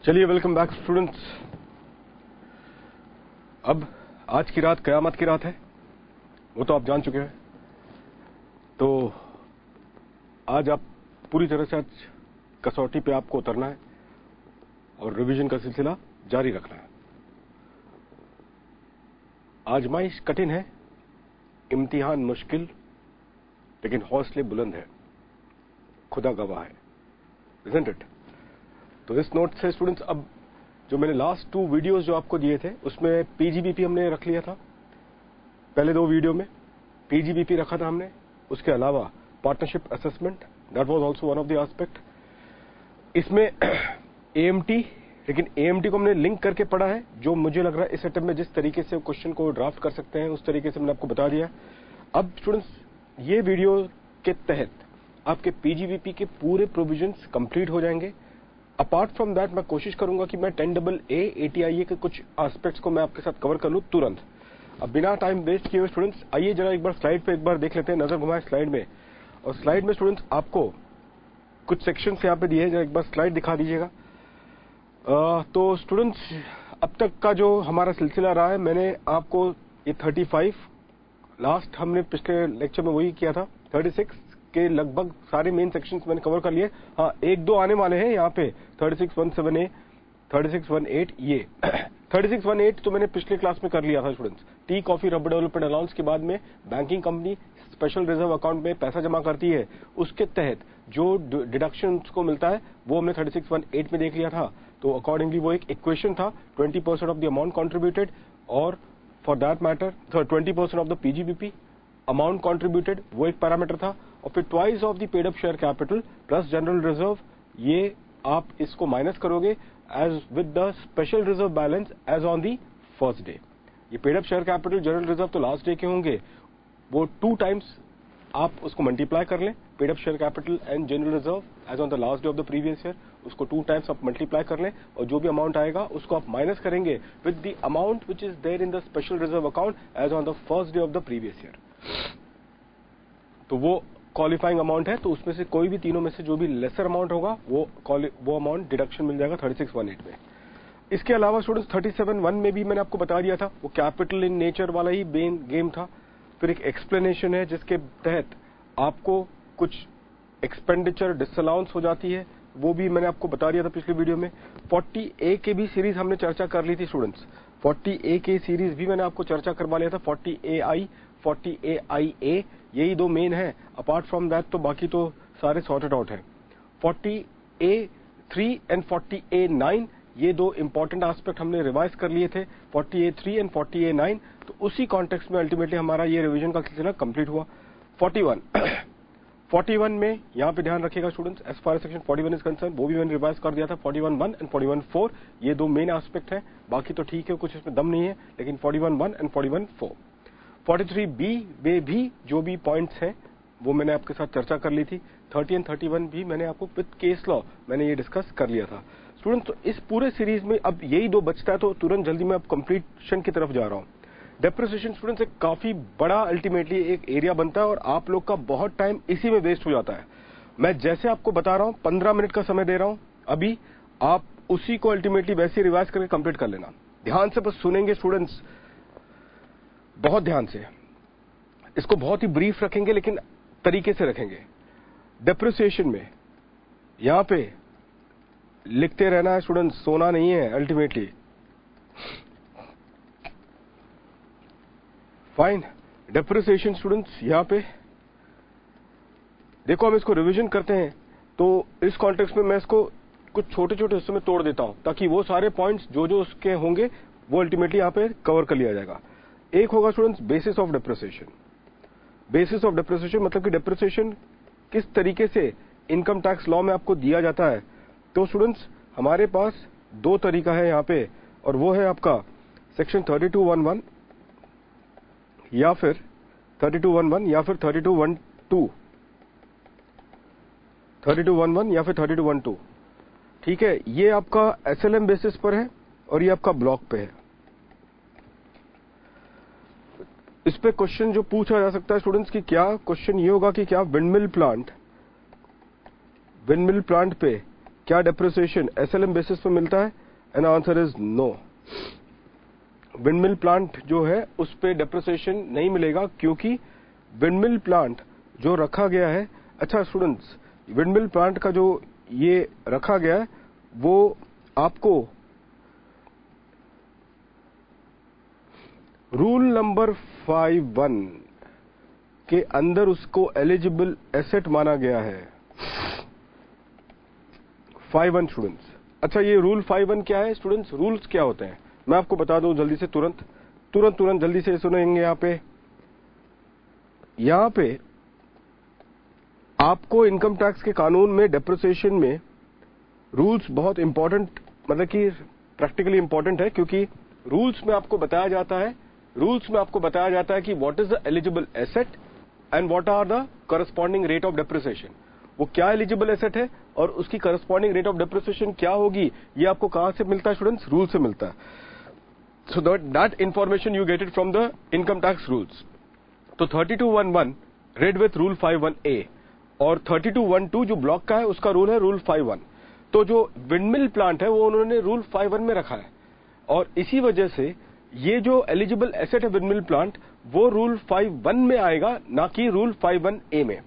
चलिए, welcome back students. अब आज की रात कयामत की रात है, वो तो आप जान चुके हैं। तो आज आप पूरी तरह से आज कसौटी पे आपको उतरना है और रिवीजन का सिलसिला जारी रखना है। आजमाइश कठिन है, इम्तिहान मुश्किल, लेकिन हौसले बुलंद है, खुदा गवाह है, isn't it? तो इस नोट से स्टूडेंट्स, अब जो मैंने लास्ट 2 वीडियोस जो आपको दिए थे उसमें पीजीबीपी हमने रख लिया था। पहले 2 वीडियो में पीजीबीपी रखा था हमने, उसके अलावा partnership assessment, that was also one of the aspect. इसमें एएमटी, लेकिन एएमटी को हमने लिंक करके पढ़ा है। जो मुझे लग रहा है इस सेटअप में जिस तरीके से क्वेश्चन को ड्राफ्ट कर सकते हैं उस तरीके से मैंने आपको बता दिया। अब स्टूडेंट्स, ये वीडियो के तहत आपके पीजीबीपी के पूरे प्रोविजंस कंप्लीट हो जाएंगे। अपार्ट फ्रॉम दैट मैं कोशिश करूंगा कि मैं 10AA ATIA के कुछ एस्पेक्ट्स को मैं आपके साथ कवर कर लूं तुरंत। अब बिना टाइम वेस्ट किए हुए स्टूडेंट्स, आइए जरा एक बार स्लाइड पे एक बार देख लेते हैं, नजर घुमाएं स्लाइड में। और स्लाइड में स्टूडेंट्स आपको कुछ सेक्शंस यहाँ पे दिए हैं, जरा एक बार स्लाइड दिखा दीजिएगा। तो स्टूडेंट्स, अब तक का जो हमारा सिलसिला रहा है, मैंने आपको ये 35 लास्ट हमने पिछले लेक्चर में वही किया था, 36 के लगभग सारे मेन सेक्शंस मैंने कवर कर लिए। हाँ, 1-2 आने वाले हैं यहाँ पे, 3617A, 3618 ये 3618 तो मैंने पिछले क्लास में कर लिया था students. Tea coffee rubber development allowance के बाद में banking company special reserve account में पैसा जमा करती है, उसके तहत जो डिडक्शन को मिलता है वो हमने 3618 में देख लिया था। तो अकॉर्डिंगली वो एक इक्वेशन था, 20% ऑफ द अमाउंट कॉन्ट्रीब्यूटेड, और for that matter 20% of the PGBP amount contributed, वो एक पैरामीटर था। और फिर twice of the paid up share capital plus general reserve, ये आप इसको माइनस करोगे as with the special reserve balance as on the first day. ये paid up share capital general reserve तो लास्ट डे के होंगे, वो 2 टाइम्स आप उसको मल्टीप्लाई कर लें, paid up share capital and general reserve as on the last day of the previous year, उसको 2 टाइम्स आप मल्टीप्लाई कर लें और जो भी अमाउंट आएगा उसको आप माइनस करेंगे with the amount which is there in the special reserve account as on the first day of the previous year. तो वो क्वालिफाइंग अमाउंट है, तो उसमें से कोई भी तीनों में से जो भी लेसर अमाउंट होगा वो अमाउंट डिडक्शन मिल जाएगा 3618 में। इसके अलावा स्टूडेंट्स 37(1) में भी मैंने आपको बता दिया था, वो कैपिटल इन नेचर वाला ही गेम था। फिर एक एक्सप्लेनेशन है जिसके तहत आपको कुछ एक्सपेंडिचर डिसअलाउंस हो जाती है, वो भी मैंने आपको बता दिया था पिछले वीडियो में। 40A के भी सीरीज हमने चर्चा कर ली थी स्टूडेंट्स, 40A के सीरीज भी मैंने आपको चर्चा करवा लिया था, 40AI 40AIA, यही 2 मेन है। अपार्ट फ्रॉम दैट तो बाकी तो सारे सॉर्टेड आउट हैं। 40A3 एंड 40A9, ये 2 इंपॉर्टेंट एस्पेक्ट हमने रिवाइज कर लिए थे, 40A3 एंड 40A9। तो उसी कॉन्टेक्स्ट में अल्टीमेटली हमारा ये रिवीजन का सिलसिला कंप्लीट हुआ। 41 में यहाँ पे ध्यान रखिएगा students, as far section 41 is concern, वो भी मैंने रिवाइज कर दिया था। 41(1) एंड 41(4), ये 2 मेन एस्पेक्ट हैं, बाकी तो ठीक है, कुछ इसमें दम नहीं है, लेकिन 41(1) एंड 41(4). 43B में भी जो भी पॉइंट्स हैं वो मैंने आपके साथ चर्चा कर ली थी। 30 एंड 31 भी मैंने आपको विद केस लॉ मैंने ये डिस्कस कर लिया था स्टूडेंट्स। तो इस पूरे सीरीज में अब यही 2 बचता है, तो तुरंत जल्दी मैं अब कंप्लीशन की तरफ जा रहा हूँ। डेप्रिसिएशन स्टूडेंट्स एक काफी बड़ा अल्टीमेटली एक एरिया बनता है और आप लोग का बहुत टाइम इसी में वेस्ट हो जाता है। मैं जैसे आपको बता रहा हूँ, 15 मिनट का समय दे रहा हूँ अभी, आप उसी को अल्टीमेटली वैसे रिवाइज करके कंप्लीट कर लेना। ध्यान से बस सुनेंगे स्टूडेंट्स, बहुत ध्यान से, इसको बहुत ही ब्रीफ रखेंगे लेकिन तरीके से रखेंगे। डेप्रिसिएशन में यहां पे लिखते रहना है स्टूडेंट्स, सोना नहीं है अल्टीमेटली। फाइन, डेप्रिसिएशन स्टूडेंट्स यहां पे देखो, हम इसको रिवीजन करते हैं तो इस कॉन्टेक्स्ट में मैं इसको कुछ छोटे छोटे हिस्सों में तोड़ देता हूं ताकि वो सारे पॉइंट्स जो जो उसके होंगे वो अल्टीमेटली यहां पे कवर कर लिया जाएगा। एक होगा students basis of depreciation. Basis of depreciation मतलब कि डेप्रिसिएशन किस तरीके से इनकम टैक्स लॉ में आपको दिया जाता है। तो स्टूडेंट्स हमारे पास 2 तरीका है यहाँ पे, और वो है आपका सेक्शन 32(1)(1) या फिर 32(1)(1) या फिर 32(1)(2), 32(1)(1) या फिर 32(1)(2। ठीक है, ये आपका SLM बेसिस पर है और ये आपका ब्लॉक पे है। इस पे क्वेश्चन जो पूछा जा सकता है स्टूडेंट्स की, क्या क्वेश्चन ये होगा कि क्या विंडमिल प्लांट पे क्या डेप्रिसिएशन एसएलएम बेसिस पे मिलता है? And answer is no. Windmill plant जो है उस पे डेप्रिसिएशन नहीं मिलेगा, क्योंकि विंडमिल प्लांट जो रखा गया है, अच्छा स्टूडेंट्स, विंडमिल प्लांट का जो ये रखा गया है वो आपको रूल नंबर 5.1 के अंदर उसको एलिजिबल एसेट माना गया है। 5.1 स्टूडेंट्स। अच्छा, ये रूल 5.1 क्या है स्टूडेंट्स? रूल्स क्या होते हैं मैं आपको बता दूं जल्दी से, तुरंत जल्दी से सुनेंगे। यहां पे आपको इनकम टैक्स के कानून में डेप्रिसिएशन में रूल्स बहुत इंपॉर्टेंट, मतलब कि प्रैक्टिकली इंपॉर्टेंट है, क्योंकि रूल्स में आपको बताया जाता है कि what is the eligible asset and what are the corresponding rate of depreciation. वो क्या एलिजिबल एसेट है और उसकी करस्पॉन्डिंग रेट ऑफ डेप्रिसिएशन क्या होगी, ये आपको कहां से मिलता है स्टूडेंट्स? रूल से मिलता है। So that information you get it from the income tax rules. तो 3211 रेड विथ रूल 5.1a और 3212 जो ब्लॉक का है उसका रूल है रूल 5.1। तो जो विंडमिल प्लांट है वो उन्होंने रूल 5.1 में रखा है, और इसी वजह से ये जो एलिजिबल एसेट है विंडमिल प्लांट वो रूल 5.1 में आएगा, ना कि रूल 5.1a में।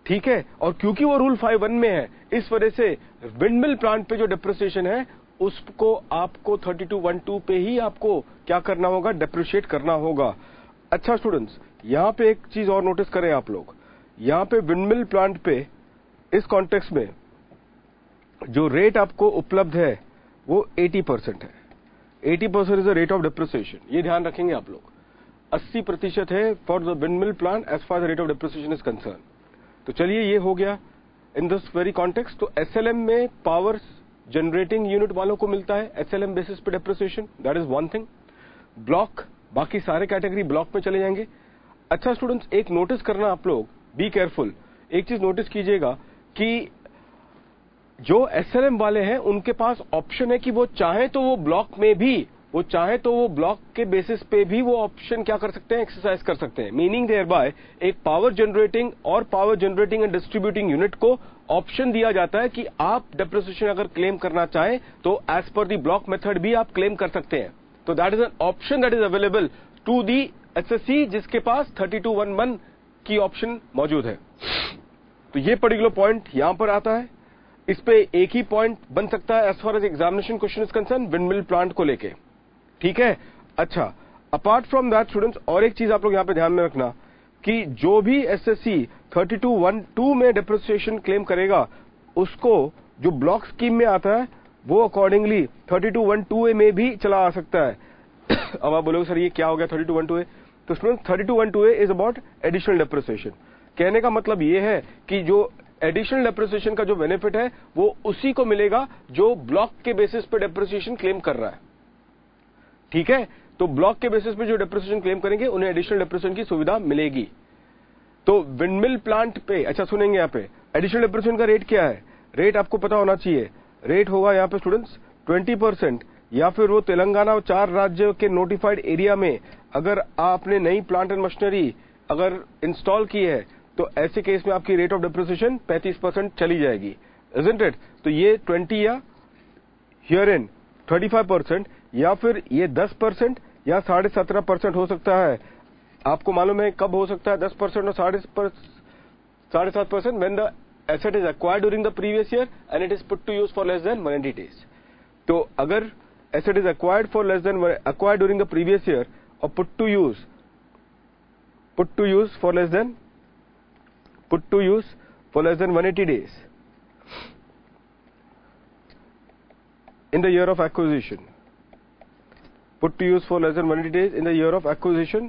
ठीक है, और क्योंकि वो रूल 5.1 में है इस वजह से विंडमिल प्लांट पे जो डेप्रिसिएशन है उसको आपको 3212 पे ही आपको क्या करना होगा? डेप्रिशिएट करना होगा। अच्छा स्टूडेंट्स, यहां पे एक चीज और नोटिस करें आप लोग, यहां पे विंडमिल प्लांट पे इस कॉन्टेक्स्ट में जो रेट आपको उपलब्ध है वो 80% है। 80% is the rate of depreciation, ये ध्यान रखेंगे आप लोग। 80% है for the windmill plant as far the rate of depreciation is concern. तो चलिए ये हो गया इन दिस वेरी कॉन्टेक्स्ट। तो एसएलएम में पावर जनरेटिंग यूनिट वालों को मिलता है एसएलएम बेसिस पे depreciation, that is one thing. Block, बाकी सारे कैटेगरी ब्लॉक में चले जाएंगे। अच्छा स्टूडेंट्स, एक नोटिस करना आप लोग, बी केयरफुल, एक चीज नोटिस कीजिएगा कि जो एसएलएम वाले हैं उनके पास ऑप्शन है कि वो चाहे तो वो ब्लॉक में भी, वो चाहे तो वो ब्लॉक के बेसिस पे भी वो ऑप्शन क्या कर सकते हैं? एक्सरसाइज कर सकते हैं। मीनिंग देयर बाय एक power generating and distributing unit को ऑप्शन दिया जाता है कि आप डेप्रिसिएशन अगर क्लेम करना चाहें तो एज पर दी ब्लॉक मेथड भी आप क्लेम कर सकते हैं। तो that is an option that is available to the SSC जिसके पास 3211 की ऑप्शन मौजूद है। तो ये पर्टिकुलर पॉइंट यहां पर आता है। इस पे एक ही पॉइंट बन सकता है as far as examination question is concern, windmill plant को लेके। ठीक है, अच्छा, अपार्ट फ्रॉम दैट स्टूडेंट्स और एक चीज आप लोग यहां पे ध्यान में रखना कि जो भी एसएससी 3212 में डेप्रिसिएशन क्लेम करेगा उसको जो ब्लॉक स्कीम में आता है वो अकॉर्डिंगली 3212A में भी चला आ सकता है। अब आप बोलोगे सर ये क्या हो गया 3212A? तो students 3212A is about additional depreciation. कहने का मतलब ये है कि जो एडिशनल डेप्रिसिएशन का जो बेनिफिट है वो उसी को मिलेगा जो ब्लॉक के बेसिस पे डेप्रिसिएशन क्लेम कर रहा है। ठीक है, तो ब्लॉक के बेसिस पे जो डेप्रिसिएशन क्लेम करेंगे उन्हें एडिशनल डेप्रिसिएशन की सुविधा मिलेगी। तो विंडमिल प्लांट पे, अच्छा सुनेंगे यहां पे एडिशनल डेप्रिसिएशन का रेट क्या है? रेट आपको पता होना चाहिए। रेट होगा यहां पे स्टूडेंट्स 20%, या फिर वो तेलंगाना और 4 राज्य के नोटिफाइड एरिया में अगर आपने नई प्लांट एंड मशीनरी अगर इंस्टॉल की है तो ऐसे केस में आपकी रेट ऑफ डेप्रिसिएशन 35% चली जाएगी, इजंट इट? तो ये 20 या हियर इन 35%, या फिर ये 10% या 17.5% हो सकता है। आपको मालूम है कब हो सकता है 10% और 7.5%? When the asset is acquired during the previous year and it is put to use for less than 180 days. तो अगर asset is acquired during the previous year और put to use for less than 180 days in the year of acquisition, put to use for less than 180 days in the year of acquisition,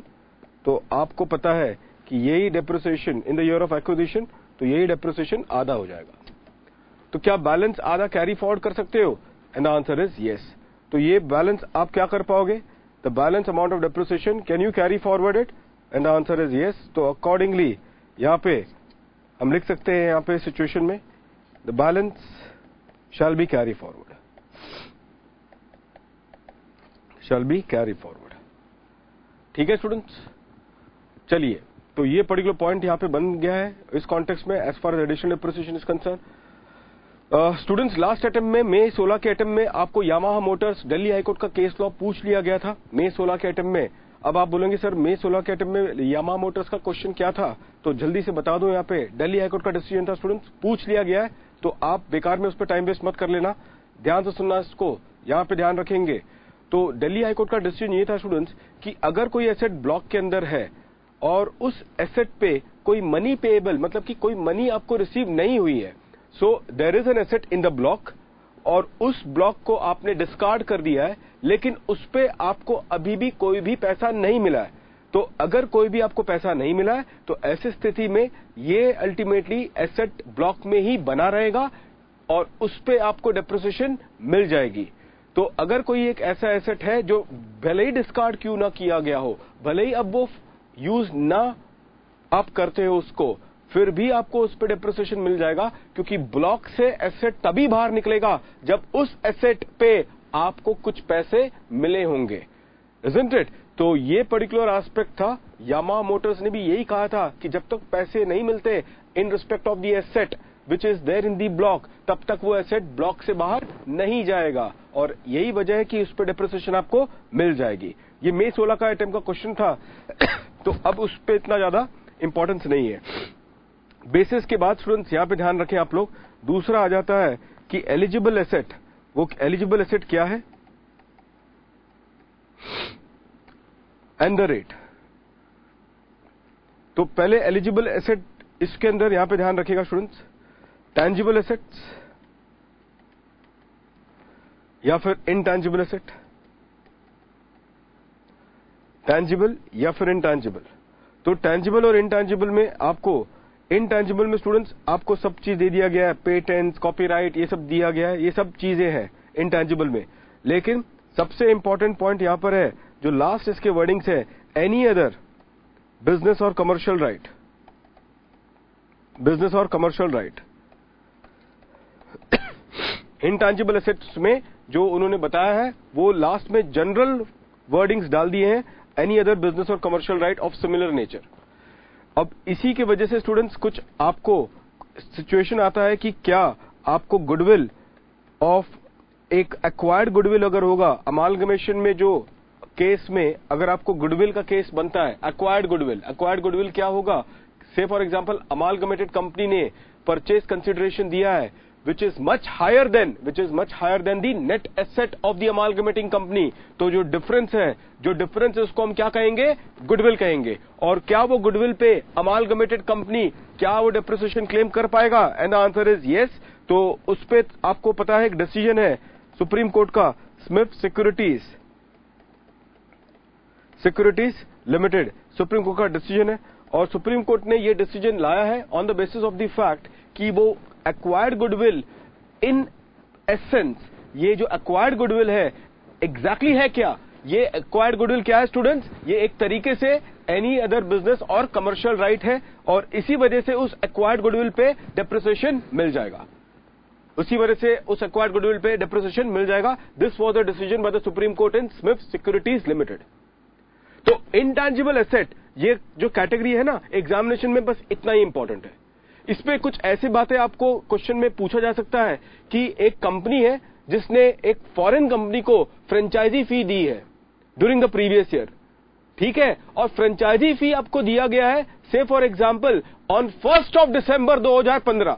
तो आपको पता है कि यही depreciation in the year of acquisition, तो यही depreciation आधा हो जाएगा। तो क्या बैलेंस आधा कैरी फॉरवर्ड कर सकते हो? And the answer is yes. तो ये बैलेंस आप क्या कर पाओगे? The balance amount of depreciation, can you carry forward it? And the answer is yes. तो अकॉर्डिंगली यहां पे हम लिख सकते हैं, यहां पे सिचुएशन में the balance shall be carry forward, ठीक है स्टूडेंट्स? चलिए, तो ये पर्टिकुलर पॉइंट यहां पे बन गया है इस कॉन्टेक्स्ट में as far as additional depreciation is concern. Students, last attempt में मई 16 के अटेम्प्ट में आपको यामाहा मोटर्स दिल्ली हाईकोर्ट का केस लॉ पूछ लिया गया था मई 16 के अटेम्प्ट में। अब आप बोलेंगे सर मई 16 के अटेम्प्ट में यामाहा मोटर्स का क्वेश्चन क्या था, तो जल्दी से बता दूं, यहाँ पे दिल्ली हाईकोर्ट का डिसीजन था स्टूडेंट्स, पूछ लिया गया है, तो आप बेकार में उस पर टाइम वेस्ट मत कर लेना, ध्यान से सुनना, इसको यहाँ पे ध्यान रखेंगे। तो दिल्ली हाईकोर्ट का डिसीजन ये था स्टूडेंट्स कि अगर कोई एसेट ब्लॉक के अंदर है और उस एसेट पे कोई मनी पेएबल, मतलब कि कोई मनी आपको रिसीव नहीं हुई है, so there is an asset in the block और उस ब्लॉक को आपने डिस्कार्ड कर दिया है, लेकिन उस पे आपको अभी भी कोई भी पैसा नहीं मिला है। तो अगर कोई भी आपको पैसा नहीं मिला है तो ऐसी स्थिति में ये अल्टीमेटली एसेट ब्लॉक में ही बना रहेगा और उस पे आपको डेप्रिसिएशन मिल जाएगी। तो अगर कोई एक ऐसा एसेट है जो भले ही डिस्कार्ड क्यों ना किया गया हो, भले ही अब वो यूज ना आप करते हो उसको, फिर भी आपको उस पे डेप्रिसिएशन मिल जाएगा, क्योंकि ब्लॉक से एसेट तभी बाहर निकलेगा जब उस एसेट पे आपको कुछ पैसे मिले होंगे, इजंट इट? तो ये पर्टिकुलर एस्पेक्ट था, यामाहा मोटर्स ने भी यही कहा था कि जब तक पैसे नहीं मिलते in respect of the asset which is there in the block, तब तक वो एसेट ब्लॉक से बाहर नहीं जाएगा, और यही वजह है कि उस पर डेप्रिसिएशन आपको मिल जाएगी। ये मई 16 का अटेम्प्ट का क्वेश्चन था तो अब उस पर इतना ज्यादा इंपॉर्टेंस नहीं है। बेसिस के बाद स्टूडेंट्स यहां पे ध्यान रखें आप लोग, दूसरा आ जाता है कि एलिजिबल एसेट। वो एलिजिबल एसेट क्या है एंड द रेट। तो पहले एलिजिबल एसेट, इसके अंदर यहां पे ध्यान रखिएगा स्टूडेंट्स, टैंजिबल एसेट्स या फिर इनटैंजिबल एसेट, टैंजिबल या फिर इनटैंजिबल। तो टैंजिबल और इनटैंजिबल में आपको, इनटैंजिबल में स्टूडेंट्स आपको सब चीज दे दिया गया है, पेटेंट्स, कॉपीराइट, ये सब दिया गया है, ये सब चीजें हैं इनटैंजिबल में। लेकिन सबसे इंपॉर्टेंट पॉइंट यहां पर है, जो लास्ट इसके वर्डिंग्स है, एनी अदर बिजनेस और कमर्शियल राइट, बिजनेस और कमर्शियल राइट। इनटैंजिबल एसेट्स में जो उन्होंने बताया है वो लास्ट में जनरल वर्डिंग्स डाल दिए हैं, एनी अदर बिजनेस और commercial right of similar nature. अब इसी के वजह से स्टूडेंट्स कुछ आपको सिचुएशन आता है कि क्या आपको गुडविल ऑफ एक एक्वायर्ड गुडविल अगर होगा, अमालगमेशन में जो केस में अगर आपको गुडविल का केस बनता है, एक्वायर्ड गुडविल क्या होगा, से फॉर एग्जांपल अमालगमेटेड कंपनी ने परचेज कंसिडरेशन दिया है which is much higher than the net asset of the amalgamating company, तो जो डिफरेंस है उसको हम क्या कहेंगे, गुडविल कहेंगे। और क्या वो गुडविल पे अमालगमेटेड कंपनी क्या वो डेप्रिसिएशन क्लेम कर पाएगा, and the answer is yes. तो उस पे आपको पता है एक डिसीजन है सुप्रीम कोर्ट का, Smith securities limited, supreme court का डिसीजन है, और सुप्रीम कोर्ट ने ये डिसीजन लाया है on the basis of the fact कि वो एक्वायर्ड गुडविल इन एसेंस, ये जो एक्वायर्ड गुडविल है एग्जैक्टली है क्या, ये एक्वायर्ड गुडविल क्या है स्टूडेंट्स, ये एक तरीके से एनी अदर बिजनेस और कमर्शियल राइट है, और इसी वजह से उस एक्वायर्ड गुडविल पे डेप्रिसिएशन मिल जाएगा, उसी वजह से उस एक्वायर्ड गुडविल पे डेप्रिसिएशन मिल जाएगा। This was the decision by the supreme court in Smith securities limited. तो इनटैंजिबल एसेट ये जो कैटेगरी है ना, एग्जामिनेशन में बस इतना ही इंपॉर्टेंट है। इस पे कुछ ऐसी बातें आपको क्वेश्चन में पूछा जा सकता है कि एक कंपनी है जिसने एक फॉरेन कंपनी को फ्रेंचाइजी फी दी है ड्यूरिंग द प्रीवियस ईयर, ठीक है, और फ्रेंचाइजी फी आपको दिया गया है से फॉर एग्जांपल ऑन 1 दिसंबर 2015,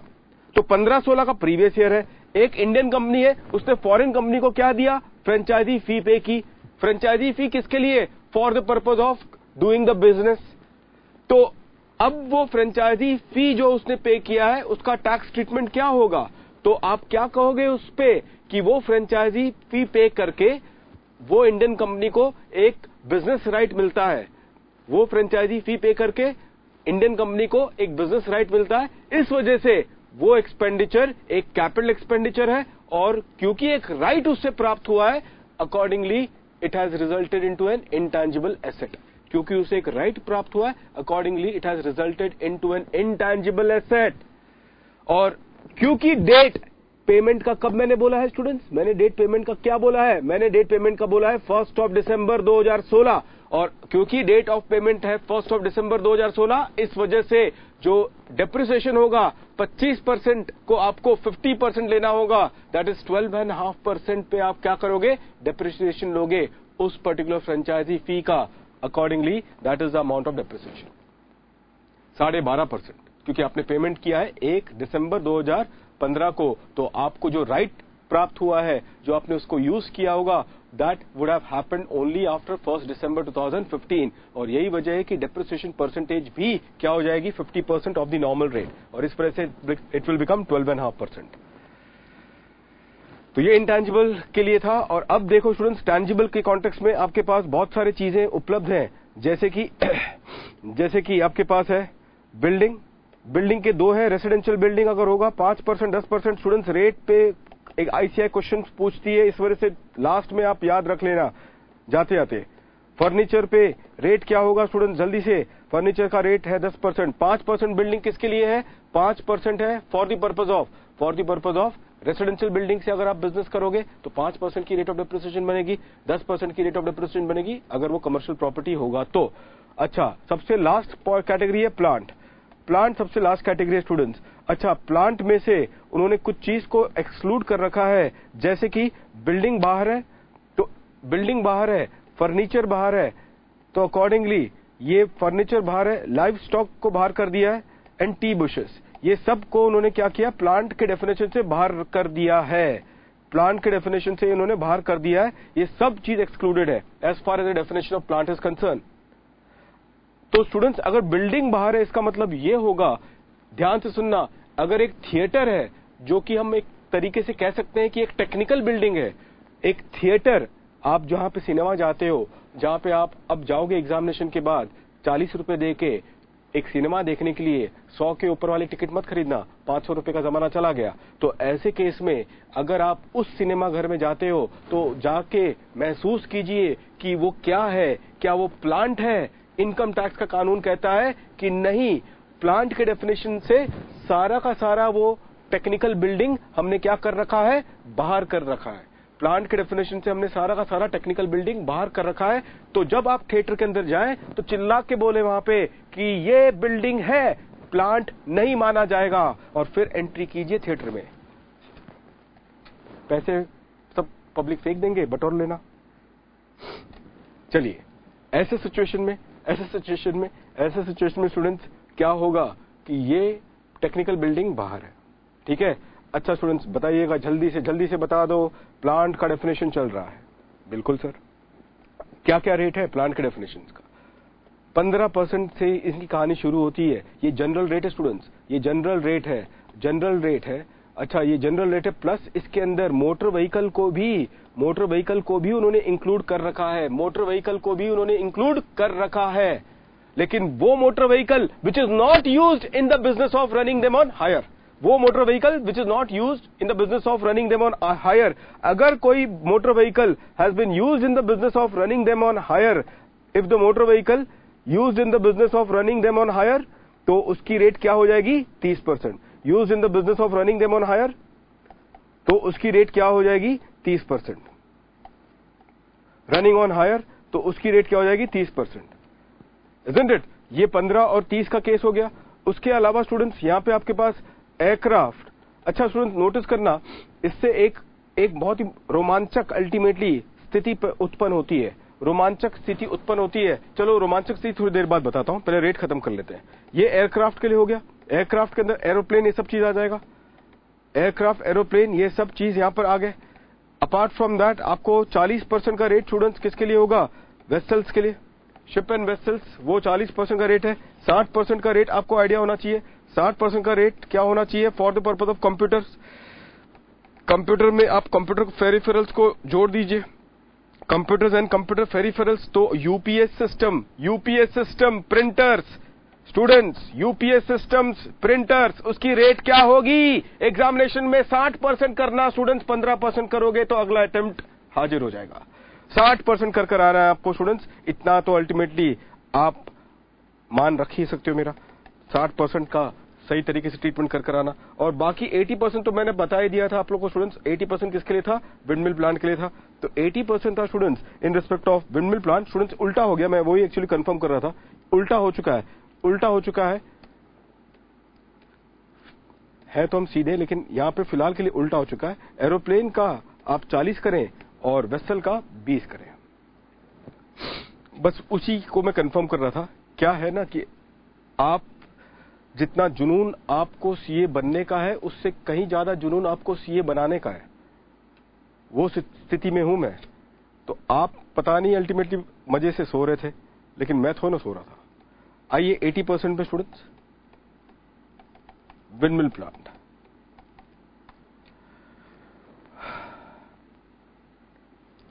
तो 15-16 का प्रीवियस ईयर है। एक इंडियन कंपनी है, उसने फॉरेन कंपनी को क्या दिया, फ्रेंचाइजी फी पे की। फ्रेंचाइजी फी किसके लिए, for the purpose of doing the business. तो अब वो फ्रेंचाइजी फी जो उसने पे किया है उसका टैक्स ट्रीटमेंट क्या होगा, तो आप क्या कहोगे उस पे कि वो फ्रेंचाइजी फी पे करके वो इंडियन कंपनी को एक बिजनेस राइट मिलता है, वो फ्रेंचाइजी फी पे करके इंडियन कंपनी को एक बिजनेस राइट मिलता है, इस वजह से वो एक्सपेंडिचर एक कैपिटल एक्सपेंडिचर है, और क्योंकि एक राइट उससे प्राप्त हुआ है, accordingly it has resulted into an intangible asset. क्योंकि उसे एक राइट प्राप्त हुआ है, accordingly it has resulted into an intangible asset. और क्योंकि डेट पेमेंट का कब मैंने बोला है स्टूडेंट्स, मैंने डेट पेमेंट का क्या बोला है, मैंने डेट पेमेंट का बोला है 1 दिसंबर 2016, और क्योंकि डेट ऑफ पेमेंट है 1 दिसंबर 2016, इस वजह से जो डेप्रिसिएशन होगा 25% को आपको 50% लेना होगा, दैट इज 12.5% पे आप क्या करोगे, डेप्रिसिएशन लोगे उस पर्टिकुलर फ्रेंचाइजी फी का। Accordingly that is the amount of depreciation 12.5%, क्योंकि आपने पेमेंट किया है 1 दिसंबर 2015 को, तो आपको जो राइट प्राप्त हुआ है, जो आपने उसको यूज किया होगा, that would have happened only after 1 दिसंबर 2015, और यही वजह है कि डेप्रिसिएशन परसेंटेज भी क्या हो जाएगी, 50% ऑफ द नॉर्मल रेट, और इस वजह से इट विल बिकम 12.5%। तो ये इंटेंजिबल के लिए था। और अब देखो स्टूडेंट्स, टैंजिबल के कॉन्टेक्स्ट में आपके पास बहुत सारी चीजें उपलब्ध हैं, जैसे कि आपके पास है बिल्डिंग के दो है। रेसिडेंशियल बिल्डिंग अगर होगा 5% 10% स्टूडेंट्स रेट पे एक आईसीआई क्वेश्चन पूछती है, इस वजह से लास्ट में आप याद रख लेना जाते जाते। फर्नीचर पे रेट क्या होगा स्टूडेंट्स, जल्दी से, फर्नीचर का रेट है 10%। 5% बिल्डिंग किसके लिए है, 5% है for the purpose of residential building से अगर आप बिजनेस करोगे तो 5% की रेट ऑफ डेप्रिसिएशन बनेगी, 10% की रेट ऑफ डेप्रिसिएशन बनेगी अगर वो कमर्शियल प्रॉपर्टी होगा तो। अच्छा, सबसे लास्ट कैटेगरी है प्लांट सबसे लास्ट कैटेगरी है स्टूडेंट्स। अच्छा, प्लांट में से उन्होंने कुछ चीज को एक्सक्लूड कर रखा है, जैसे कि बिल्डिंग बाहर है, फर्नीचर बाहर है, तो अकॉर्डिंगली ये फर्नीचर बाहर है, लाइव स्टॉक को बाहर कर दिया है, एंड टी बुशेस, ये सब को उन्होंने क्या किया, प्लांट के डेफिनेशन से बाहर कर दिया है। प्लांट के डेफिनेशन से इन्होंने बाहर कर दिया है, ये सब चीज एक्सक्लूडेड है as far as the definition of plant is concern. तो स्टूडेंट्स, अगर बिल्डिंग बाहर है, इसका मतलब ये होगा, ध्यान से सुनना, अगर एक थिएटर है, जो कि हम एक तरीके से कह सकते हैं कि एक टेक्निकल बिल्डिंग है, एक थिएटर, आप जहां पे सिनेमा जाते हो, जहां पे आप अब जाओगे एग्जामिनेशन के बाद 40 रुपए दे के एक सिनेमा देखने के लिए, 100 के ऊपर वाली टिकट मत खरीदना, 500 रुपए का जमाना चला गया। तो ऐसे केस में अगर आप उस सिनेमा घर में जाते हो तो जाके महसूस कीजिए कि वो क्या है, क्या वो प्लांट है। इनकम टैक्स का कानून कहता है कि नहीं, प्लांट के डेफिनेशन से सारा का सारा वो टेक्निकल बिल्डिंग हमने क्या कर रखा है, बाहर कर रखा है। प्लांट के डेफिनेशन से हमने सारा का सारा टेक्निकल बिल्डिंग बाहर कर रखा है। तो जब आप थिएटर के अंदर जाएं तो चिल्ला के बोले वहां पे कि ये बिल्डिंग है, प्लांट नहीं माना जाएगा, और फिर एंट्री कीजिए थिएटर में। पैसे सब पब्लिक फेंक देंगे, बटोर लेना। चलिए, ऐसे सिचुएशन में स्टूडेंट्स क्या होगा कि ये टेक्निकल बिल्डिंग बाहर है, ठीक है। अच्छा स्टूडेंट्स, बताइएगा, जल्दी से बता दो, प्लांट का डेफिनेशन चल रहा है। बिल्कुल सर, क्या क्या रेट है प्लांट के डेफिनेशन का। 15% से इसकी कहानी शुरू होती है। ये जनरल रेट है स्टूडेंट्स, ये जनरल रेट है। अच्छा, ये जनरल रेट है, प्लस इसके अंदर मोटर व्हीकल को भी उन्होंने इंक्लूड कर रखा है, लेकिन वो motor vehicle which is not used in the business of running them on hire, अगर कोई motor vehicle has been used in the business of running them on hire, if the motor vehicle used in the business of running them on hire, तो उसकी rate क्या हो जाएगी, 30%। Used in the business of running them on hire, तो उसकी rate क्या हो जाएगी, 30%। रनिंग ऑन हायर, तो उसकी रेट क्या हो जाएगी, 30%। Isn't it? ये 15 और 30 का केस हो गया। उसके अलावा स्टूडेंट्स, यहां पे आपके पास एयरक्राफ्ट। अच्छा स्टूडेंट्स, नोटिस करना, इससे एक बहुत ही रोमांचक अल्टीमेटली स्थिति उत्पन्न होती है। चलो, रोमांचक स्थिति थोड़ी देर बाद बताता हूं, पहले रेट खत्म कर लेते हैं। ये एयरक्राफ्ट के लिए हो गया। एयरक्राफ्ट के अंदर एरोप्लेन, ये सब चीज आ जाएगा। एयरक्राफ्ट, एरोप्लेन, ये सब चीज यहां पर आ गए। अपार्ट फ्रॉम दैट, आपको 40% का रेट स्टूडेंट्स किसके लिए होगा, वेसल्स के लिए, शिप एंड वेसल्स, वो 40% का रेट है। 60% का रेट आपको आइडिया होना चाहिए। 60% का रेट क्या होना चाहिए, for the purpose of computers. Computer में आप कंप्यूटर पेरिफेरल्स को जोड़ दीजिए, कंप्यूटर्स एंड कंप्यूटर पेरिफेरल्स। तो UPS system, printers students, UPS systems, printers, उसकी रेट क्या होगी। एग्जामिनेशन में 60% करना स्टूडेंट्स, 15% करोगे तो अगला अटेम्प्ट हाजिर हो जाएगा। 60% कर आ रहा है आपको स्टूडेंट्स, इतना तो अल्टीमेटली आप मान रख ही सकते हो मेरा। 60% का सही तरीके से ट्रीटमेंट कर आना, और बाकी 80% तो मैंने बता ही दिया था आप लोग को स्टूडेंट्स। 80% किसके लिए था, विंडमिल प्लांट के लिए था। तो 80% था students in respect of windmill plant. Students, उल्टा हो गया, मैं वही एक्चुअली कंफर्म कर रहा था, उल्टा हो चुका है। है तो हम सीधे, लेकिन यहां पे फिलहाल के लिए उल्टा हो चुका है। एरोप्लेन का आप 40 करें और वेसल का 20 करें। बस उसी को मैं कंफर्म कर रहा था। क्या है ना कि आप जितना जुनून आपको सीए बनने का है उससे कहीं ज्यादा जुनून आपको सीए बनाने का है, वो स्थिति में हूं मैं। तो आप पता नहीं अल्टीमेटली मजे से सो रहे थे, लेकिन मैं थोड़ा ना सो रहा था। आइए 80% पे स्टूडेंट्स, विंडमिल प्लांट।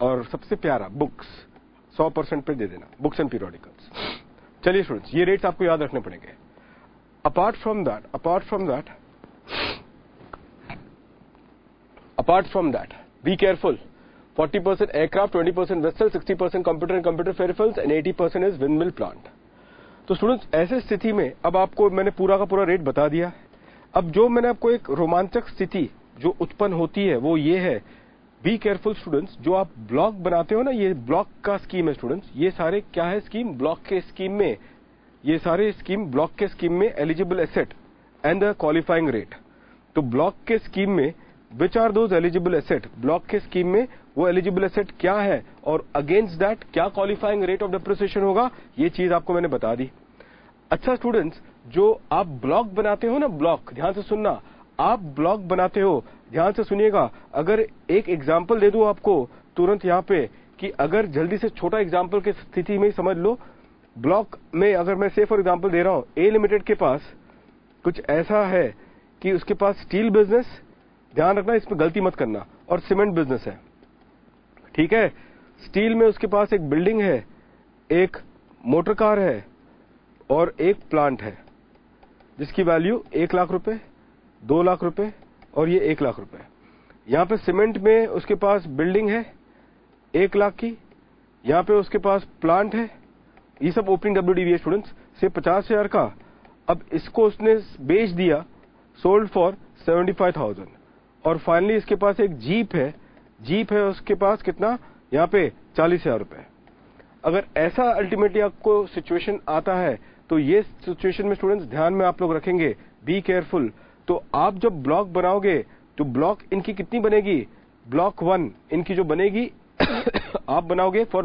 और सबसे प्यारा बुक्स 100% पे दे देना, बुक्स एंड पीरियोडिकल्स। चलिए स्टूडेंट्स, ये रेट्स आपको याद रखने पड़ेंगे। Apart from that be careful. 40% aircraft, 20% vessel, 60% computer and computer peripherals and 80% is windmill plant. तो स्टूडेंट्स ऐसे स्थिति में अब आपको मैंने पूरा का पूरा रेट बता दिया। अब जो मैंने आपको एक रोमांचक स्थिति जो उत्पन्न होती है वो ये है, बी केयरफुल स्टूडेंट्स। जो आप ब्लॉक बनाते हो ना, ये ब्लॉक का स्कीम है स्टूडेंट्स। ये सारे क्या है स्कीम, ब्लॉक के स्कीम में, ये सारे स्कीम ब्लॉक के स्कीम में eligible asset and the qualifying rate. तो ब्लॉक के स्कीम में which are those eligible asset, block के स्कीम में वो एलिजिबल एसेट क्या है और अगेंस्ट दैट क्या क्वालिफाइंग रेट ऑफ डेप्रिसिएशन होगा, ये चीज आपको मैंने बता दी। अच्छा स्टूडेंट्स, जो आप ब्लॉक बनाते हो ना, ब्लॉक ध्यान से सुनना, आप ब्लॉक बनाते हो, ध्यान से सुनिएगा। अगर एक एग्जांपल दे दूं आपको तुरंत यहां पे, कि अगर जल्दी से छोटा एग्जांपल की स्थिति में समझ लो, ब्लॉक में अगर मैं से फॉर एग्जांपल दे रहा हूं, ए लिमिटेड के पास कुछ ऐसा है कि उसके पास स्टील बिजनेस, ध्यान रखना इसमें गलती मत करना, और सीमेंट बिजनेस है, ठीक है। स्टील में उसके पास एक बिल्डिंग है, एक मोटर कार है और एक प्लांट है जिसकी वैल्यू 1 लाख रुपए, 2 लाख रुपए और ये 1 लाख रुपए। यहां पे सीमेंट में उसके पास बिल्डिंग है 1 लाख की, यहां पे उसके पास प्लांट है, ये सब ओपनिंग डब्ल्यूडीवी है स्टूडेंट्स, से 50,000 का। अब इसको उसने बेच दिया, सोल्ड फॉर 75,000। और फाइनली इसके पास एक जीप है उसके पास कितना, यहां पे 40,000 रुपए। अगर ऐसा अल्टीमेटली आपको सिचुएशन आता है, तो ये सिचुएशन में स्टूडेंट्स ध्यान में आप लोग रखेंगे, बी केयरफुल। तो आप जब ब्लॉक बनाओगे तो ब्लॉक इनकी कितनी बनेगी, ब्लॉक 1 इनकी जो बनेगी आप बनाओगे फॉर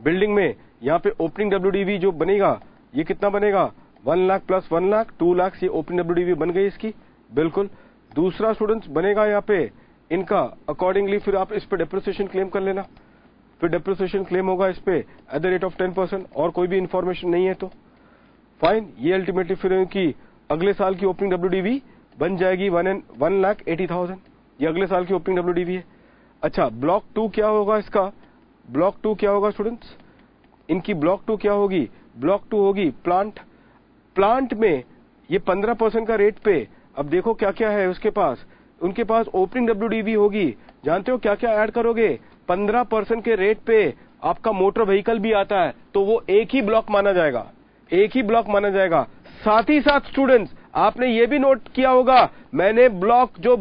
बिल्डिंग में यहां पे ओपनिंग डब्ल्यूडीवी जो बनेगा ये कितना बनेगा, 1 लाख प्लस 1 लाख, 2 लाख। ये ओपनिंग डब्ल्यूडीवी बन गई इसकी, बिल्कुल। दूसरा स्टूडेंट्स बनेगा यहाँ पे इनका अकॉर्डिंगली, फिर आप इस पे डेप्रिसिएशन क्लेम कर लेना, फिर डेप्रिसिएशन क्लेम होगा इस पे एट द रेट ऑफ 10%, और कोई भी इंफॉर्मेशन नहीं है तो फाइन। ये अल्टीमेटली फिर इनकी अगले साल की ओपनिंग डब्ल्यूडीवी बन जाएगी 1,80,000। ये अगले साल की ओपनिंग डब्ल्यूडीवी है। अच्छा, ब्लॉक 2 क्या होगा इसका, ब्लॉक 2 क्या होगा स्टूडेंट्स, इनकी ब्लॉक 2 क्या होगी, ब्लॉक 2 होगी प्लांट में ये 15% का रेट पे। अब देखो क्या क्या है उसके पास, उनके पास ओपनिंग डब्ल्यूडीवी होगी, जानते हो क्या क्या ऐड करोगे, 15% के रेट पे आपका मोटर व्हीकल भी आता है, तो वो एक ही ब्लॉक माना जाएगा। साथ ही साथ स्टूडेंट्स आपने ये भी नोट किया होगा, मैंने जो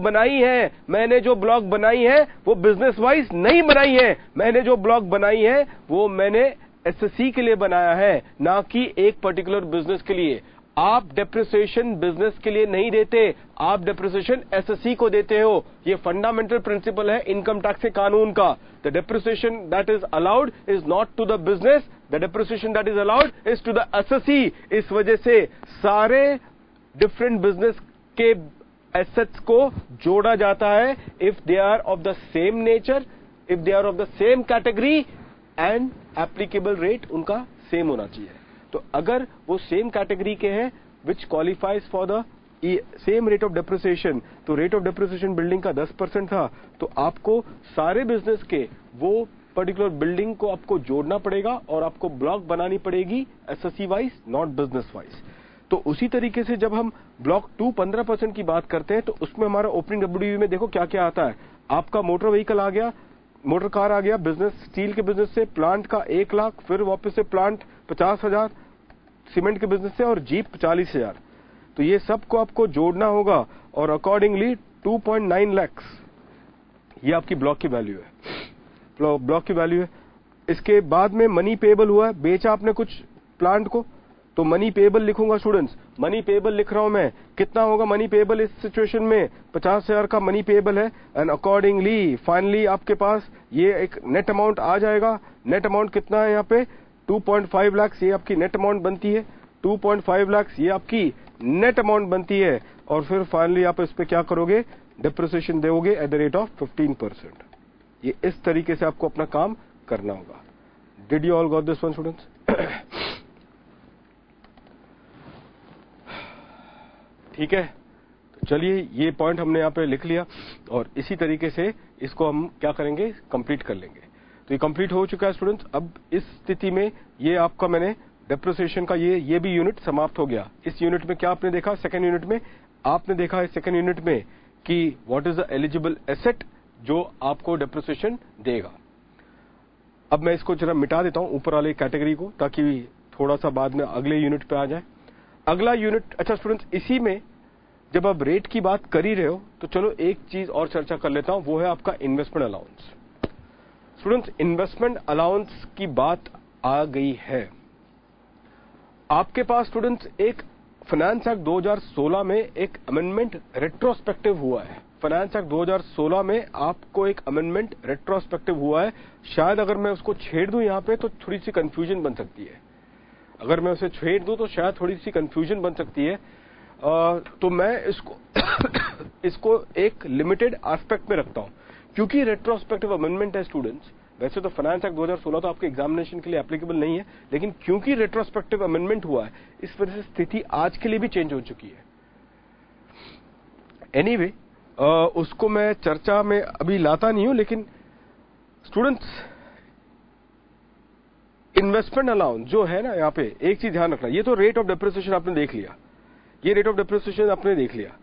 ब्लॉक बनाई है वो बिजनेस वाइज नहीं बनाई है, मैंने जो ब्लॉक बनाई है वो मैंने एसएससी के लिए बनाया है, ना कि एक पर्टिकुलर बिजनेस के लिए। आप डेप्रिसिएशन बिजनेस के लिए नहीं देते, आप डेप्रिसिएशन एसएससी को देते हो। ये फंडामेंटल प्रिंसिपल है इनकम टैक्स के कानून का। The depreciation that is allowed is not to the business, the depreciation that is allowed is to the SSC. इस वजह से सारे डिफरेंट बिजनेस के एसेट्स को जोड़ा जाता है if they are of the same nature, if they are of the same category and applicable rate उनका सेम होना चाहिए। तो अगर वो सेम कैटेगरी के हैं which qualifies for the same rate of depreciation, तो रेट ऑफ डेप्रिसिएशन बिल्डिंग का 10% था, तो आपको सारे बिजनेस के वो पर्टिकुलर बिल्डिंग को आपको जोड़ना पड़ेगा और आपको ब्लॉक बनानी पड़ेगी SSC wise, not business wise. तो उसी तरीके से जब हम ब्लॉक 2 15% की बात करते हैं, तो उसमें हमारा ओपनिंग डब्ल्यूडीवी में देखो क्या क्या आता है। आपका मोटर व्हीकल आ गया, मोटर कार आ गया, बिजनेस स्टील के बिजनेस से, प्लांट का 1 लाख, फिर वापस से प्लांट 50,000, सीमेंट के बिजनेस से, और जीप 40,000। तो ये सबको आपको जोड़ना होगा और अकॉर्डिंगली 2.9 लाख ये आपकी ब्लॉक की वैल्यू है। इसके बाद में मनी पेएबल हुआ है, बेचा आपने कुछ प्लांट को, तो मनी पेएबल लिखूंगा स्टूडेंट्स मनी पेएबल लिख रहा हूं मैं, कितना होगा मनी पेएबल इस सिचुएशन में? 50,000 का मनी पेएबल है, एंड अकॉर्डिंगली फाइनली आपके पास ये एक नेट अमाउंट आ जाएगा। नेट अमाउंट कितना है यहाँ पे? 2.5 लाख, ये आपकी नेट अमाउंट बनती है। 2.5 लाख ये आपकी नेट अमाउंट बनती है, और फिर फाइनली आप इस पे क्या करोगे? डिप्रिसिएशन दोगे एट द रेट ऑफ 15%। ये इस तरीके से आपको अपना काम करना होगा। Did you all got this one students? ठीक है, तो चलिए ये पॉइंट हमने यहाँ पे लिख लिया, और इसी तरीके से इसको हम क्या करेंगे? कंप्लीट कर लेंगे। तो ये कंप्लीट हो चुका है स्टूडेंट्स। अब इस स्थिति में ये आपका मैंने डेप्रिसिएशन का ये भी यूनिट समाप्त हो गया। इस यूनिट में क्या आपने देखा? सेकेंड यूनिट में आपने देखा है, सेकेंड यूनिट में कि what is the eligible asset जो आपको डेप्रिसिएशन देगा। अब मैं इसको जरा मिटा देता हूं ऊपर वाले कैटेगरी को, ताकि थोड़ा सा बाद में अगले यूनिट पे आ जाए। अगला यूनिट, अच्छा स्टूडेंट्स, इसी में जब आप रेट की बात कर ही रहे हो तो चलो एक चीज और चर्चा कर लेता हूं, वो है आपका investment allowance. Students, investment allowance की बात आ गई है। आपके पास स्टूडेंट्स एक फाइनेंस एक्ट 2016 में एक अमेंडमेंट रेट्रोस्पेक्टिव हुआ है। फाइनेंस एक्ट 2016 में आपको एक अमेंडमेंट रेट्रोस्पेक्टिव हुआ है। शायद अगर मैं उसको छेड़ दूं यहां पे तो थोड़ी सी कंफ्यूजन बन सकती है। अगर मैं उसे छेड़ दूं तो शायद थोड़ी सी कंफ्यूजन बन सकती है। तो मैं इसको एक लिमिटेड एस्पेक्ट में रखता हूं, क्योंकि रेट्रोस्पेक्टिव अमेंडमेंट है स्टूडेंट्स। वैसे तो फाइनेंस एक्ट 2016 तो आपके एग्जामिनेशन के लिए एप्लीकेबल नहीं है, लेकिन क्योंकि रेट्रोस्पेक्टिव अमेंडमेंट हुआ है, इस वजह से स्थिति आज के लिए भी चेंज हो चुकी है। एनीवे, उसको मैं चर्चा में अभी लाता नहीं हूं, लेकिन स्टूडेंट्स इन्वेस्टमेंट अलाउंस जो है ना, यहां पे एक चीज ध्यान रखना। ये तो रेट ऑफ डेप्रिसिएशन आपने देख लिया, ये रेट ऑफ डेप्रिसिएशन आपने देख लिया।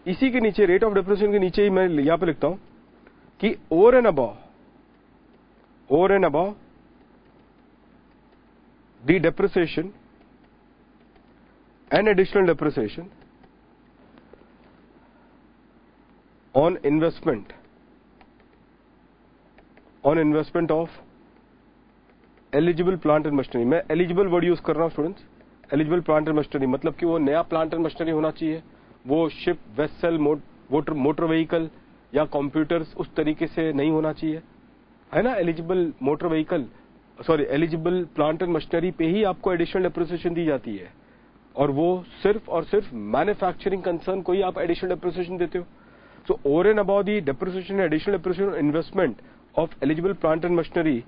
इसी के नीचे, रेट ऑफ डेप्रिसिएशन के नीचे ही मैं यहां पे लिखता हूं कि over and above the depreciation and additional depreciation on investment of eligible plant and machinery. मैं एलिजिबल वर्ड यूज कर रहा हूं students. Eligible plant and machinery मतलब कि वो नया प्लांट एंड मशीनरी होना चाहिए, वो शिप, वेसल, मोटर व्हीकल या कंप्यूटर्स उस तरीके से नहीं होना चाहिए, है ना। Eligible motor vehicle, sorry, eligible plant and machinery पे ही आपको एडिशनल डेप्रिसिएशन दी जाती है, और वो सिर्फ और सिर्फ मैन्युफैक्चरिंग कंसर्न को ही आप एडिशनल डेप्रिसिएशन देते हो। So over and about the depreciation, additional depreciation investment of eligible plant and machinery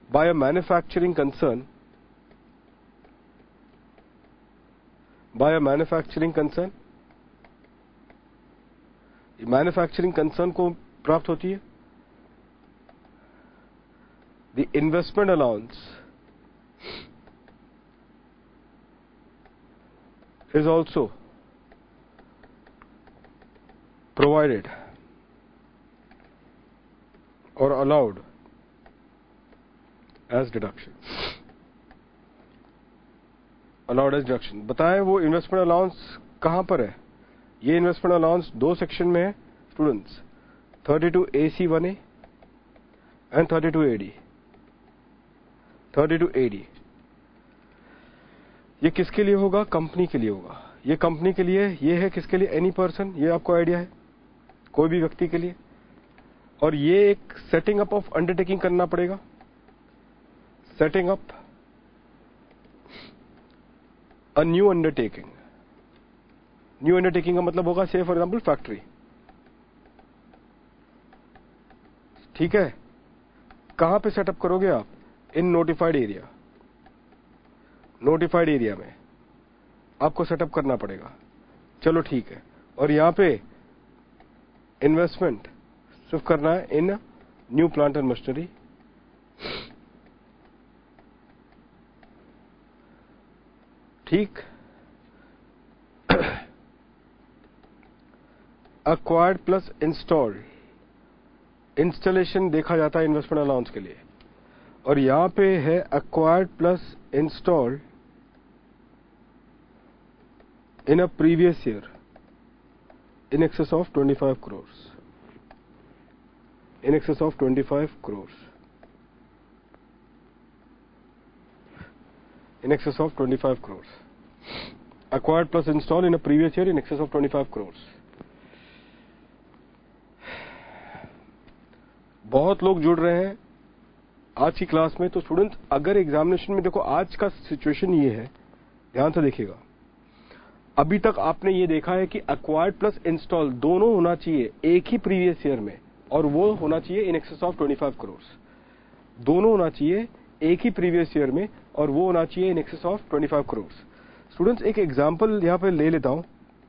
by a manufacturing concern, manufacturing concern को प्राप्त होती है। The investment allowance is also provided or allowed as deduction। Allowed as deduction. बताएं वो investment allowance कहां पर है? ये इन्वेस्टमेंट अलाउंस दो सेक्शन में है students, 32AC1A and 32AD। 32AD ये किसके लिए होगा? कंपनी के लिए होगा। ये कंपनी के लिए, ये है किसके लिए? एनी पर्सन, ये आपको आइडिया है, कोई भी व्यक्ति के लिए। और ये एक सेटिंग अप ऑफ अंडरटेकिंग करना पड़ेगा। Setting up a new undertaking. New undertaking का मतलब होगा, से फॉर एग्जाम्पल फैक्ट्री, ठीक है। कहां पे सेटअप करोगे आप? In notified area. Notified area में आपको सेटअप करना पड़ेगा। चलो ठीक है। और यहां पे इन्वेस्टमेंट सिर्फ करना है इन न्यू प्लांट एंड मशीनरी। ठीक। अक्वायर्ड प्लस इंस्टॉल्ड, इंस्टॉलेशन देखा जाता है इन्वेस्टमेंट अलाउंस के लिए, और यहां पे है acquired plus installed in a previous year in excess of 25 crores, in excess of 25 crores, in excess of 25 crores। acquired plus installed in a previous year in excess of 25 crores. बहुत लोग जुड़ रहे हैं आज की क्लास में। तो students, अगर एग्जामिनेशन में देखो आज का सिचुएशन ये है, ध्यान से देखिएगा। अभी तक आपने ये देखा है कि एक्वायर्ड प्लस इंस्टॉल दोनों होना चाहिए एक ही प्रीवियस ईयर में, और वो होना चाहिए इन एक्सेस ऑफ 25 करोड़। दोनों होना चाहिए एक ही प्रीवियस ईयर में, और वो होना चाहिए इन एक्सेस ऑफ 25 करोड़। स्टूडेंट्स, एक एग्जांपल यहां पे ले लेता हूं,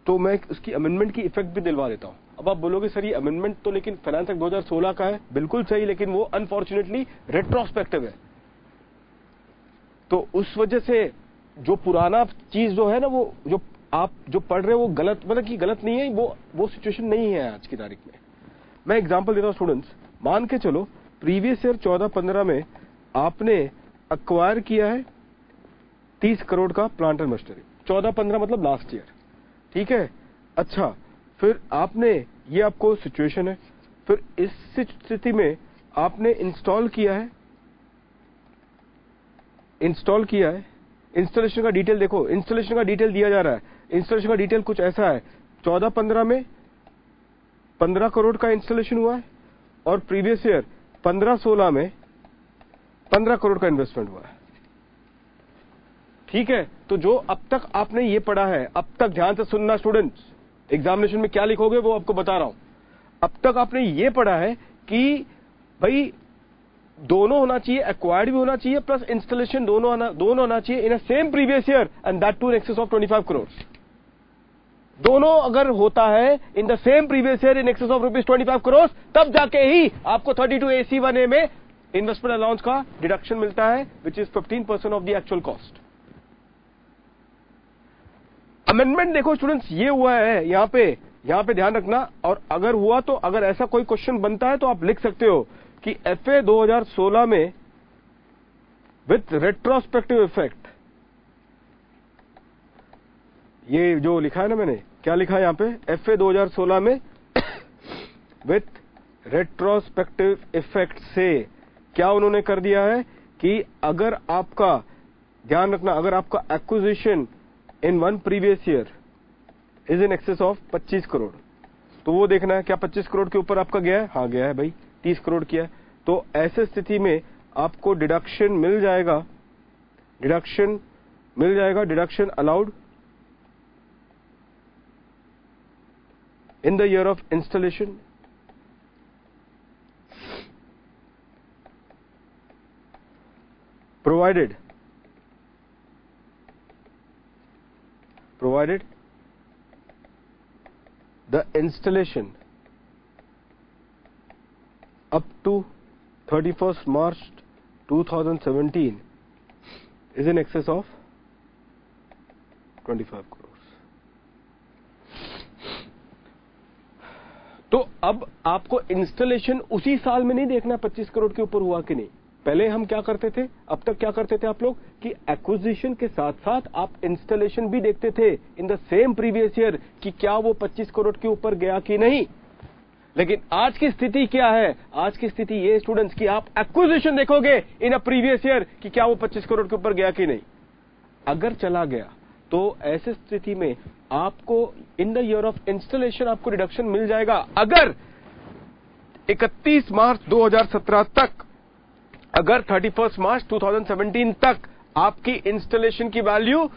तो मैं उसकी अमेंडमेंट की इफेक्ट भी दिलवा देता हूं। अब आप बोलोगे सर ये अमेंडमेंट तो लेकिन फाइनेंस एक्ट 2016 का है। बिल्कुल सही, लेकिन वो अनफॉर्चुनेटली रेट्रोस्पेक्टिव है। तो उस वजह से जो पुराना चीज जो है ना, वो जो आप जो पढ़ रहे हो वो गलत, मतलब कि गलत नहीं है, वो सिचुएशन नहीं है आज की तारीख में। मैं एग्जांपल देता हूं स्टूडेंट्स। मान के चलो प्रीवियस ईयर 14-15 में आपने अक्वायर किया है 30 करोड़ का प्लांट एंड मशीनरी। 14-15 मतलब लास्ट ईयर, ठीक है। अच्छा, फिर आपने, ये आपको सिचुएशन है, फिर इस स्थिति में आपने इंस्टॉल किया है। इंस्टॉलेशन का डिटेल देखो, इंस्टॉलेशन का डिटेल दिया जा रहा है। इंस्टॉलेशन का डिटेल कुछ ऐसा है, 14-15 में 15 करोड़ का इंस्टॉलेशन हुआ है, और प्रीवियस ईयर 15-16 में 15 करोड़ का इन्वेस्टमेंट हुआ है, ठीक है। तो जो अब तक आपने ये पढ़ा है, अब तक ध्यान से सुनना स्टूडेंट्स, एग्जामिनेशन में क्या लिखोगे वो आपको बता रहा हूं। अब तक आपने ये पढ़ा है कि भाई दोनों होना चाहिए, एक्वायर्ड भी होना चाहिए प्लस इंस्टॉलेशन दोनों होना चाहिए in a same previous year, and that too in excess of 25 crore. दोनों अगर होता है in the same previous year in excess of ₹25 crore, तब जाके ही आपको 32AC1A में इन्वेस्टमेंट अलाउंस का डिडक्शन मिलता है, which is 15% of the actual cost. Amendment देखो स्टूडेंट्स, ये हुआ है यहां पे ध्यान रखना। और अगर हुआ तो, अगर ऐसा कोई क्वेश्चन बनता है तो आप लिख सकते हो कि FA 2016 में विथ रेट्रोस्पेक्टिव इफेक्ट, ये जो लिखा है ना मैंने, क्या लिखा है यहां पे, FA 2016 में विथ रेट्रोस्पेक्टिव इफेक्ट से क्या उन्होंने कर दिया है कि अगर आपका, ध्यान रखना, अगर आपका acquisition in one previous year is in excess of 25 crore, तो वो देखना है क्या 25 करोड़ के ऊपर आपका गया है। हाँ गया है भाई, 30 करोड़ किया है। तो ऐसे स्थिति में आपको डिडक्शन मिल जाएगा, deduction allowed in the year of installation, provided the installation up to 31st March 2017 is in excess of 25 crores. तो अब आपको इंस्टॉलेशन उसी साल में नहीं देखना 25 करोड़ के ऊपर हुआ कि नहीं। पहले हम क्या करते थे, अब तक क्या करते थे आप लोग, कि एक्विजिशन के साथ साथ आप इंस्टॉलेशन भी देखते थे इन द सेम प्रीवियस ईयर कि क्या वो 25 करोड़ के ऊपर गया कि नहीं। लेकिन आज की स्थिति क्या है, आज की स्थिति ये स्टूडेंट्स कि आप एक्विजिशन देखोगे इन अ प्रीवियस ईयर कि क्या वो 25 करोड़ के ऊपर गया कि नहीं। अगर चला गया तो ऐसी स्थिति में आपको इन द ईयर ऑफ इंस्टॉलेशन आपको डिडक्शन मिल जाएगा। अगर 31 मार्च 2017 तक, अगर 31 मार्च 2017 तक आपकी इंस्टॉलेशन की वैल्यू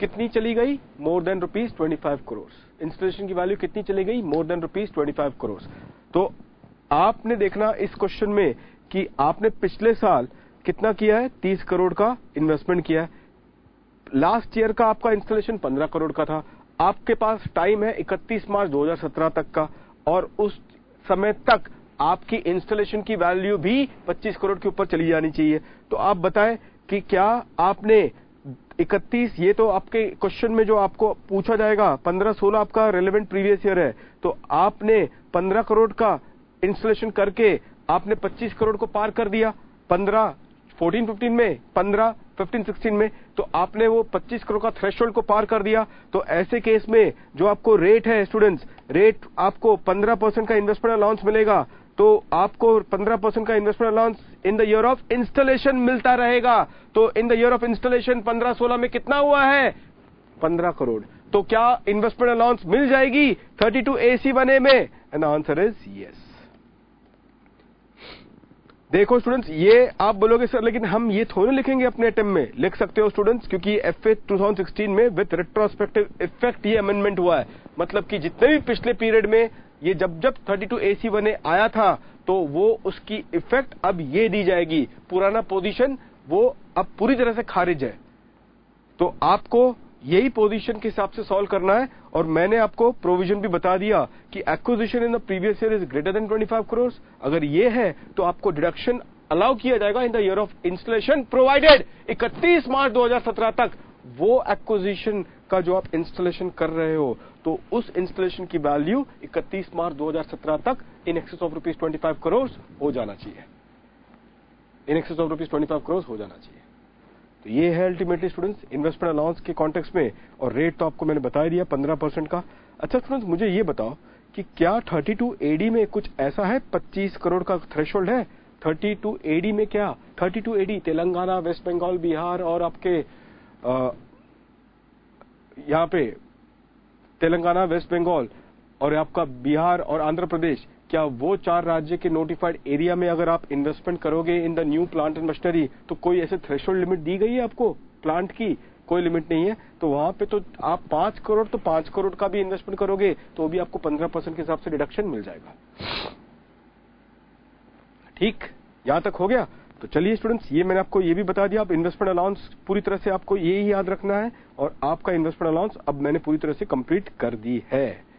कितनी चली गई, मोर देन ₹25 करोड़। इंस्टॉलेशन की वैल्यू कितनी चली गई, मोर देन ₹25 करोड़। तो आपने देखना इस क्वेश्चन में कि आपने पिछले साल कितना किया है, 30 करोड़ का इन्वेस्टमेंट किया है। लास्ट ईयर का आपका इंस्टॉलेशन 15 करोड़ का था। आपके पास टाइम है 31 मार्च 2017 तक का, और उस समय तक आपकी इंस्टॉलेशन की वैल्यू भी 25 करोड़ के ऊपर चली जानी चाहिए। तो आप बताएं कि क्या आपने 31, ये तो आपके क्वेश्चन में जो आपको पूछा जाएगा 15-16 आपका रेलेवेंट प्रीवियस ईयर है, तो आपने 15 करोड़ का इंस्टॉलेशन करके आपने 25 करोड़ को पार कर दिया 14-15 में, 15-16 में, तो आपने वो 25 करोड़ का थ्रेशोल्ड को पार कर दिया। तो ऐसे केस में जो आपको रेट है स्टूडेंट्स, रेट आपको 15% का इन्वेस्टमेंट अलाउंस मिलेगा। तो आपको 15% का investment allowance in the year of installation मिलता रहेगा। तो इन द ईयर ऑफ इंस्टॉलेशन 15-16 में कितना हुआ है, 15 करोड़। तो क्या इन्वेस्टमेंट अलाउंस मिल जाएगी 32AC1A में? And answer is yes. देखो स्टूडेंट्स, ये आप बोलोगे सर लेकिन हम ये थोड़े लिखेंगे अपने अटेम्प्ट में। लिख सकते हो स्टूडेंट्स, क्योंकि FA 2016 में विद रेट्रोस्पेक्टिव इफेक्ट ये अमेंडमेंट हुआ है। मतलब कि जितने भी पिछले पीरियड में ये जब 32AC1A आया था तो वो उसकी इफेक्ट अब ये दी जाएगी। पुराना पोजीशन वो अब पूरी तरह से खारिज है। तो आपको यही पोजीशन के हिसाब से सॉल्व करना है। और मैंने आपको प्रोविजन भी बता दिया कि acquisition in the previous year is greater than 25 crore. अगर ये है तो आपको डिडक्शन अलाउ किया जाएगा इन the year of installation, provided 31 मार्च 2017 तक वो एक्विजिशन का जो आप इंस्टॉलेशन कर रहे हो तो उस इंस्टॉलेशन की वैल्यू 31 मार्च 2017 तक इन एक्सेस ऑफ ₹25 करोड़ हो जाना चाहिए। इन एक्सेस ऑफ ₹25 करोड़ हो जाना चाहिए। तो ये है अल्टीमेटली स्टूडेंट्स इन्वेस्टमेंट अलाउंस के कॉन्टेक्स्ट में। और रेट तो आपको मैंने बता दिया 15% का। अच्छा स्टूडेंट्स, मुझे ये बताओ कि क्या 32AD में कुछ ऐसा है 25 करोड़ का थ्रेशोल्ड है? 32AD में क्या 32AD तेलंगाना, वेस्ट बंगाल, बिहार और आपके यहां पे तेलंगाना, वेस्ट बंगाल और आपका बिहार और आंध्र प्रदेश, क्या वो 4 राज्य के नोटिफाइड एरिया में अगर आप इन्वेस्टमेंट करोगे in the new plant and machinery तो कोई ऐसे थ्रेशोल्ड लिमिट दी गई है आपको? प्लांट की कोई लिमिट नहीं है। तो वहां पे तो आप 5 करोड़ तो 5 करोड़ का भी इन्वेस्टमेंट करोगे तो भी आपको 15% के हिसाब से डिडक्शन मिल जाएगा। ठीक, यहां तक हो गया? तो चलिए स्टूडेंट्स, ये मैंने आपको ये भी बता दिया। अब इन्वेस्टमेंट अलाउंस पूरी तरह से आपको ये ही याद रखना है और आपका इन्वेस्टमेंट अलाउंस अब मैंने पूरी तरह से कंप्लीट कर दी है।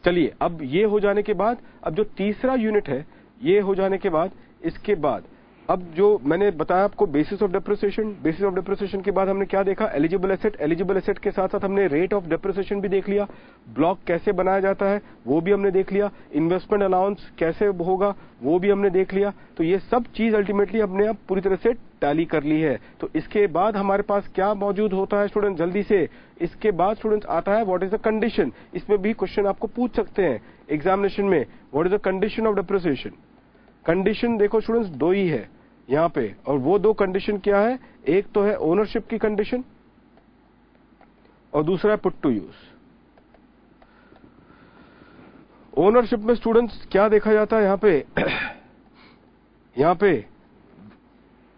चलिए, अब ये हो जाने के बाद अब जो तीसरा यूनिट है ये हो जाने के बाद इसके बाद अब जो मैंने बताया आपको basis of depreciation. Basis of depreciation के बाद हमने क्या देखा? Eligible asset. एलिजिबल एसेट के साथ साथ हमने रेट ऑफ डेप्रिसिएशन भी देख लिया। ब्लॉक कैसे बनाया जाता है वो भी हमने देख लिया। इन्वेस्टमेंट अलाउंस कैसे होगा वो भी हमने देख लिया। तो ये सब चीज अल्टीमेटली हमने अब पूरी तरह से टैली कर ली है। तो इसके बाद हमारे पास क्या मौजूद होता है स्टूडेंट? जल्दी से इसके बाद स्टूडेंट्स आता है व्हाट इज द कंडीशन। इसमें भी क्वेश्चन आपको पूछ सकते हैं एग्जामिनेशन में, what is the condition of depreciation. Condition देखो स्टूडेंट्स 2 ही है यहां पे, और वो 2 कंडीशन क्या है? एक तो है ओनरशिप की कंडीशन और दूसरा है पुट टू यूज। ओनरशिप में स्टूडेंट्स क्या देखा जाता है यहां पे? यहां पे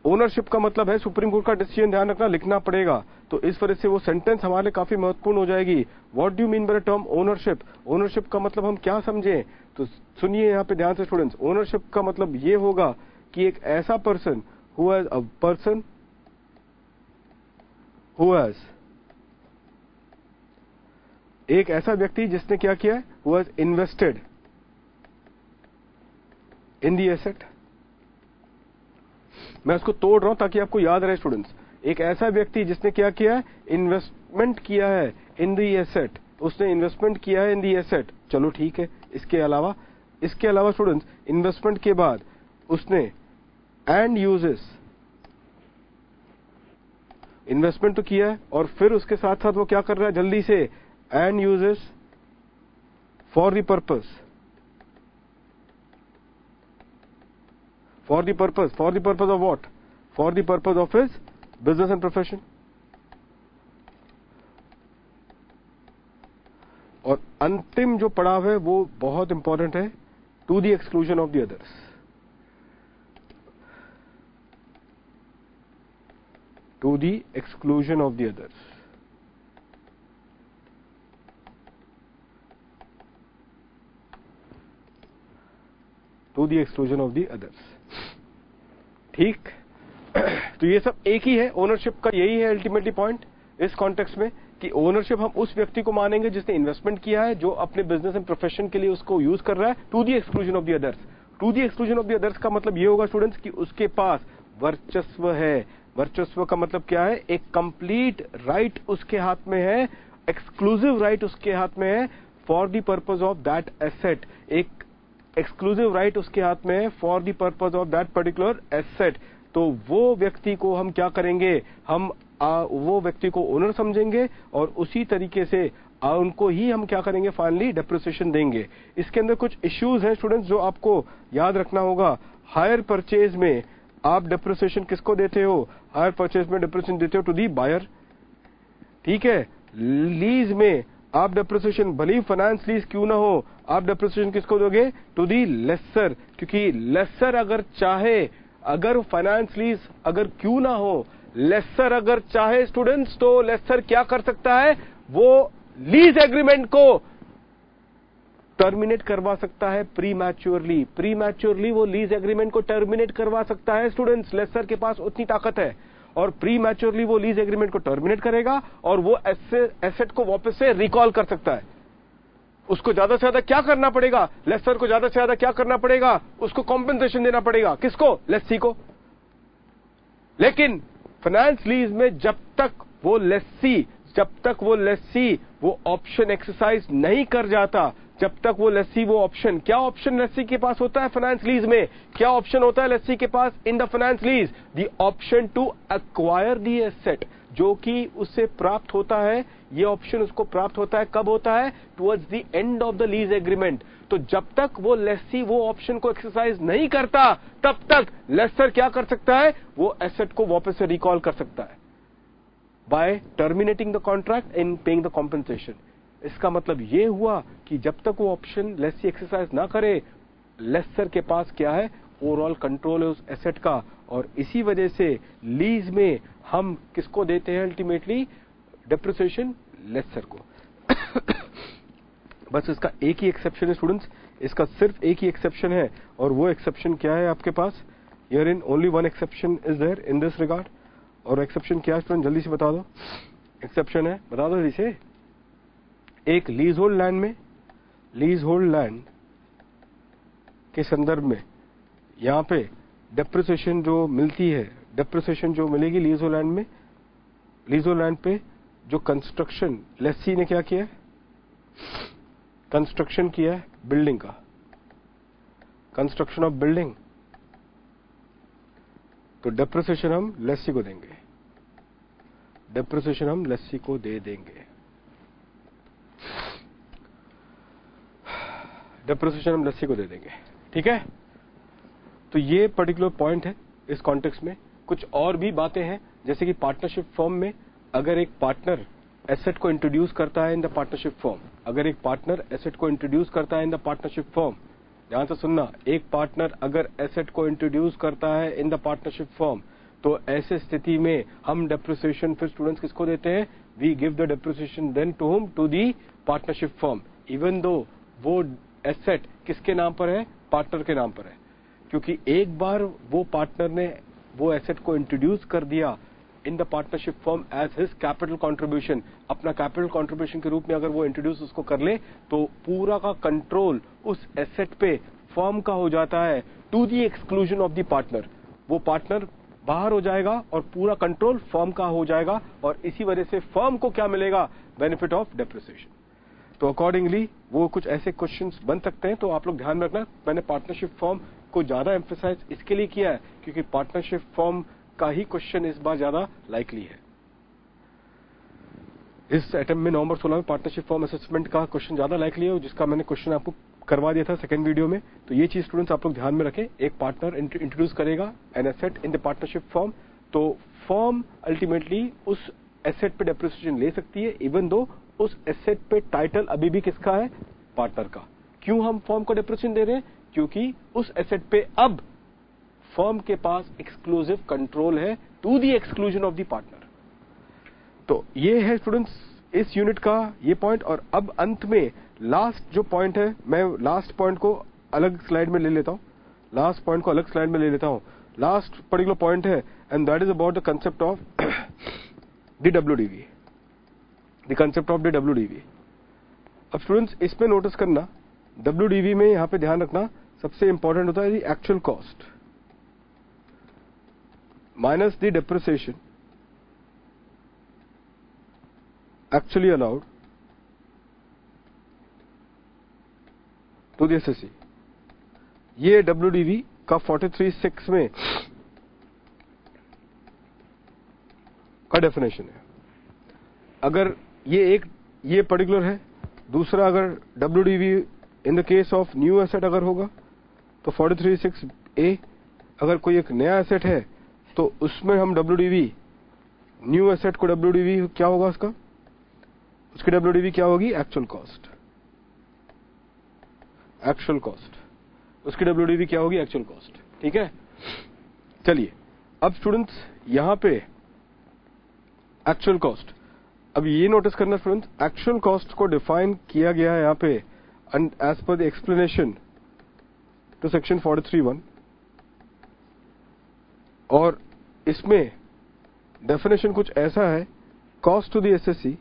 ओनरशिप का मतलब है सुप्रीम कोर्ट का डिसीजन, ध्यान रखना, लिखना पड़ेगा। तो इस वजह से वो सेंटेंस हमारे लिए काफी महत्वपूर्ण हो जाएगी। What do you mean by the term ownership? Ownership का मतलब हम क्या समझें? तो सुनिए यहां पे ध्यान से स्टूडेंट्स। ओनरशिप का मतलब ये होगा कि एक ऐसा person who has a person who has एक ऐसा व्यक्ति जिसने क्या किया है? Who has invested in the asset. मैं उसको तोड़ रहा हूं ताकि आपको याद रहे स्टूडेंट्स। एक ऐसा व्यक्ति जिसने क्या किया है? इन्वेस्टमेंट किया है इन द एसेट। उसने इन्वेस्टमेंट किया है इन द एसेट। चलो ठीक है। इसके अलावा स्टूडेंट्स इन्वेस्टमेंट के बाद उसने एंड यूजेस, इन्वेस्टमेंट तो किया है और फिर उसके साथ साथ वो क्या कर रहा है? जल्दी से and uses for the purpose of what? For the purpose of his business and profession. और अंतिम जो पड़ाव है वो बहुत इंपॉर्टेंट है, to the exclusion of the others. To the exclusion of the others. To the exclusion of the others. ठीक। तो ये सब एक ही है। ओनरशिप का यही है अल्टीमेटली पॉइंट इस कॉन्टेक्स्ट में कि ओनरशिप हम उस व्यक्ति को मानेंगे जिसने इन्वेस्टमेंट किया है, जो अपने बिजनेस एंड प्रोफेशन के लिए उसको यूज कर रहा है। To the exclusion of the others. To the exclusion of the others का मतलब ये होगा स्टूडेंट्स कि उसके पास वर्चस्व है। वर्चस्व का मतलब क्या है? एक कंप्लीट राइट उसके हाथ में है, एक्सक्लूसिव राइट उसके हाथ में है for the purpose of that asset. एक एक्सक्लूसिव राइट उसके हाथ में है for the purpose of that particular asset. तो वो व्यक्ति को हम क्या करेंगे? हम वो व्यक्ति को ओनर समझेंगे और उसी तरीके से उनको ही हम क्या करेंगे? फाइनली डेप्रिसिएशन देंगे। इसके अंदर कुछ इश्यूज हैं स्टूडेंट्स जो आपको याद रखना होगा। हायर परचेज में आप डेप्रिसिएशन किसको देते हो? हायर परचेज में डेप्रिसिएशन देते हो टू दी बायर। ठीक है, लीज में आप डेप्रिसिएशन भले ही फाइनेंस लीज क्यों ना हो, आप डेप्रिसिएशन किसको दोगे? टू दी लेसर, क्योंकि लेसर अगर चाहे, अगर फाइनेंस लीज अगर क्यों ना हो, लेसर अगर चाहे स्टूडेंट्स, तो लेसर क्या कर सकता है? वो लीज एग्रीमेंट को टर्मिनेट करवा सकता है प्रीमैच्योरली। प्रीमैच्योरली वो लीज एग्रीमेंट को टर्मिनेट करवा सकता है स्टूडेंट्स, लेसर के पास उतनी ताकत है। और प्रीमैच्योरली वो लीज एग्रीमेंट को टर्मिनेट करेगा और वो एसेट को वापस से रिकॉल कर सकता है। उसको ज्यादा से ज्यादा क्या करना पड़ेगा? लेसर को ज्यादा से ज्यादा क्या करना पड़ेगा? उसको कॉम्पेंसेशन देना पड़ेगा। किसको? लेस्सी को। लेकिन फाइनेंस लीज में जब तक वो लेस्सी वो ऑप्शन एक्सरसाइज नहीं कर जाता, जब तक वो लेस्सी वो ऑप्शन, क्या ऑप्शन लेस्सी के पास होता है फाइनेंस लीज में? क्या ऑप्शन होता है लेस्सी के पास in the finance lease? The option to acquire the asset, जो कि उससे प्राप्त होता है। ये ऑप्शन उसको प्राप्त होता है कब होता है? Towards the end of the lease agreement. तो जब तक वो लेस्सी वो ऑप्शन को एक्सरसाइज नहीं करता, तब तक लेसर क्या कर सकता है? वो एसेट को वापस से रिकॉल कर सकता है by terminating the contract and paying the compensation. इसका मतलब ये हुआ कि जब तक वो ऑप्शन लेस्सी एक्सरसाइज ना करे, लेसर के पास क्या है? ओवरऑल कंट्रोल है उस एसेट का। और इसी वजह से लीज में हम किसको देते हैं अल्टीमेटली? डेप्रिसिएशन लेसर को। बस इसका एक ही एक्सेप्शन है स्टूडेंट्स, इसका सिर्फ एक ही एक्सेप्शन है, और वो एक्सेप्शन क्या है आपके पास? Here in only one exception is there in this regard. और एक्सेप्शन क्या है स्टूडेंट? जल्दी से बता दो। एक्सेप्शन है, बता दो जल्दी से। एक लीज होल्ड लैंड में, लीज होल्ड लैंड के संदर्भ में यहां पे डेप्रिसिएशन जो मिलती है, डेप्रिसिएशन जो मिलेगी लीज होल्ड लैंड में, लीज होल्ड लैंड पे जो कंस्ट्रक्शन लेस्सी ने क्या किया है? कंस्ट्रक्शन किया है बिल्डिंग का, कंस्ट्रक्शन ऑफ बिल्डिंग, तो डेप्रिसिएशन हम लेस्सी को देंगे, डेप्रिसिएशन हम लेस्सी को दे देंगे, डेप्रिसिएशन हम लेस्सी को दे देंगे। ठीक है, तो ये पर्टिकुलर पॉइंट है इस कॉन्टेक्स्ट में। कुछ और भी बातें हैं, जैसे कि पार्टनरशिप फॉर्म में अगर एक पार्टनर एसेट को इंट्रोड्यूस करता है इन द पार्टनरशिप फॉर्म, अगर एक पार्टनर एसेट को इंट्रोड्यूस करता है इन द पार्टनरशिप फॉर्म, ध्यान से सुनना, एक पार्टनर अगर एसेट को इंट्रोड्यूस करता है इन द पार्टनरशिप फॉर्म, तो ऐसे स्थिति में हम डेप्रिसिएशन फिर स्टूडेंट्स किसको देते हैं? We give the depreciation then to whom? To the partnership firm, even though वो एसेट किसके नाम पर है? पार्टनर के नाम पर है। क्योंकि एक बार वो पार्टनर ने वो एसेट को इंट्रोड्यूस कर दिया in the partnership firm as his capital contribution, अपना कैपिटल कंट्रीब्यूशन के रूप में अगर वो इंट्रोड्यूस उसको कर ले, तो पूरा का कंट्रोल उस एसेट पे फर्म का हो जाता है, to the exclusion of the partner. वो पार्टनर बाहर हो जाएगा और पूरा कंट्रोल फर्म का हो जाएगा, और इसी वजह से फर्म को क्या मिलेगा? Benefit of depreciation. तो अकॉर्डिंगली वो कुछ ऐसे क्वेश्चंस बन सकते हैं, तो आप लोग ध्यान रखना। मैंने पार्टनरशिप फॉर्म को ज्यादा एम्फेसाइज इसके लिए किया है क्योंकि पार्टनरशिप फॉर्म का ही क्वेश्चन इस बार ज्यादा लाइकली है। इस अटेम्प्ट में नवंबर 16 में पार्टनरशिप फॉर्म असेसमेंट का क्वेश्चन ज्यादा लाइकली है, जिसका मैंने क्वेश्चन आपको करवा दिया था सेकंड वीडियो में। तो ये चीज स्टूडेंट्स आप लोग ध्यान में रखें, एक पार्टनर इंट्रोड्यूस करेगा N asset in the partnership form, तो फॉर्म अल्टीमेटली उस एसेट पे डेप्रिसिएशन ले सकती है, इवन दो उस एसेट पे टाइटल अभी भी किसका है? पार्टनर का। क्यों हम फॉर्म को डेप्रिसिएशन दे रहे हैं? क्योंकि उस एसेट पे अब फर्म के पास एक्सक्लूसिव कंट्रोल है, to the exclusion of the partner. तो ये है स्टूडेंट्स इस यूनिट का ये पॉइंट। और अब अंत में लास्ट जो पॉइंट है, मैं लास्ट पॉइंट को अलग स्लाइड में ले लेता हूं, लास्ट पॉइंट को अलग स्लाइड में ले लेता हूं। लास्ट पर्टिकुलर पॉइंट है and that is about the concept of the WDV, the concept of the WDV. अब स्टूडेंट्स इसमें नोटिस करना, डब्ल्यूडीवी में यहां पे ध्यान रखना, सबसे इंपॉर्टेंट होता है the actual cost minus the depreciation actually allowed to the SSC। ये WDV का 43(6) में का डेफिनेशन है। अगर ये पर्टिकुलर है, दूसरा अगर WDV in the case of new asset अगर होगा तो 43(6)A, अगर कोई एक नया एसेट है तो उसमें हम WDV न्यू एसेट को WDV क्या होगा उसका? उसकी WDV क्या होगी? Actual cost. एक्चुअल कॉस्ट, उसकी WDV क्या होगी? Actual cost. ठीक है, चलिए अब स्टूडेंट्स यहां पे एक्चुअल कॉस्ट, अब ये नोटिस करना स्टूडेंट्स, एक्चुअल कॉस्ट को डिफाइन किया गया है यहां पे as per the explanation to section 43(1), और इसमें डेफिनेशन कुछ ऐसा है, cost to the SSC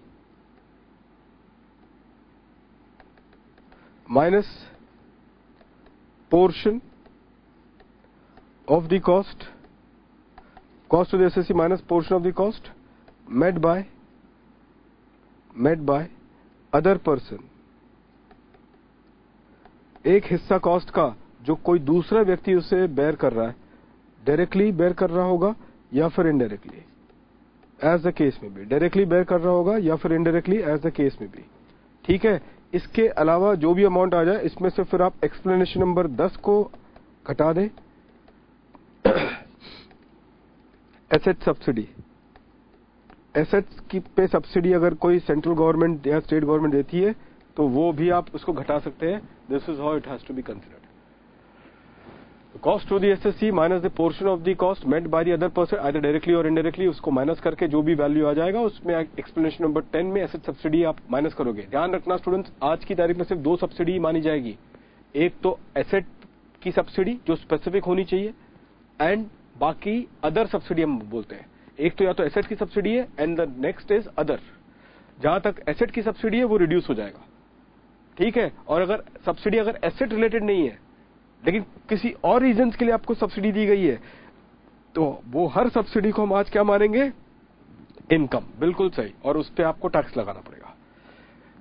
minus portion of the cost, cost to the SSC minus portion of the cost met by other person. एक हिस्सा कॉस्ट का जो कोई दूसरा व्यक्ति उसे बेयर कर रहा है, डायरेक्टली बेयर कर रहा होगा या फिर इनडायरेक्टली, एज द केस में भी, डायरेक्टली बेयर कर रहा होगा या फिर इनडायरेक्टली, एज द केस में भी। ठीक है, इसके अलावा जो भी अमाउंट आ जाए इसमें से फिर आप एक्सप्लेनेशन नंबर 10 को घटा दें। एसेट सब्सिडी, एसेट्स की पे सब्सिडी अगर कोई सेंट्रल गवर्नमेंट या स्टेट गवर्नमेंट देती है तो वो भी आप उसको घटा सकते हैं। This is how it has to be considered. Cost to the SSC minus the portion of the cost met by the other person either directly और इनडायरेक्टली, उसको माइनस करके जो भी वैल्यू आ जाएगा उसमें एक्सप्लेनेशन नंबर 10 में एसेट सब्सिडी आप minus करोगे। ध्यान रखना स्टूडेंट्स, आज की तारीख में सिर्फ 2 सब्सिडी मानी जाएगी, एक तो एसेट की सब्सिडी जो स्पेसिफिक होनी चाहिए, एंड बाकी अदर सब्सिडी हम बोलते हैं। एक तो या तो एसेट की सब्सिडी है and the next is other. जहां तक एसेट की सब्सिडी है वो रिड्यूस हो जाएगा, ठीक है। और अगर सब्सिडी अगर एसेट रिलेटेड नहीं है लेकिन किसी और रीजंस के लिए आपको सब्सिडी दी गई है तो वो हर सब्सिडी को हम आज क्या मानेंगे? इनकम। बिल्कुल सही, और उस पर आपको टैक्स लगाना पड़ेगा।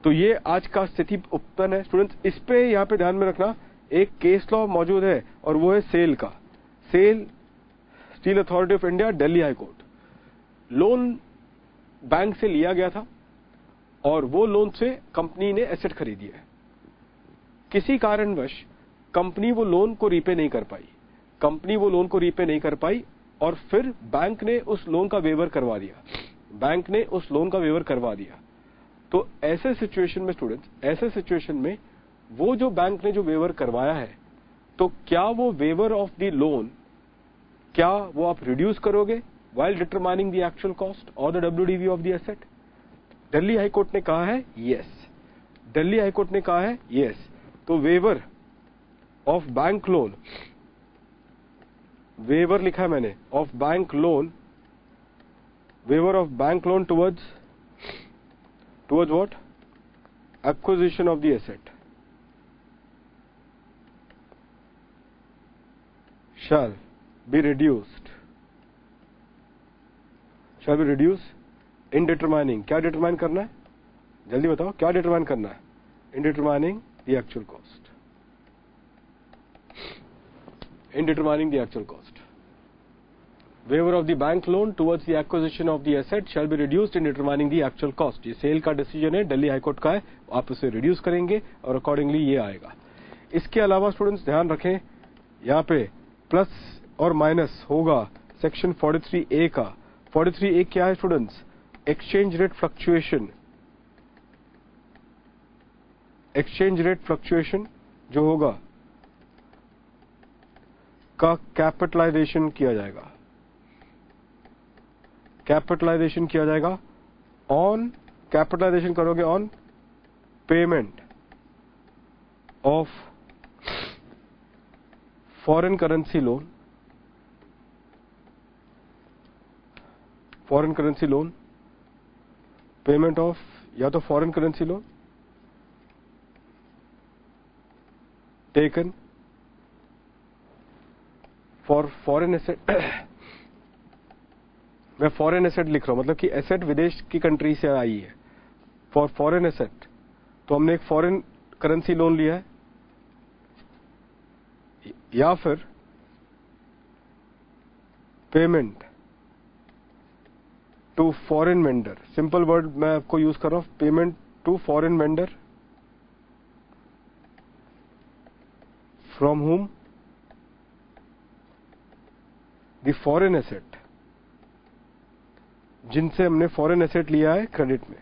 तो ये आज का स्थिति उत्पन्न है स्टूडेंट्स। इस पे यहां पे ध्यान में रखना, एक केस लॉ मौजूद है और वो है सेल का। SAIL, Steel Authority of India, Delhi high court. Loan bank से लिया गया था और वो लोन से कंपनी ने एसेट खरीदी है। किसी कारणवश कंपनी वो लोन को रीपे नहीं कर पाई, कंपनी वो लोन को रीपे नहीं कर पाई और फिर बैंक ने उस लोन का वेवर करवा दिया, बैंक ने उस लोन का वेवर करवा दिया। तो ऐसे सिचुएशन में स्टूडेंट्स, ऐसे सिचुएशन में वो जो बैंक ने जो वेवर करवाया है, तो क्या वो वेवर ऑफ द लोन, क्या वो आप रिड्यूस करोगे while determining the actual cost or the WDV of the asset? Delhi high court ने कहा है यस, दिल्ली हाई कोर्ट ने कहा है यस। तो waiver of bank loan, waiver लिखा है मैंने, of bank loan, waiver of bank loan towards what? Acquisition of the asset shall be reduced, shall be reduced in determining, क्या डिटरमाइन करना है? जल्दी बताओ क्या डिटरमाइन करना है? In determining the actual cost, in determining the actual cost, waiver of the bank loan towards the acquisition of the asset shall be reduced in determining the actual cost। ये cell का decision है, Delhi high court का है, आप उसे reduce करेंगे और accordingly ये आएगा। इसके अलावा स्टूडेंट्स ध्यान रखें, यहां पे प्लस और माइनस होगा सेक्शन 43A का। 43A क्या है students? Exchange rate fluctuation. Exchange rate fluctuation जो होगा का कैपिटलाइजेशन किया जाएगा, कैपिटलाइजेशन किया जाएगा ऑन, कैपिटलाइजेशन करोगे on payment of foreign currency loan, foreign currency loan, payment of या तो foreign currency loan taken for foreign asset. मैं फॉरेन एसेट लिख रहा हूं, मतलब कि एसेट विदेश की कंट्री से आई है। फॉर फॉरेन एसेट तो हमने एक फॉरेन करेंसी लोन लिया है, या फिर payment to foreign vendor. Simple word मैं आपको यूज कर रहा हूं, payment to foreign vendor from whom the foreign asset, जिनसे हमने फॉरेन एसेट लिया है क्रेडिट में,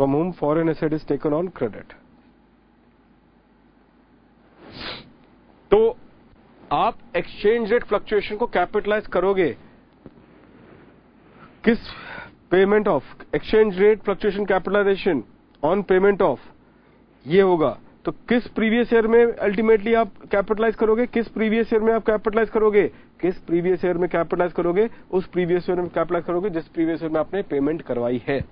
from whom foreign asset is taken on credit. तो आप एक्सचेंज रेट फ्लक्चुएशन को कैपिटलाइज करोगे किस payment of exchange rate fluctuation capitalisation on payment of ये होगा। तो किस प्रीवियस ईयर में अल्टीमेटली आप कैपिटलाइज करोगे, किस प्रीवियस ईयर में आप कैपिटलाइज करोगे, किस प्रीवियस ईयर में कैपिटलाइज करोगे, उस प्रीवियस ईयर में कैपिटलाइज करोगे जिस प्रीवियस ईयर में आपने पेमेंट करवाई है,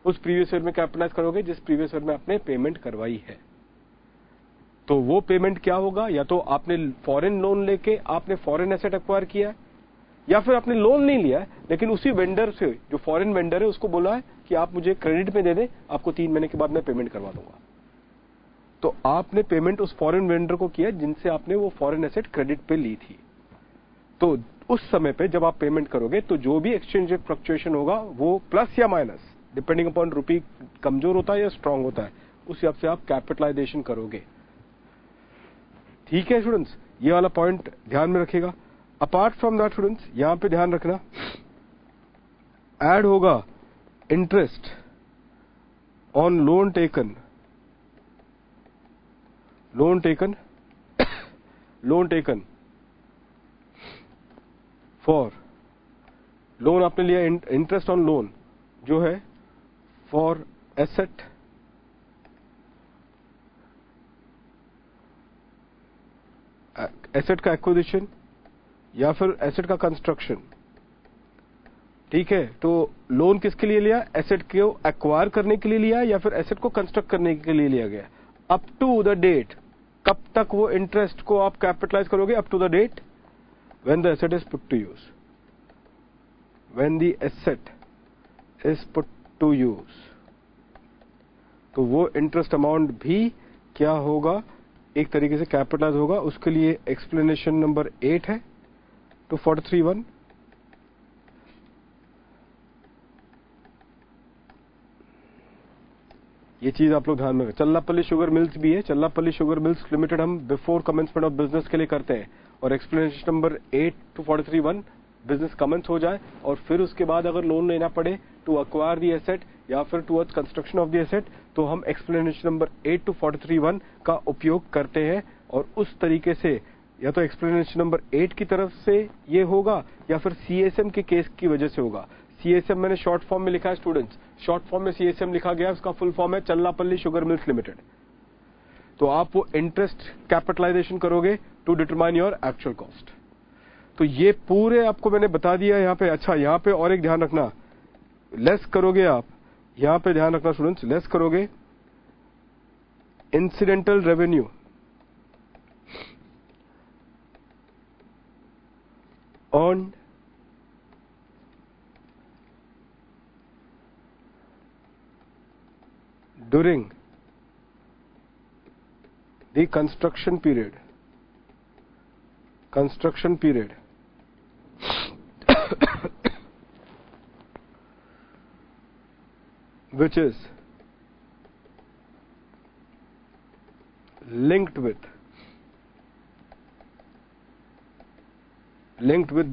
उस प्रीवियस ईयर में कैपिटलाइज करोगे जिस प्रीवियस ईयर में आपने पेमेंट करवाई है। तो वो पेमेंट क्या होगा, या तो आपने फॉरेन लोन लेके आपने फॉरेन एसेट एक्वायर किया है, या फिर आपने लोन नहीं लिया है लेकिन उसी वेंडर से, जो फॉरेन वेंडर है, उसको बोला है कि आप मुझे क्रेडिट में दे दें, आपको 3 महीने के बाद मैं पेमेंट करवा दूंगा। तो आपने पेमेंट उस फॉरेन वेंडर को किया जिनसे आपने वो फॉरेन एसेट क्रेडिट पे ली थी। तो उस समय पे जब आप पेमेंट करोगे तो जो भी एक्सचेंज रेट फ्लक्चुएशन होगा वो प्लस या माइनस डिपेंडिंग अपॉन रुपी कमजोर होता है या स्ट्रांग होता है, उस हिसाब से आप कैपिटलाइजेशन करोगे। ठीक है स्टूडेंट्स, ये वाला पॉइंट ध्यान में रखिएगा। अपार्ट फ्रॉम दैट स्टूडेंट्स, यहां पे ध्यान रखना, ऐड होगा interest on loan taken, loan taken for, loan आपने लिया, इंटरेस्ट ऑन लोन जो है फॉर एसेट का एक्विजिशन या फिर एसेट का कंस्ट्रक्शन। ठीक है, तो लोन किसके लिए लिया, एसेट को एक्वायर करने के लिए लिया या फिर एसेट को कंस्ट्रक्ट करने के लिए लिया गया। अप टू द डेट, कब तक वो इंटरेस्ट को आप कैपिटलाइज करोगे, up to the date when the asset is put to use, when the asset is put to use. तो वो इंटरेस्ट अमाउंट भी क्या होगा, एक तरीके से कैपिटलाइज होगा। उसके लिए एक्सप्लेनेशन नंबर 8 है 243(1). ये चीज आप लोग ध्यान में रखें। चल्लापल्ली शुगर मिल्स भी है, चल्लापल्ली शुगर मिल्स लिमिटेड हम बिफोर कमेंसमेंट ऑफ बिजनेस के लिए करते हैं, और एक्सप्लेनेशन नंबर 8 243(1) बिजनेस कमेंस हो जाए और फिर उसके बाद अगर लोन लेना पड़े टू अक्वायर द एसेट या फिर towards construction of the asset, तो हम एक्सप्लेनेशन नंबर 8 243(1) का उपयोग करते हैं। और उस तरीके से या तो एक्सप्लेनेशन नंबर 8 की तरफ से ये होगा या फिर सीएसएम के केस की वजह से होगा। सीएसएम मैंने शॉर्ट फॉर्म में लिखा है स्टूडेंट्स, शॉर्ट फॉर्म में सीएसएम लिखा गया, उसका फुल फॉर्म है चल्लापल्ली शुगर मिल्स लिमिटेड। तो आप वो इंटरेस्ट कैपिटलाइजेशन करोगे to determine your actual cost. तो ये पूरे आपको मैंने बता दिया यहाँ पे। अच्छा, यहाँ पे और एक ध्यान रखना, लेस करोगे आप, यहाँ पे ध्यान रखना स्टूडेंट्स, लेस करोगे incidental revenue on during the construction period which is linked with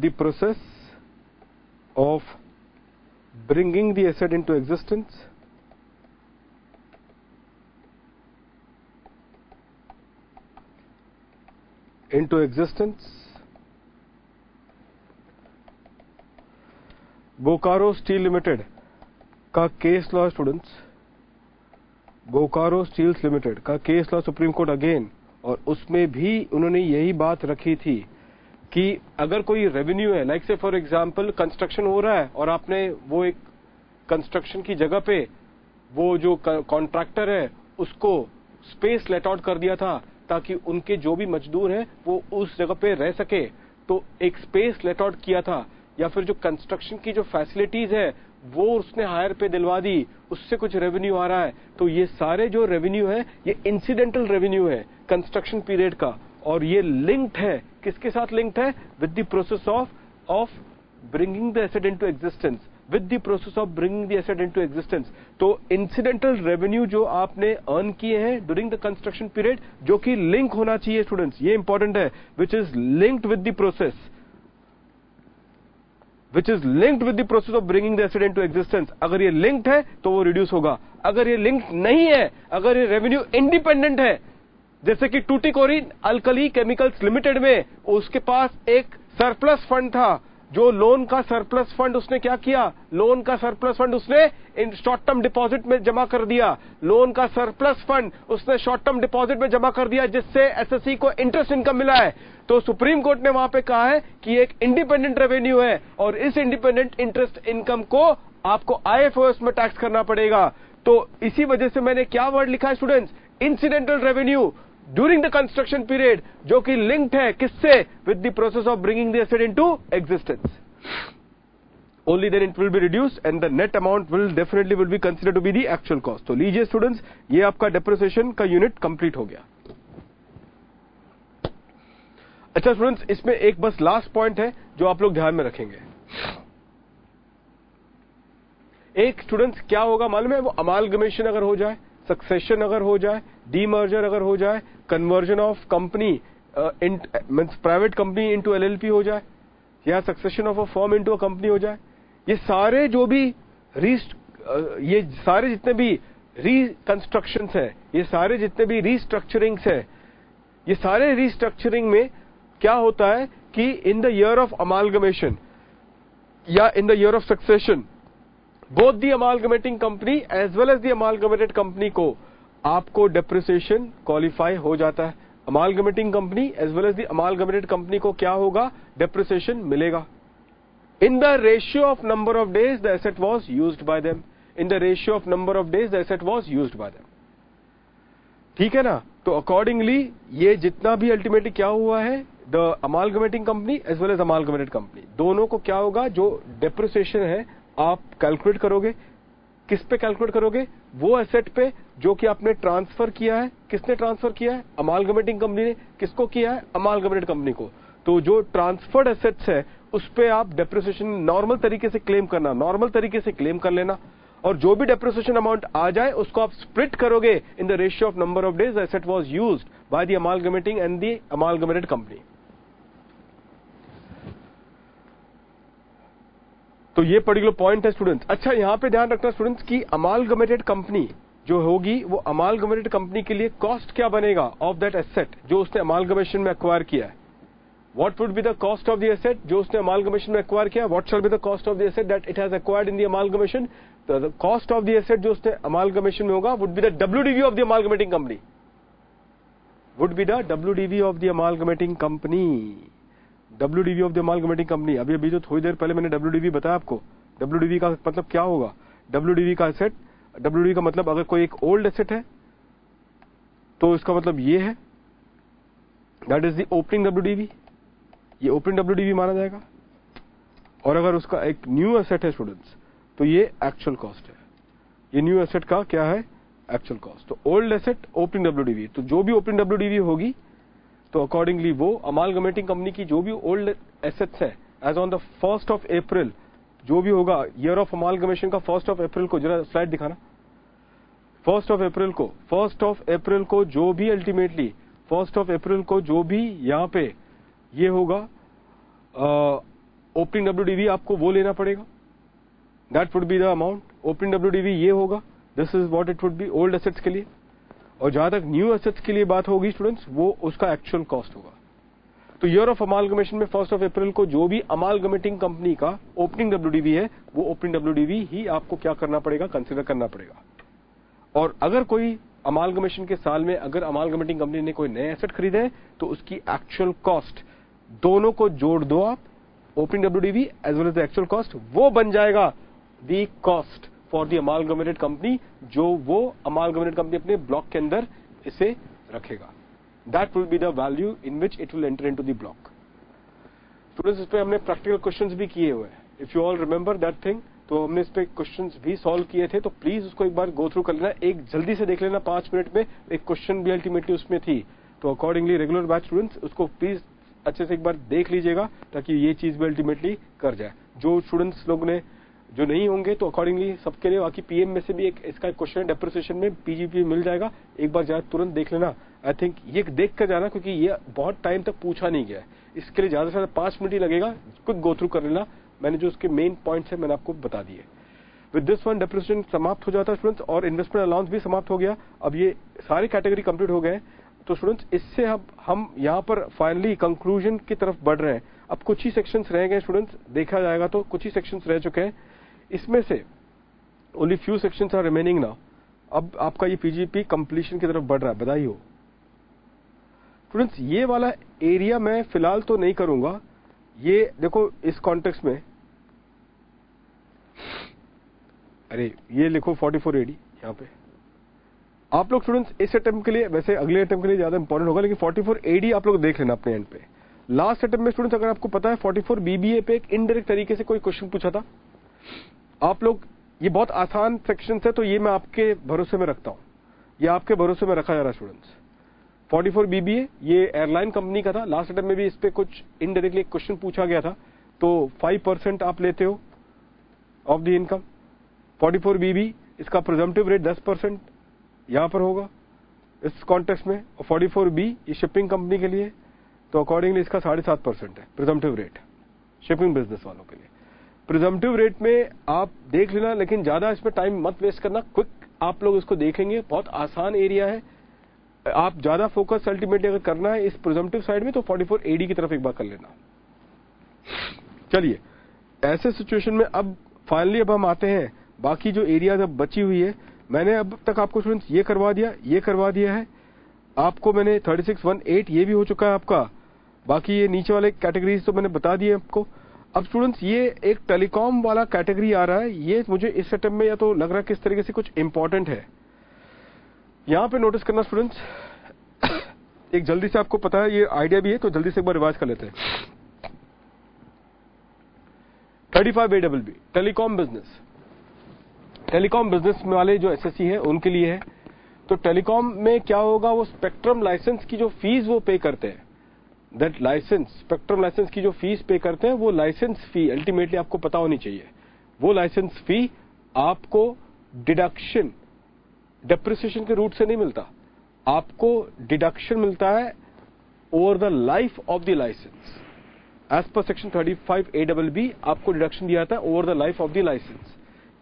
the process of bringing the asset into existence, Bokaro steel limited का case law students, Bokaro steels limited का case law supreme court again, और उसमें भी उन्होंने यही बात रखी थी कि अगर कोई रेवेन्यू है, लाइक से फॉर एग्जांपल कंस्ट्रक्शन हो रहा है और आपने वो एक कंस्ट्रक्शन की जगह पे वो जो कॉन्ट्रैक्टर है उसको स्पेस लेट आउट कर दिया था ताकि उनके जो भी मजदूर हैं वो उस जगह पे रह सके, तो एक स्पेस लेट आउट किया था, या फिर जो कंस्ट्रक्शन की जो फैसिलिटीज है वो उसने हायर पे दिलवा दी, उससे कुछ रेवेन्यू आ रहा है। तो ये सारे जो रेवेन्यू है ये इंसिडेंटल रेवेन्यू है कंस्ट्रक्शन पीरियड का, और ये लिंक्ड है, किसके साथ लिंक्ड है, with the process of bringing the asset into existence, with the process of bringing the asset into existence. तो इंसिडेंटल रेवेन्यू जो आपने अर्न किए हैं ड्यूरिंग द कंस्ट्रक्शन पीरियड, जो कि लिंक होना चाहिए स्टूडेंट्स, ये इंपॉर्टेंट है, which is linked with the process which is linked with the process of bringing the asset into existence, अगर ये लिंक्ड है तो वो रिड्यूस होगा। अगर ये लिंक्ड नहीं है, अगर ये रेवेन्यू इंडिपेंडेंट है, जैसे कि टूटिकोरिन अल्कली केमिकल्स लिमिटेड में उसके पास एक सरप्लस फंड था, जो लोन का सरप्लस फंड उसने क्या किया, लोन का सरप्लस फंड उसने इन शॉर्ट टर्म डिपॉजिट में जमा कर दिया, लोन का सरप्लस फंड उसने शॉर्ट टर्म डिपॉजिट में जमा कर दिया, जिससे एसएससी को इंटरेस्ट इनकम मिला है। तो सुप्रीम कोर्ट ने वहां पे कहा है कि एक इंडिपेंडेंट रेवेन्यू है और इस इंडिपेंडेंट इंटरेस्ट इनकम को आपको आईएफओएस में टैक्स करना पड़ेगा। तो इसी वजह से मैंने क्या वर्ड लिखा है students, incidental revenue during the construction period, जो कि लिंक्ड है किससे, with the process of bringing the asset into existence. Only then it will be reduce and the net amount will definitely will be considered to be the actual cost. तो लीजिए students, ये आपका depreciation का unit complete हो गया। अच्छा students, इसमें एक बस लास्ट पॉइंट है जो आप लोग ध्यान में रखेंगे। एक स्टूडेंट्स क्या होगा मालूम है, वो अमालगमेशन अगर हो जाए, सक्सेशन अगर हो जाए, डीमर्जर अगर हो जाए, conversion of company means private company into LLP हो जाए, या succession of a firm into a company हो जाए, ये सारे जो भी ये सारे जितने भी रिकंस्ट्रक्शंस हैं, ये सारे जितने भी रिस्ट्रक्चरिंग्स हैं, ये सारे रिस्ट्रक्चरिंग में क्या होता है कि in the year of amalgamation या in the year of succession, both the amalgamating company as well as the amalgamated company को आपको डेप्रिसिएशन क्वालिफाई हो जाता है। Amalgamating company as well as the amalgamated company को क्या होगा, डेप्रिसिएशन मिलेगा। In the ratio of number of days the asset was used by them, in the ratio of number of days the asset was used by them. ठीक है ना। तो accordingly ये जितना भी अल्टीमेटली क्या हुआ है, the amalgamating company as well as amalgamated company दोनों को क्या होगा, जो डेप्रिसिएशन है आप कैलकुलेट करोगे। किस पे कैलकुलेट करोगे, वो एसेट पे जो कि आपने ट्रांसफर किया है। किसने ट्रांसफर किया है, अमालगमेटिंग कंपनी ने। किसको किया है, अमालगमेटेड कंपनी को। तो जो ट्रांसफर्ड एसेट्स है उस पे आप डेप्रिसिएशन नॉर्मल तरीके से क्लेम करना, नॉर्मल तरीके से क्लेम कर लेना, और जो भी डेप्रिसिएशन अमाउंट आ जाए उसको आप स्प्लिट करोगे in the ratio of number of days asset was used by the amalgamating and the amalgamated company. तो ये पर्टिकुलर पॉइंट है स्टूडेंट्स। अच्छा, यहां पे ध्यान रखना स्टूडेंट्स कि अमालगमेटेड कंपनी जो होगी, वो अमालगमेटेड कंपनी के लिए कॉस्ट क्या बनेगा ऑफ दैट एसेट जो उसने अमालगमेशन में एक्वायर किया है। What would be the cost of the asset जो उसने अमालगमेशन में एक्वायर किया, what shall be the cost of the asset that it has acquired in the amalgamation. The cost of the asset जो उसने amalgamation में होगा would be the WDV of the amalgamating company, would be the WDV of the amalgamating company, WDV of the amalgamating company. अभी जो थोड़ी देर पहले मैंने WDV बताया आपको, डब्ल्यूडीवी का मतलब क्या होगा, डब्ल्यूडीवी का एसेट, डब्ल्यूडीवी का मतलब अगर कोई एक ओल्ड एसेट है तो इसका मतलब ये है, that is the opening WDV, ये ओपनिंग डब्ल्यूडीवी माना जाएगा। और अगर उसका एक न्यू एसेट है स्टूडेंट्स तो ये एक्चुअल कॉस्ट है। ये न्यू एसेट का क्या है, एक्चुअल कॉस्ट। तो ओल्ड एसेट ओपनिंग डब्ल्यूडीवी, तो जो भी ओपनिंग डब्ल्यूडीवी होगी तो अकॉर्डिंगली वो अमालगमेटिंग कंपनी की जो भी ओल्ड एसेट्स है as on the 1st of April जो भी होगा, ईयर ऑफ अमालगमेशन का 1st of April को, जरा स्लाइड दिखाना, 1st of April को जो भी अल्टीमेटली 1st of April को जो भी यहाँ पे ये होगा ओपनिंग डब्ल्यूडीवी आपको वो लेना पड़ेगा, that would be the amount. Opening WDV ये होगा, this is what it would be old assets के लिए। और जहां तक न्यू एसेट्स के लिए बात होगी स्टूडेंट्स, वो उसका एक्चुअल कॉस्ट होगा। तो ईयर ऑफ अमालगमेशन में 1st of April को जो भी अमालगमेटिंग कंपनी का ओपनिंग डब्ल्यूडीवी है, वो ओपनिंग डब्ल्यूडीवी ही आपको क्या करना पड़ेगा, कंसिडर करना पड़ेगा। और अगर कोई अमालगमेशन के साल में अगर अमालगमेटिंग कंपनी ने कोई नए एसेट खरीदे हैं तो उसकी एक्चुअल कॉस्ट दोनों को जोड़ दो आप, opening WDV as well as the actual cost, वो बन जाएगा the cost for the amalgamated company, जो वो अमालगमेटेड कंपनी अपने ब्लॉक के अंदर इसे रखेगा। That will be the value in which it will enter into the block. Students, इस पे हमने प्रैक्टिकल क्वेश्चंस भी किए हुए हैं, if you all remember that thing. तो हमने इस पे क्वेश्चंस भी सॉल्व किए थे, तो प्लीज उसको एक बार गो थ्रू कर लेना, एक जल्दी से देख लेना, 5 मिनट में। एक क्वेश्चन भी अल्टीमेटली उसमें थी, तो अकॉर्डिंगली रेगुलर बैच स्टूडेंट्स उसको प्लीज अच्छे से एक बार देख लीजिएगा ताकि ये चीज भी अल्टीमेटली कर जाए। जो स्टूडेंट्स लोग ने जो नहीं होंगे तो अकॉर्डिंगली सबके लिए बाकी पीएम में से भी एक इसका क्वेश्चन है, डेप्रिसिएशन में पीजीपी मिल जाएगा, एक बार जाए तुरंत देख लेना। आई थिंक ये देख कर जाना, क्योंकि ये बहुत टाइम तक पूछा नहीं गया है, इसके लिए ज्यादा से ज्यादा 5 मिनट ही लगेगा, क्विक गो थ्रू कर लेना, मैंने जो उसके मेन पॉइंट्स है मैंने आपको बता दिए। विद दिस वन डेप्रिसिएशन समाप्त हो जाता है स्टूडेंट्स, और इन्वेस्टमेंट अलाउंस भी समाप्त हो गया। अब ये सारी कैटेगरी कंप्लीट हो गए। तो स्टूडेंट्स इससे अब हम यहाँ पर फाइनली कंक्लूजन की तरफ बढ़ रहे हैं। अब कुछ ही सेक्शंस रह गए स्टूडेंट्स, देखा जाएगा तो कुछ ही सेक्शंस रह चुके हैं, इसमें से only few sections are remaining now. अब आपका ये पीजीपी कंप्लीशन की तरफ बढ़ रहा है, बधाई हो स्टूडेंट्स। ये वाला एरिया मैं फिलहाल तो नहीं करूंगा। ये देखो इस कॉन्टेक्स्ट में, अरे ये लिखो 44 AD यहाँ पे। आप लोग स्टूडेंट्स इस अटेम्प्ट के लिए, वैसे अगले अटेम्प्ट के लिए ज्यादा इंपॉर्टेंट होगा, लेकिन 44 AD आप लोग देख लेना अपने एंड पे। लास्ट अटेम्प्ट में स्टूडेंट्स अगर आपको पता है 44 BBA पे एक इनडायरेक्ट तरीके से कोई क्वेश्चन पूछा था। आप लोग, ये बहुत आसान सेक्शन है तो ये मैं आपके भरोसे में रखता हूं, ये आपके भरोसे में रखा जा रहा है स्टूडेंट्स। 44 BBA ये एयरलाइन कंपनी का था। लास्ट अटेम्प्ट में भी इस पे कुछ इनडायरेक्टली एक क्वेश्चन पूछा गया था। तो 5% आप लेते हो ऑफ द इनकम। 44 BB इसका प्रिजम्पटिव रेट 10% यहां पर होगा इस कॉन्टेक्स्ट में, और 44 B ये शिपिंग कंपनी के लिए, तो अकॉर्डिंगली इसका 7.5% है प्रिजम्पटिव रेट शिपिंग बिजनेस वालों के लिए। प्रिजम्पटिव रेट में आप देख लेना, लेकिन ज्यादा इसमें टाइम मत वेस्ट करना, क्विक आप लोग इसको देखेंगे, बहुत आसान एरिया है। आप ज्यादा फोकस अल्टीमेटली अगर करना है इस प्रिजम्पटिव साइड में तो 44 AD की तरफ एक बार कर लेना। चलिए, ऐसे सिचुएशन में अब फाइनली अब हम आते हैं बाकी जो एरियाज अब बची हुई है। मैंने अब तक आपको स्टूडेंट्स ये करवा दिया, ये करवा दिया है आपको मैंने 3618 ये भी हो चुका है आपका। बाकी ये नीचे वाले कैटेगरीज तो मैंने बता दिए आपको। अब स्टूडेंट्स ये एक टेलीकॉम वाला कैटेगरी आ रहा है, ये मुझे इस अटेम्प्ट में या तो लग रहा है किस तरीके से कुछ इंपॉर्टेंट है। यहां पे नोटिस करना स्टूडेंट्स, एक जल्दी से आपको पता है ये आइडिया भी है तो जल्दी से एक बार रिवाइज कर लेते हैं। 35 ABB telecom business, telecom business वाले जो एसएससी है उनके लिए है। तो टेलीकॉम में क्या होगा, वो स्पेक्ट्रम लाइसेंस की जो फीस वो पे करते हैं, दैट लाइसेंस, स्पेक्ट्रम लाइसेंस की जो फीस पे करते हैं वो लाइसेंस फी अल्टीमेटली आपको पता होनी चाहिए। वो लाइसेंस फी आपको डिडक्शन डेप्रिसिएशन के रूट से नहीं मिलता, आपको डिडक्शन मिलता है over the life of the licence. As per section 35 ABB आपको डिडक्शन दिया जाता है over the life of the licence.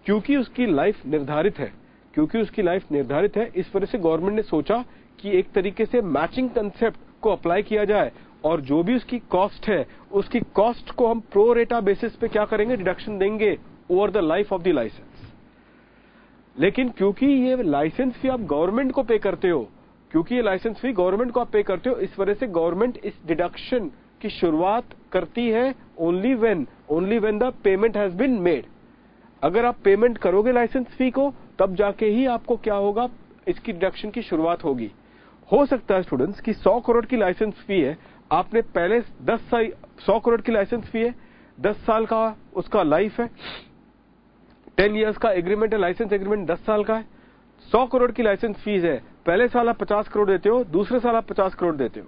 क्योंकि उसकी लाइफ निर्धारित है, क्योंकि उसकी लाइफ निर्धारित है, इस वजह से गवर्नमेंट ने सोचा कि एक तरीके से मैचिंग कंसेप्ट को अप्लाई किया जाए और जो भी उसकी कॉस्ट है उसकी कॉस्ट को हम प्रो रेटा बेसिस पे क्या करेंगे, डिडक्शन देंगे over the life of the licence. लेकिन क्योंकि ये लाइसेंस फी आप गवर्नमेंट को पे करते हो, क्योंकि ये लाइसेंस फी गवर्नमेंट को आप पे करते हो, इस वजह से गवर्नमेंट इस डिडक्शन की शुरुआत करती है only when the payment has been made. अगर आप पेमेंट करोगे लाइसेंस फी को तब जाके ही आपको क्या होगा, इसकी डिडक्शन की शुरुआत होगी। हो सकता है स्टूडेंट्स कि 100 करोड़ की लाइसेंस फी है, आपने पहले 100 करोड़ की लाइसेंस फी है, 10 साल का उसका लाइफ है, 10 इयर्स का एग्रीमेंट है, लाइसेंस एग्रीमेंट 10 साल का है। 100 करोड़ की लाइसेंस फीस है, पहले साल आप 50 करोड़ देते हो, दूसरे साल आप 50 करोड़ देते हो,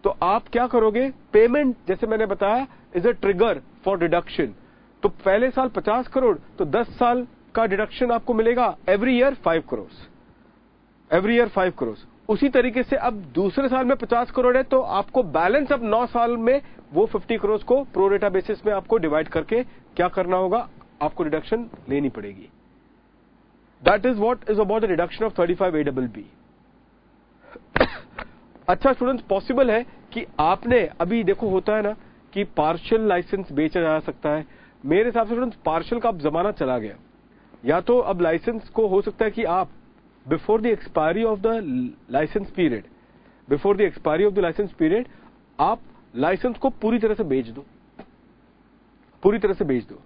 तो आप क्या करोगे, पेमेंट जैसे मैंने बताया is a trigger for deduction. तो पहले साल 50 करोड़ तो 10 साल का डिडक्शन आपको मिलेगा every year 5 crore, every year 5 crore. उसी तरीके से अब दूसरे साल में 50 करोड़ है तो आपको बैलेंस अब 9 साल में वो 50 करोड़ को प्रो रेटा बेसिस में आपको डिवाइड करके क्या करना होगा, आपको डिडक्शन लेनी पड़ेगी। That is what is about the deduction of 35 ABB। अच्छा स्टूडेंट्स, पॉसिबल है कि आपने अभी देखो होता है ना कि पार्शियल लाइसेंस बेचा जा सकता है। मेरे हिसाब से स्टूडेंट्स पार्शियल का अब जमाना चला गया, या तो अब लाइसेंस को हो सकता है कि आप before the expiry of the licence period, before the expiry of the licence period आप लाइसेंस को पूरी तरह से बेच दो, पूरी तरह से बेच दो।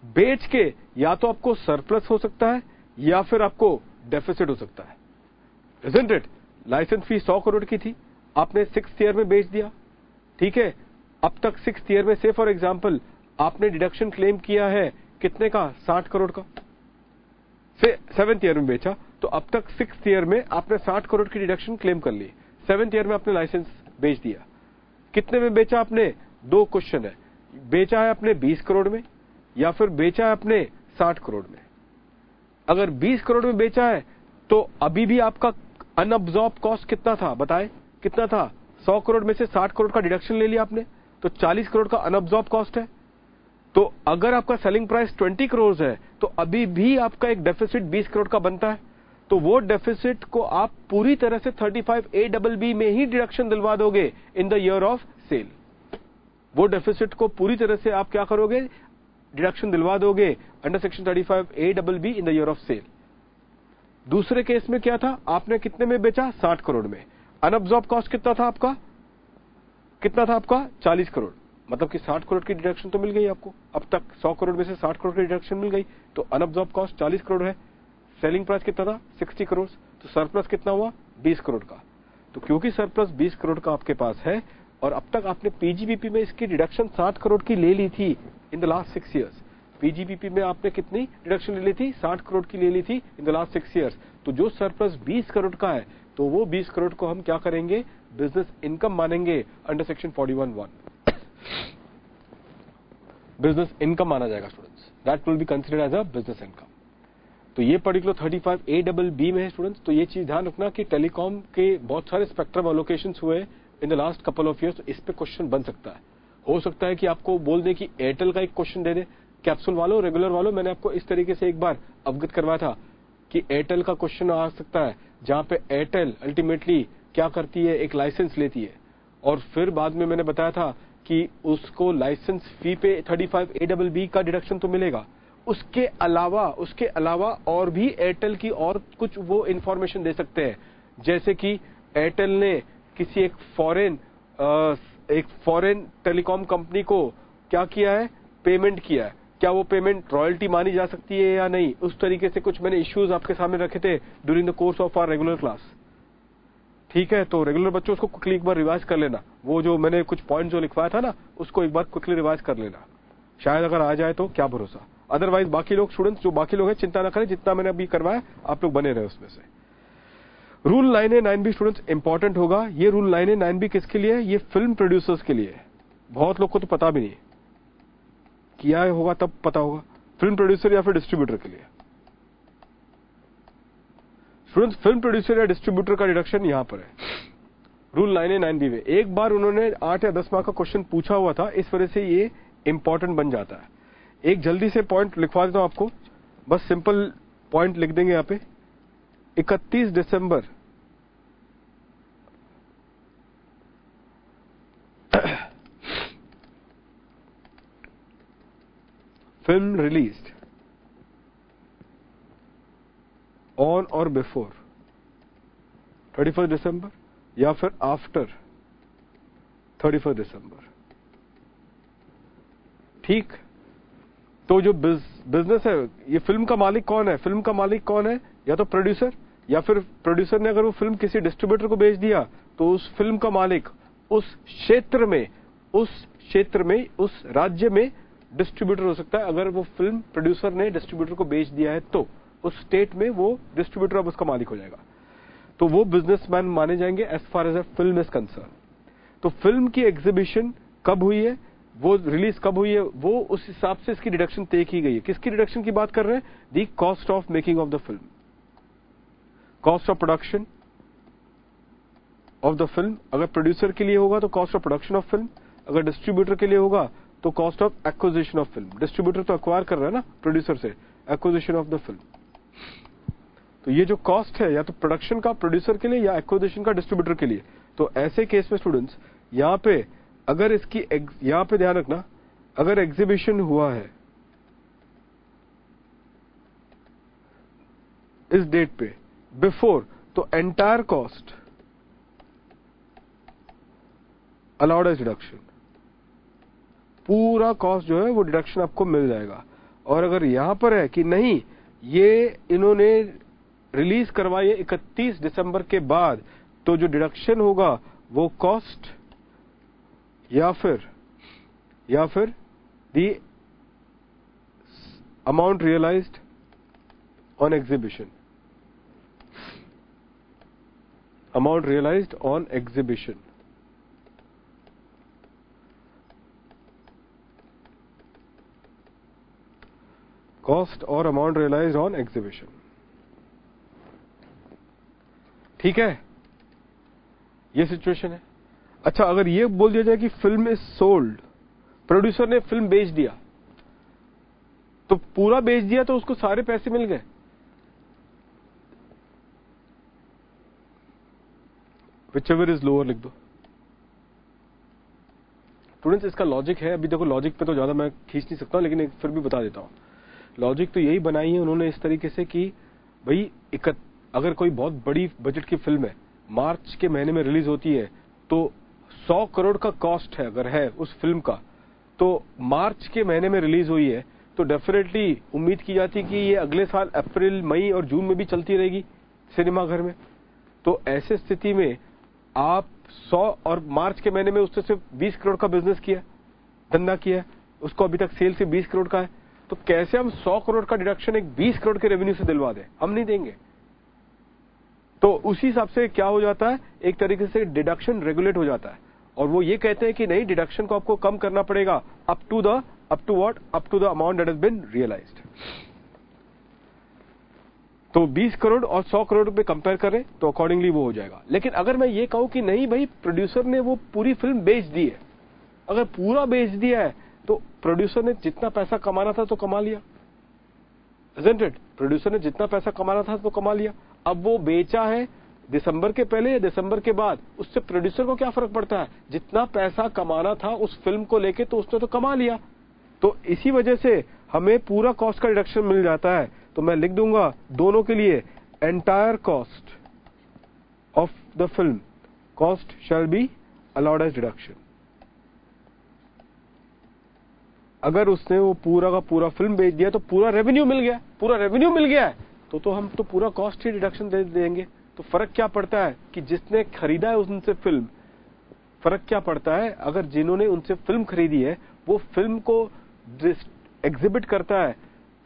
बेच के या तो आपको सरप्लस हो सकता है या फिर आपको डेफिसिट हो सकता है, इजंट इट। लाइसेंस फी 100 करोड़ की थी, आपने 6th ईयर में बेच दिया, ठीक है। अब तक 6th ईयर में से फॉर एग्जांपल आपने डिडक्शन क्लेम किया है कितने का, 60 करोड़ का, से 7th ईयर में बेचा तो अब तक 6th ईयर में आपने 60 करोड़ की डिडक्शन क्लेम कर ली। 7th ईयर में आपने लाइसेंस बेच दिया, कितने में बेचा आपने, 2 क्वेश्चन है, बेचा है आपने 20 करोड़ में या फिर बेचा है आपने 60 करोड़ में। अगर 20 करोड़ में बेचा है तो अभी भी आपका अनअब्जॉर्ब कॉस्ट कितना था, बताएं कितना था, 100 करोड़ में से 60 करोड़ का डिडक्शन ले लिया आपने तो 40 करोड़ का अनअब्जॉर्ब कॉस्ट है। तो अगर आपका सेलिंग प्राइस 20 करोड़ है तो अभी भी आपका एक डेफिसिट 20 करोड़ का बनता है। तो वो डेफिसिट को आप पूरी तरह से 35A में ही डिडक्शन दिलवा दोगे in the year of sale. वो डेफिसिट को पूरी तरह से आप क्या करोगे, डिडक्शन दिलवा दोगे under section 35A in the year of sale. दूसरे केस में क्या था, आपने कितने में बेचा, 60 करोड़ में। अनअब्जॉर्ब कॉस्ट कितना था आपका, 40 करोड़। मतलब कि 60 करोड़ की डिडक्शन तो मिल गई आपको, अब तक 100 करोड़ में से 60 करोड़ की डिडक्शन मिल गई। तो अनअब्जॉर्ब कॉस्ट 40 करोड़ है, सेलिंग प्राइस कितना था, 60 करोड़। तो सरप्लस कितना हुआ, 20 करोड़ का। तो क्योंकि सरप्लस 20 करोड़ का आपके पास है और अब तक आपने पीजीबीपी में इसकी डिडक्शन 60 करोड़ की ले ली थी in the last 6 years. PGBP में आपने कितनी डिडक्शन ले ली थी, 60 करोड़ की ले ली थी इन द लास्ट 6 ईयर्स। तो जो सरप्लस 20 करोड़ का है तो वो 20 करोड़ को हम क्या करेंगे, बिजनेस इनकम मानेंगे अंडर सेक्शन 41(1). बिजनेस इनकम माना जाएगा students, that will be considered as a business income. तो ये पर्टिकुलर 35A में है स्टूडेंट्स। तो ये चीज ध्यान रखना कि टेलीकॉम के बहुत सारे स्पेक्ट्रम एलोकेशंस हुए in the last couple of years. तो इस पे क्वेश्चन बन सकता है, हो सकता है कि आपको बोल दे कि एयरटेल का एक क्वेश्चन दे दे। कैप्सूल वालों, रेगुलर वालों, मैंने आपको इस तरीके से एक बार अवगत करवाया था कि एयरटेल का क्वेश्चन आ सकता है, जहां पे एयरटेल अल्टीमेटली क्या करती है, एक लाइसेंस लेती है और फिर बाद में मैंने बताया था कि उसको लाइसेंस फी पे 35A का डिडक्शन तो मिलेगा। उसके अलावा और भी एयरटेल की और कुछ वो इंफॉर्मेशन दे सकते हैं, जैसे कि एयरटेल ने किसी एक फॉरेन टेलीकॉम कंपनी को क्या किया है, पेमेंट किया है। क्या वो पेमेंट रॉयल्टी मानी जा सकती है या नहीं, उस तरीके से कुछ मैंने इश्यूज आपके सामने रखे थे during the course of our regular class. ठीक है, तो रेगुलर बच्चों उसको क्विकली एक बार रिवाइज कर लेना। वो जो मैंने कुछ पॉइंट जो लिखवाया था ना, उसको एक बार क्विकली रिवाइज कर लेना। शायद अगर आ जाए तो क्या भरोसा, अदरवाइज बाकी लोग स्टूडेंट्स जो बाकी लोग हैं चिंता ना करें, जितना मैंने अभी करवाया आप लोग बने रहे उसमें से। Rule 9A 9B students important होगा। ये रूल 9A 9B किसके लिए है, ये फिल्म प्रोड्यूसर्स के लिए है। बहुत लोग को तो पता भी नहीं, किया होगा तब पता होगा। फिल्म प्रोड्यूसर या फिर डिस्ट्रीब्यूटर के लिए स्टूडेंट्स, फिल्म प्रोड्यूसर या डिस्ट्रीब्यूटर का डिडक्शन यहां पर है रूल 9A 9B में। एक बार उन्होंने 8 या 10 मार्क का क्वेश्चन पूछा हुआ था, इस वजह से ये इंपॉर्टेंट बन जाता है। एक जल्दी से पॉइंट लिखवा देता हूं आपको, बस सिंपल पॉइंट लिख देंगे यहां पे। 31 दिसंबर फिल्म रिलीज्ड ऑन और बिफोर 31 दिसंबर या फिर आफ्टर 31 दिसंबर। ठीक, तो जो बिजनेस है, ये फिल्म का मालिक कौन है, फिल्म का मालिक कौन है, या तो प्रोड्यूसर, या फिर प्रोड्यूसर ने अगर वो फिल्म किसी डिस्ट्रीब्यूटर को बेच दिया तो उस फिल्म का मालिक उस क्षेत्र में, उस राज्य में डिस्ट्रीब्यूटर हो सकता है। अगर वो फिल्म प्रोड्यूसर ने डिस्ट्रीब्यूटर को बेच दिया है तो उस स्टेट में वो डिस्ट्रीब्यूटर अब उसका मालिक हो जाएगा। तो वो बिजनेसमैन माने जाएंगे as far as a film is concern. तो फिल्म की एग्जीबिशन कब हुई है, वो रिलीज कब हुई है, वो उस हिसाब से इसकी डिडक्शन तय की गई है। किसकी डिडक्शन की बात कर रहे हैं, दी cost of making of the film, cost of production of the film. अगर प्रोड्यूसर के लिए होगा तो cost of production of film, अगर डिस्ट्रीब्यूटर के लिए होगा तो cost of acquisition of film. Distributor तो एक्वायर कर रहा है ना प्रोड्यूसर से, एक्विजिशन ऑफ द फिल्म। तो ये जो कॉस्ट है या तो प्रोडक्शन का प्रोड्यूसर के लिए या एक्विजिशन का डिस्ट्रीब्यूटर के लिए। तो ऐसे केस में स्टूडेंट्स यहां पे अगर इसकी यहां पे ध्यान रखना, अगर एग्जीबिशन हुआ है इस डेट पे बिफोर, तो entire cost allowed as deduction, पूरा कॉस्ट जो है वो डिडक्शन आपको मिल जाएगा। और अगर यहां पर है कि नहीं, ये इन्होंने रिलीज करवाई है 31 दिसंबर के बाद, तो जो डिडक्शन होगा वो कॉस्ट या फिर the amount realised on exhibition, amount realised on exhibition. Cost और अमाउंट रियलाइज्ड ऑन एग्जीबिशन। ठीक है, ये सिचुएशन है। अच्छा, अगर ये बोल दिया जाए कि फिल्म इज सोल्ड, प्रोड्यूसर ने फिल्म बेच दिया, तो पूरा बेच दिया तो उसको सारे पैसे मिल गए। whichever इज लोअर लिख दो। स्टूडेंट्स इसका लॉजिक है, अभी देखो लॉजिक पे तो ज्यादा मैं खींच नहीं सकता हूं, लेकिन फिर भी बता देता हूं। लॉजिक तो यही बनाई है उन्होंने इस तरीके से कि भाई अगर कोई बहुत बड़ी बजट की फिल्म है, मार्च के महीने में रिलीज होती है, तो 100 करोड़ का कॉस्ट है अगर है उस फिल्म का, तो मार्च के महीने में रिलीज हुई है तो डेफिनेटली उम्मीद की जाती है कि ये अगले साल अप्रैल, मई और जून में भी चलती रहेगी सिनेमा घर में। तो ऐसे स्थिति में आप 100 और मार्च के महीने में उससे सिर्फ 20 करोड़ का बिजनेस किया, धंधा किया, उसको अभी तक सेल से 20 करोड़ का है, तो कैसे हम 100 करोड़ का डिडक्शन एक 20 करोड़ के रेवेन्यू से दिलवा दें? हम नहीं देंगे। तो उसी हिसाब से क्या हो जाता है, एक तरीके से डिडक्शन रेगुलेट हो जाता है, और वो ये कहते हैं कि नहीं, डिडक्शन को आपको कम करना पड़ेगा up to the amount that has been realised. तो 20 करोड़ और 100 करोड़ पे कंपेयर करें तो अकॉर्डिंगली वो हो जाएगा। लेकिन अगर मैं ये कहूं कि नहीं भाई, प्रोड्यूसर ने वो पूरी फिल्म बेच दी है, अगर पूरा बेच दिया है तो प्रोड्यूसर ने जितना पैसा कमाना था तो कमा लिया, isn't it? प्रोड्यूसर ने जितना पैसा कमाना था तो कमा लिया। अब वो बेचा है दिसंबर के पहले या दिसंबर के बाद, उससे प्रोड्यूसर को क्या फर्क पड़ता है? जितना पैसा कमाना था उस फिल्म को लेके तो उसने तो कमा लिया। तो इसी वजह से हमें पूरा कॉस्ट का रिडक्शन मिल जाता है। तो मैं लिख दूंगा दोनों के लिए, entire cost of the film cost shall be allowed as deduction. अगर उसने वो पूरा का पूरा फिल्म बेच दिया तो पूरा रेवेन्यू मिल गया, पूरा रेवेन्यू मिल गया है तो हम तो पूरा कॉस्ट ही डिडक्शन दे देंगे। तो फर्क क्या पड़ता है कि जिसने खरीदा है उनसे फिल्म, फर्क क्या पड़ता है अगर जिन्होंने उनसे फिल्म खरीदी है वो फिल्म को एग्जिबिट करता है,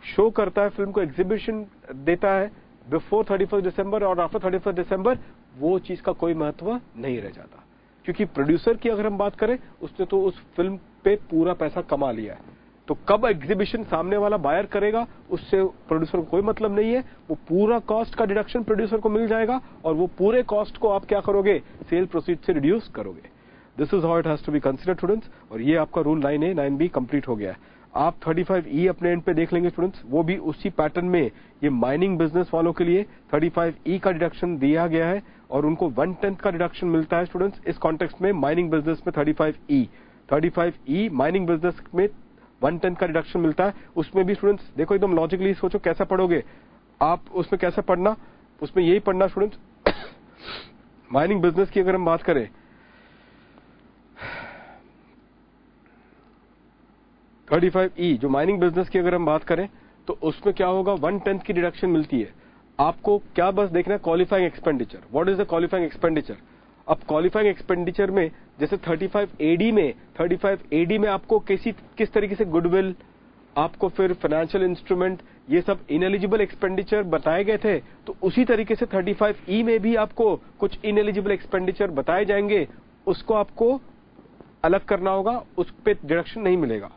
शो करता है, फिल्म को एग्जीबिशन देता है बिफोर 31 दिसंबर और आफ्टर 31 दिसंबर, वो चीज का कोई महत्व नहीं रह जाता। क्योंकि प्रोड्यूसर की अगर हम बात करें, उसने तो उस फिल्म पे पूरा पैसा कमा लिया है, तो कब एग्जीबिशन सामने वाला बायर करेगा उससे प्रोड्यूसर को कोई मतलब नहीं है। वो पूरा कॉस्ट का डिडक्शन प्रोड्यूसर को मिल जाएगा और वो पूरे कॉस्ट को आप क्या करोगे, सेल प्रोसीड से रिड्यूस करोगे। This is how it has to be considered students. और ये आपका रूल 9A 9B कंप्लीट हो गया है। आप 35E अपने एंड पे देख लेंगे स्टूडेंट्स, वो भी उसी पैटर्न में ये माइनिंग बिजनेस वालों के लिए 35E का डिडक्शन दिया गया है और उनको 1/10 का डिडक्शन मिलता है स्टूडेंट्स। इस कॉन्टेक्स्ट में माइनिंग बिजनेस में 35E माइनिंग बिजनेस में 1/10 का डिडक्शन मिलता है। उसमें भी स्टूडेंट्स देखो, एकदम लॉजिकली सोचो कैसा पढ़ोगे आप, उसमें कैसा पढ़ना, उसमें यही पढ़ना स्टूडेंट्स। माइनिंग बिजनेस की अगर हम बात करें, 35E जो माइनिंग बिजनेस की अगर हम बात करें तो उसमें क्या होगा, 1/10 की डिडक्शन मिलती है। आपको क्या बस देखना है, qualifying expenditure. What is the qualifying expenditure? अब क्वालिफाइंग एक्सपेंडिचर में जैसे 35AD में आपको किस तरीके से गुडविल, आपको फिर फाइनेंशियल इंस्ट्रूमेंट, ये सब इनएलिजिबल एक्सपेंडिचर बताए गए थे, तो उसी तरीके से 35E में भी आपको कुछ इनएलिजिबल एक्सपेंडिचर बताए जाएंगे, उसको आपको अलग करना होगा, उस पर डिडक्शन नहीं मिलेगा।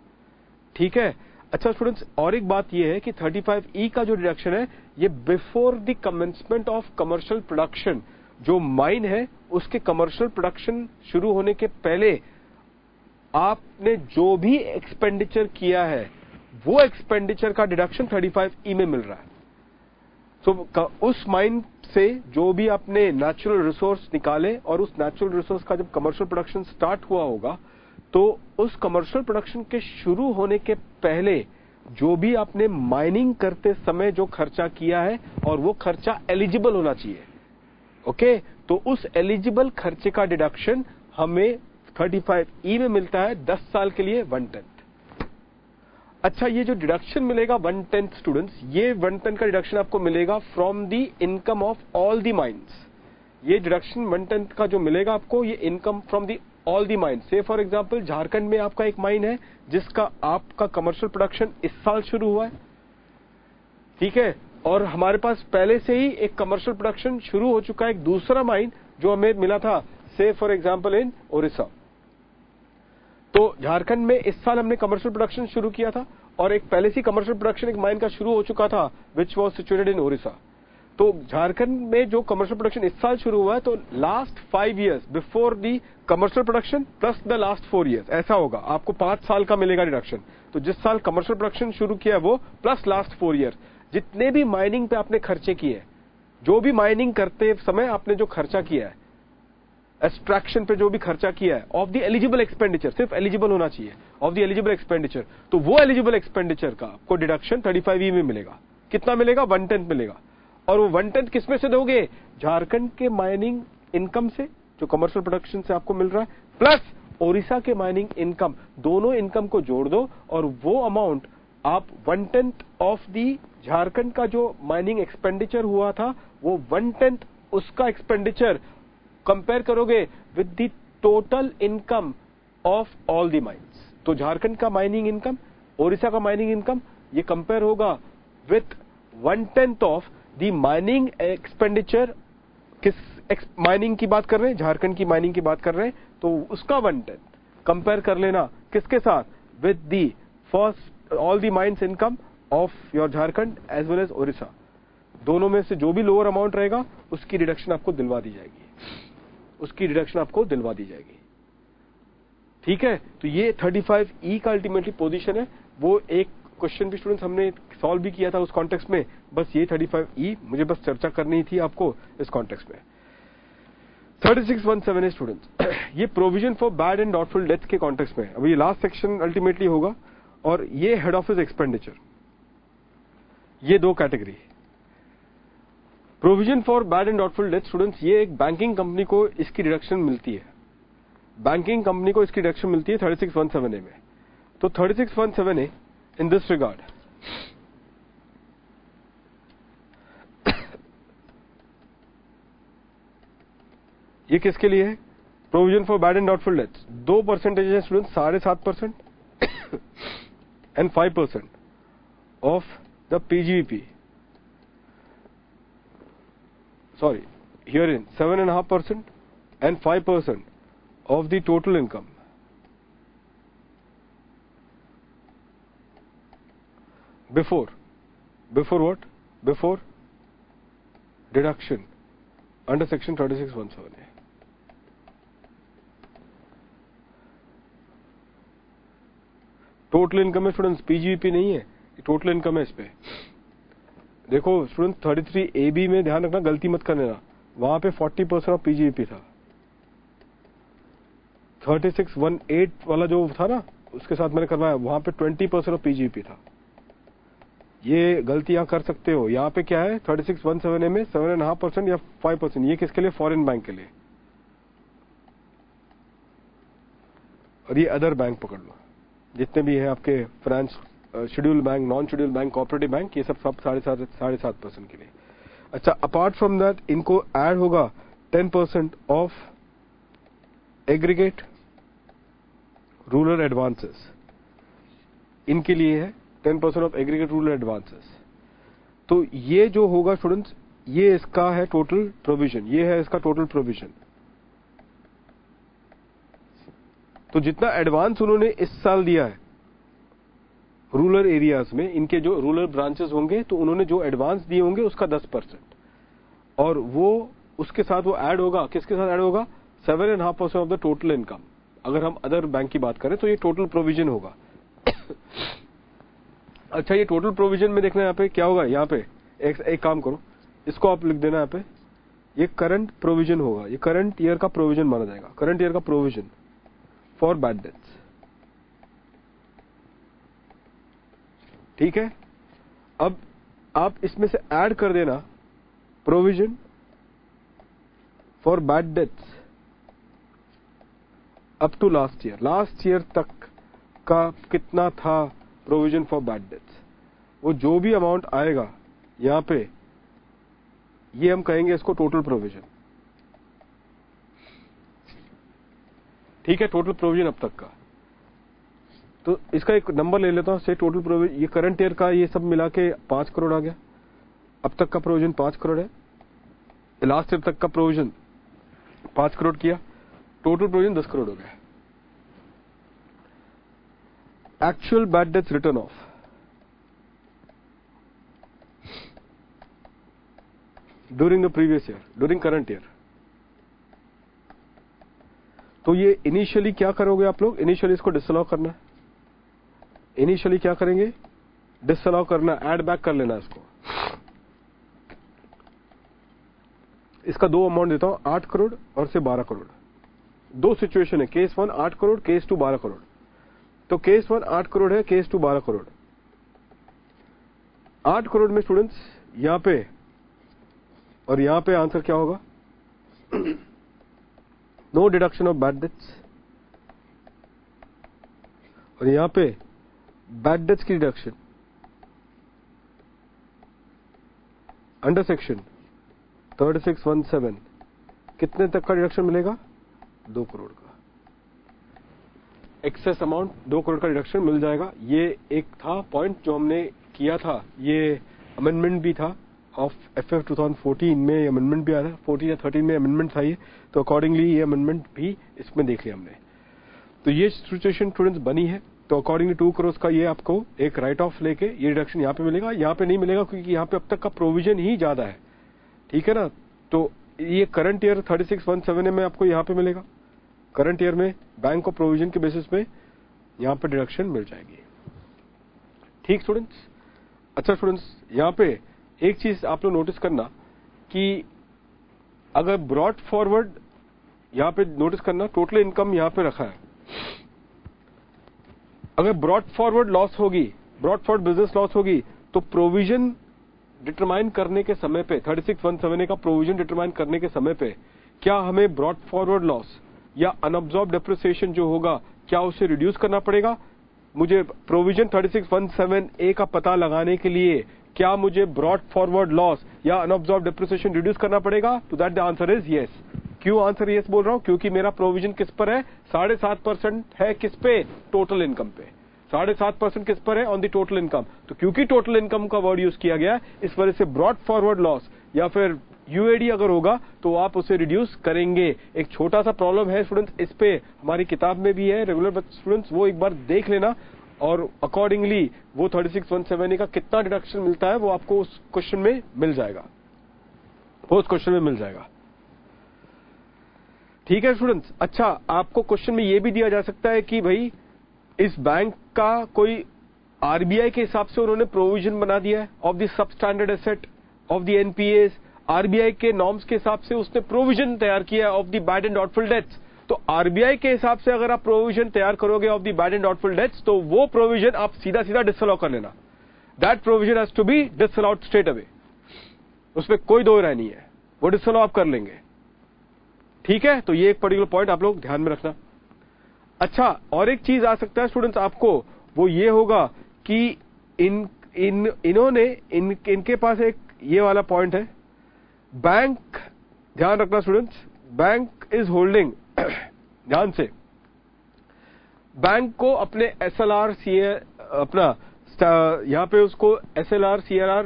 ठीक है। अच्छा स्टूडेंट्स, और एक बात यह है कि 35E का जो डिडक्शन है ये before the commencement of commercial production, जो माइन है उसके कमर्शियल प्रोडक्शन शुरू होने के पहले आपने जो भी एक्सपेंडिचर किया है वो एक्सपेंडिचर का डिडक्शन 35E में मिल रहा है। तो उस माइन से जो भी आपने नेचुरल रिसोर्स निकाले और उस नेचुरल रिसोर्स का जब कमर्शियल प्रोडक्शन स्टार्ट हुआ होगा तो उस कमर्शियल प्रोडक्शन के शुरू होने के पहले जो भी आपने माइनिंग करते समय जो खर्चा किया है और वो खर्चा एलिजिबल होना चाहिए। ओके, तो उस एलिजिबल खर्चे का डिडक्शन हमें 35E में मिलता है 10 साल के लिए 1/10। अच्छा, ये जो डिडक्शन मिलेगा 1/10 स्टूडेंट्स, ये 1/10 का डिडक्शन आपको मिलेगा from the income of all the mines. ये डिडक्शन 1/10 का जो मिलेगा आपको, ये income from the all the mine. से फॉर एग्जाम्पल झारखंड में आपका एक माइन है जिसका आपका कमर्शियल प्रोडक्शन इस साल शुरू हुआ है, ठीक है, और हमारे पास पहले से ही एक कमर्शियल प्रोडक्शन शुरू हो चुका है एक दूसरा माइन जो हमें मिला था, से फॉर एग्जाम्पल इन ओडिशा। तो झारखंड में इस साल हमने कमर्शियल प्रोडक्शन शुरू किया था और एक पहले से कमर्शियल प्रोडक्शन एक माइन का शुरू हो चुका था which was situated in Odisha. तो झारखंड में जो कमर्शियल प्रोडक्शन इस साल शुरू हुआ है, तो last 5 years before the commercial production plus the last 4 years, ऐसा होगा। आपको 5 साल का मिलेगा डिडक्शन। तो जिस साल कमर्शियल प्रोडक्शन शुरू किया है वो प्लस लास्ट 4 years, जितने भी माइनिंग पे आपने खर्चे किए, जो भी माइनिंग करते समय आपने जो खर्चा किया है, एक्सट्रैक्शन पे जो भी खर्चा किया है, ऑफ द एलिजिबल एक्सपेंडिचर, सिर्फ एलिजिबल होना चाहिए, ऑफ द एलिजिबल एक्सपेंडिचर, तो वो एलिजिबल एक्सपेंडिचर का आपको डिडक्शन 35E में मिलेगा। कितना मिलेगा? 1/10 मिलेगा। और वो 1/10 किसमें से दोगे? झारखंड के माइनिंग इनकम से, जो कमर्शियल प्रोडक्शन से आपको मिल रहा है, प्लस ओडिशा के माइनिंग इनकम, दोनों इनकम को जोड़ दो और वो अमाउंट आप 1/10 ऑफ दी झारखंड का जो माइनिंग एक्सपेंडिचर हुआ था, वो 1/10 उसका एक्सपेंडिचर कंपेयर करोगे with the total income of all the mines. तो झारखंड का माइनिंग इनकम, ओडिशा का माइनिंग इनकम, ये कंपेयर होगा with 1/10 of the mining expenditure. किस माइनिंग की बात कर रहे हैं? झारखंड की माइनिंग की बात कर रहे हैं, तो उसका 1/10 कंपेयर कर लेना किसके साथ? With the first all the mines income of your Jharkhand as well as Odisha. दोनों में से जो भी लोअर अमाउंट रहेगा उसकी डिडक्शन आपको दिलवा दी जाएगी, उसकी डिडक्शन आपको दिलवा दी जाएगी। ठीक है, तो ये 35E का अल्टीमेटली पोजीशन है। वो एक क्वेश्चन भी स्टूडेंट्स हमने सॉल्व भी किया था उस कॉन्टेक्स्ट में। बस ये 35E मुझे बस चर्चा करनी थी आपको इस कॉन्टेक्स्ट में। 3617 है स्टूडेंट्स, ये provision for bad and doubtful death के कॉन्टेक्स्ट में। अभी ये लास्ट सेक्शन अल्टीमेटली होगा। और ये हेड ऑफिस एक्सपेंडिचर, ये दो category. Provision for bad and doubtful death students, ये एक बैंकिंग कंपनी को इसकी डिडक्शन मिलती है। बैंकिंग कंपनी को इसकी डिडक्शन मिलती है 3617A में। तो 3617A इन दिस रिगार्ड, ये किसके लिए है? Provision for bad and doubtful death. 2% है student, 7.5% and 5% of the PGBP। Sorry, herein 7.5% and 5% of the total income. Before what? Before deduction under section 3617A. Total income है students, PGBP नहीं है, total income है इस पे। देखो student 33AB में ध्यान रखना, गलती मत कर लेना, वहां पे 40% ऑफ PGBP था। 3618 वाला जो था ना, उसके साथ मैंने करवाया, वहां पे 20% ऑफ PGBP था। ये गलती यहां कर सकते हो। यहाँ पे क्या है 3617A में 7.5% या 5%। ये किसके लिए? फॉरेन बैंक के लिए। और ये अदर बैंक पकड़ लो, जितने भी है आपके France schedule bank, non schedule bank, cooperative bank, ये सब 7.5% के लिए। अच्छा, अपार्ट फ्रॉम दैट इनको ऐड होगा 10% ऑफ एग्रीगेट रूरल एडवांसेस, इनके लिए है 10% ऑफ एग्रीगेट रूरल एडवांसेस। तो ये जो होगा स्टूडेंट्स, ये इसका है टोटल प्रोविजन, ये है इसका टोटल प्रोविजन। तो जितना एडवांस उन्होंने इस साल दिया है रूरल एरियाज में, इनके जो रूरल ब्रांचेस होंगे, तो उन्होंने जो एडवांस दिए होंगे उसका 10%, और वो उसके साथ वो ऐड होगा, किसके साथ ऐड होगा? 7.5% ऑफ द टोटल इनकम। अगर हम अदर बैंक की बात करें तो ये टोटल प्रोविजन होगा। अच्छा, ये टोटल प्रोविजन में देखना यहाँ पे क्या होगा। यहाँ पे एक काम करो, इसको आप लिख देना यहाँ पे, ये करंट प्रोविजन होगा, ये करंट ईयर का प्रोविजन माना जाएगा, करंट ईयर का प्रोविजन फॉर बैड डेथ्स। ठीक है, अब आप इसमें से ऐड कर देना provision for bad debts up to last year. Last year तक का कितना था प्रोविजन फॉर बैड डेथ्स, वो जो भी अमाउंट आएगा यहां पे, ये हम कहेंगे इसको टोटल प्रोविजन। ठीक है, टोटल प्रोविजन अब तक का। तो इसका एक नंबर ले लेता हूं, से टोटल प्रोविजन, ये करंट ईयर का ये सब मिला के 5 करोड़ आ गया। अब तक का प्रोविजन 5 करोड़ है, लास्ट ईयर तक का प्रोविजन 5 करोड़ किया, टोटल प्रोविजन 10 करोड़ हो गया। Actual bad deaths return of, during the previous year, during current year. तो ये इनिशियली क्या करोगे आप लोग? इनिशियली इसको डिसअलाउ करना है। इनिशियली क्या करेंगे? डिसअलाउ करना, ऐड बैक कर लेना इसको। इसका दो अमाउंट देता हूं, 8 करोड़ और से 12 करोड़। दो सिचुएशन है, केस 1 8 करोड़, केस 2 12 करोड़। तो केस 1 8 करोड़ है, केस 2 12 करोड़। 8 करोड़ में स्टूडेंट्स यहां पे और यहां पे आंसर क्या होगा? No deduction of bad debts, और यहां पे बैड डेट्स की डिडक्शन अंडर सेक्शन 3617 कितने तक का डिडक्शन मिलेगा? 2 करोड़ का एक्सेस अमाउंट, 2 करोड़ का डिडक्शन मिल जाएगा। ये एक था पॉइंट जो हमने किया था, ये अमेंडमेंट भी था ऑफ FF 2014 में, अमेंडमेंट भी आया था, 14 या 13 में अमेंडमेंट था ये, तो अकॉर्डिंगली ये अमेंडमेंट भी इसमें देख लिया हमने। तो ये सिचुएशन स्टूडेंट्स बनी है। तो अकॉर्डिंगली 2 करोड़ का ये आपको एक राइट ऑफ लेके ये डिडक्शन यहां पे मिलेगा, यहां पे नहीं मिलेगा क्योंकि यहां पे अब तक का प्रोविजन ही ज्यादा है, ठीक है ना। तो ये करंट ईयर 3617 में आपको यहां पे मिलेगा। करंट ईयर में बैंक ऑफ प्रोविजन के बेसिस पे यहां पे डिडक्शन मिल जाएगी, ठीक स्टूडेंट्स। अच्छा स्टूडेंट्स, यहां पे एक चीज आप लोग नोटिस करना कि अगर ब्रॉड फॉरवर्ड यहां पे नोटिस करना, टोटल इनकम यहां पे रखा है। अगर ब्रॉड फॉरवर्ड लॉस होगी, ब्रॉड फॉरवर्ड बिजनेस लॉस होगी, तो प्रोविजन डिटरमाइन करने के समय पे 3617 का प्रोविजन डिटरमाइन करने के समय पे क्या हमें ब्रॉड फॉरवर्ड लॉस या अनअब्सॉर्ब डेप्रिसिएशन जो होगा क्या उसे रिड्यूस करना पड़ेगा? मुझे प्रोविजन 3617A का पता लगाने के लिए क्या मुझे ब्रॉड फॉरवर्ड लॉस या अनअब्सॉर्ब डेप्रिसिएशन रिड्यूस करना पड़ेगा? तो that the answer is yes. क्यों आंसर यस बोल रहा हूं? क्योंकि मेरा प्रोविजन किस पर है? 7.5% है किस पे? टोटल इनकम पे। 7.5% किस पर है? On the total income. तो क्योंकि टोटल इनकम का वर्ड यूज किया गया, इस वजह से ब्रॉड फॉरवर्ड लॉस या फिर यूएडी अगर होगा तो आप उसे रिड्यूस करेंगे। एक छोटा सा प्रॉब्लम है स्टूडेंट्स, इस पे हमारी किताब में भी है, रेगुलर स्टूडेंट्स वो एक बार देख लेना और अकॉर्डिंगली वो 3617 का कितना डिडक्शन मिलता है वो आपको उस क्वेश्चन में मिल जाएगा, वो उस क्वेश्चन में मिल जाएगा, ठीक है स्टूडेंट्स। अच्छा, आपको क्वेश्चन में ये भी दिया जा सकता है कि भाई इस बैंक का कोई आरबीआई के हिसाब से उन्होंने प्रोविजन बना दिया है of the sub standard asset of the NPS, RBI के नॉर्म्स के हिसाब से उसने प्रोविजन तैयार किया है of the bad and doubtful debts. तो आरबीआई के हिसाब से अगर आप प्रोविजन तैयार करोगे of the bad and doubtful debts तो वो प्रोविजन आप सीधा सीधा डिसअलाउ कर लेना। That provision has to be disallowed straight away, उसमें कोई दो राय नहीं है, वो डिसअलाउ आप कर लेंगे, ठीक है। तो ये एक पर्टिकुलर पॉइंट आप लोग ध्यान में रखना। अच्छा, और एक चीज आ सकता है स्टूडेंट्स आपको, वो ये होगा कि इनके पास एक ये वाला पॉइंट है, बैंक, ध्यान रखना स्टूडेंट्स, बैंक इज होल्डिंग ध्यान से, बैंक को अपने एसएलआर अपना यहां पे उसको एसएलआर सीआरआर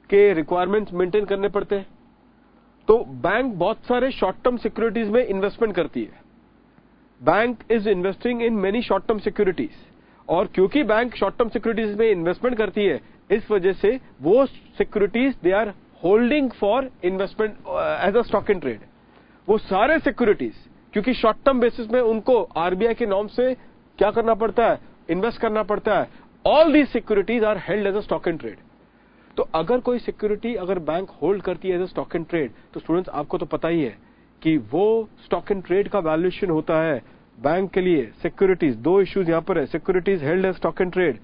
के रिक्वायरमेंट्स मेंटेन करने पड़ते हैं। तो बैंक बहुत सारे शॉर्ट टर्म सिक्योरिटीज में इन्वेस्टमेंट करती है। Bank is investing in many short term securities, और क्योंकि बैंक शॉर्ट टर्म सिक्योरिटीज में इन्वेस्टमेंट करती है, इस वजह से वो securities they are holding for investment as a stock in trade. वो सारे सिक्योरिटीज क्योंकि शॉर्ट टर्म बेसिस में उनको आरबीआई के नॉर्म से क्या करना पड़ता है? इन्वेस्ट करना पड़ता है। All these securities are held as a stock in trade. तो अगर कोई सिक्योरिटी अगर बैंक होल्ड करती है as a stock in trade, तो स्टूडेंट्स आपको तो पता ही है कि वो स्टॉक इन ट्रेड का वैल्यूएशन होता है बैंक के लिए। सिक्योरिटीज, दो इश्यूज यहां पर है, securities held as stock in trade,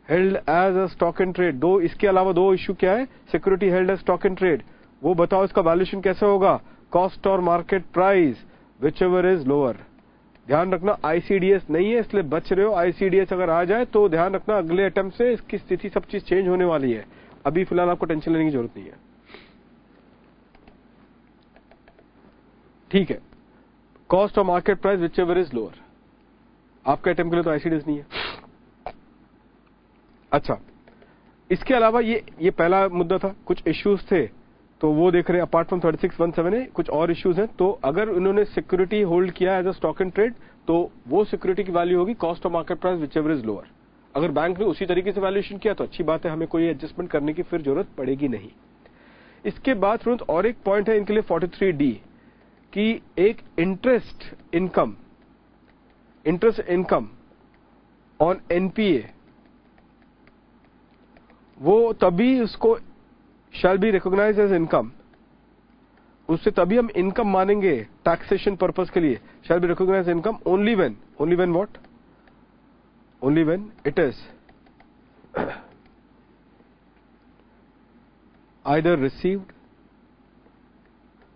held as a stock in trade, दो, इसके अलावा दो इश्यू क्या है? Security held as stock in trade, वो बताओ इसका वैल्यूएशन कैसे होगा? कॉस्ट और market price whichever is lower. ध्यान रखना आईसीडीएस नहीं है इसलिए बच रहे हो, आईसीडीएस अगर आ जाए तो ध्यान रखना अगले अटेम्प्ट से इसकी स्थिति सब चीज चेंज होने वाली है, अभी फिलहाल आपको टेंशन लेने की जरूरत नहीं है, ठीक है। कॉस्ट और market price whichever is lower, आपके अटेम्प्ट के लिए तो आईसीडीएस नहीं है। अच्छा, इसके अलावा ये पहला मुद्दा था, कुछ इश्यूज थे तो वो देख रहे हैं। अपार्ट फ्रॉम 3617 कुछ और इश्यूज हैं। तो अगर उन्होंने सिक्योरिटी होल्ड किया as a stock in trade तो वो सिक्योरिटी की वैल्यू होगी cost of market price whichever is lower. अगर बैंक ने उसी तरीके से वैल्यूएशन किया तो अच्छी बात है, हमें कोई एडजस्टमेंट करने की फिर जरूरत पड़ेगी नहीं। इसके बाद स्टूडेंट्स और एक पॉइंट है इनके लिए 43D कि एक इंटरेस्ट इनकम ऑन एनपीए, वो तभी उसको shall be recognise as income, उससे तभी हम इनकम मानेंगे टैक्सेशन पर्पस के लिए, shall be recognise income only when what, only when it is either received,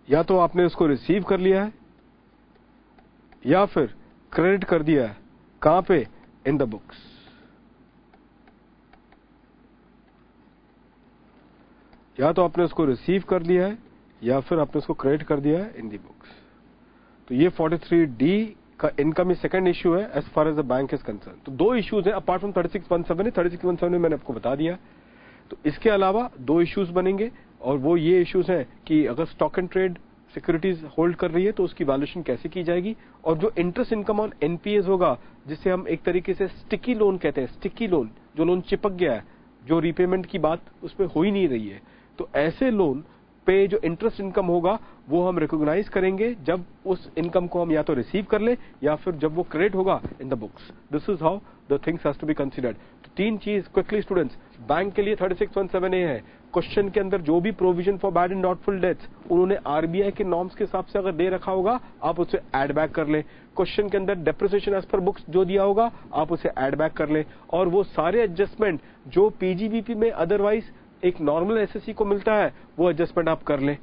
या तो आपने उसको रिसीव कर लिया है या फिर क्रेडिट कर दिया है, कहां पे, इन द बुक्स। या तो आपने उसको रिसीव कर लिया है या फिर आपने उसको क्रेडिट कर दिया है इन दी बुक्स। तो ये 43D का इनकम ही सेकंड इश्यू है as far as the bank is concern. तो दो इश्यूज है अपार्ट फ्रॉम 3617 है, 3617 में मैंने आपको बता दिया। तो इसके अलावा दो इश्यूज बनेंगे और वो ये इश्यूज हैं कि अगर stock and trade securities hold कर रही है तो उसकी वैल्यूएशन कैसे की जाएगी, और जो इंटरेस्ट इनकम ऑन एनपीएस होगा जिसे हम एक तरीके से स्टिकी लोन कहते हैं, स्टिकी लोन, जो लोन चिपक गया है, जो रीपेमेंट की बात उसमें हो ही नहीं रही है, तो ऐसे लोन पे जो इंटरेस्ट इनकम होगा वो हम रिकॉग्नाइज करेंगे जब उस इनकम को हम या तो रिसीव कर ले या फिर जब वो क्रेडिट होगा in the books. This is how the things has to be considered. तो तीन चीज क्विकली स्टूडेंट्स, बैंक के लिए 3617A है, क्वेश्चन के अंदर जो भी provision for bad and doubtful debts उन्होंने आरबीआई के नॉर्म्स के हिसाब से अगर दे रखा होगा आप उसे एड बैक कर लें। क्वेश्चन के अंदर डेप्रिसिएशन एज पर बुक्स जो दिया होगा आप उसे एड बैक कर लें, और वो सारे एडजस्टमेंट जो पीजीबीपी में अदरवाइज एक नॉर्मल एसएससी को मिलता है वो एडजस्टमेंट आप कर लें।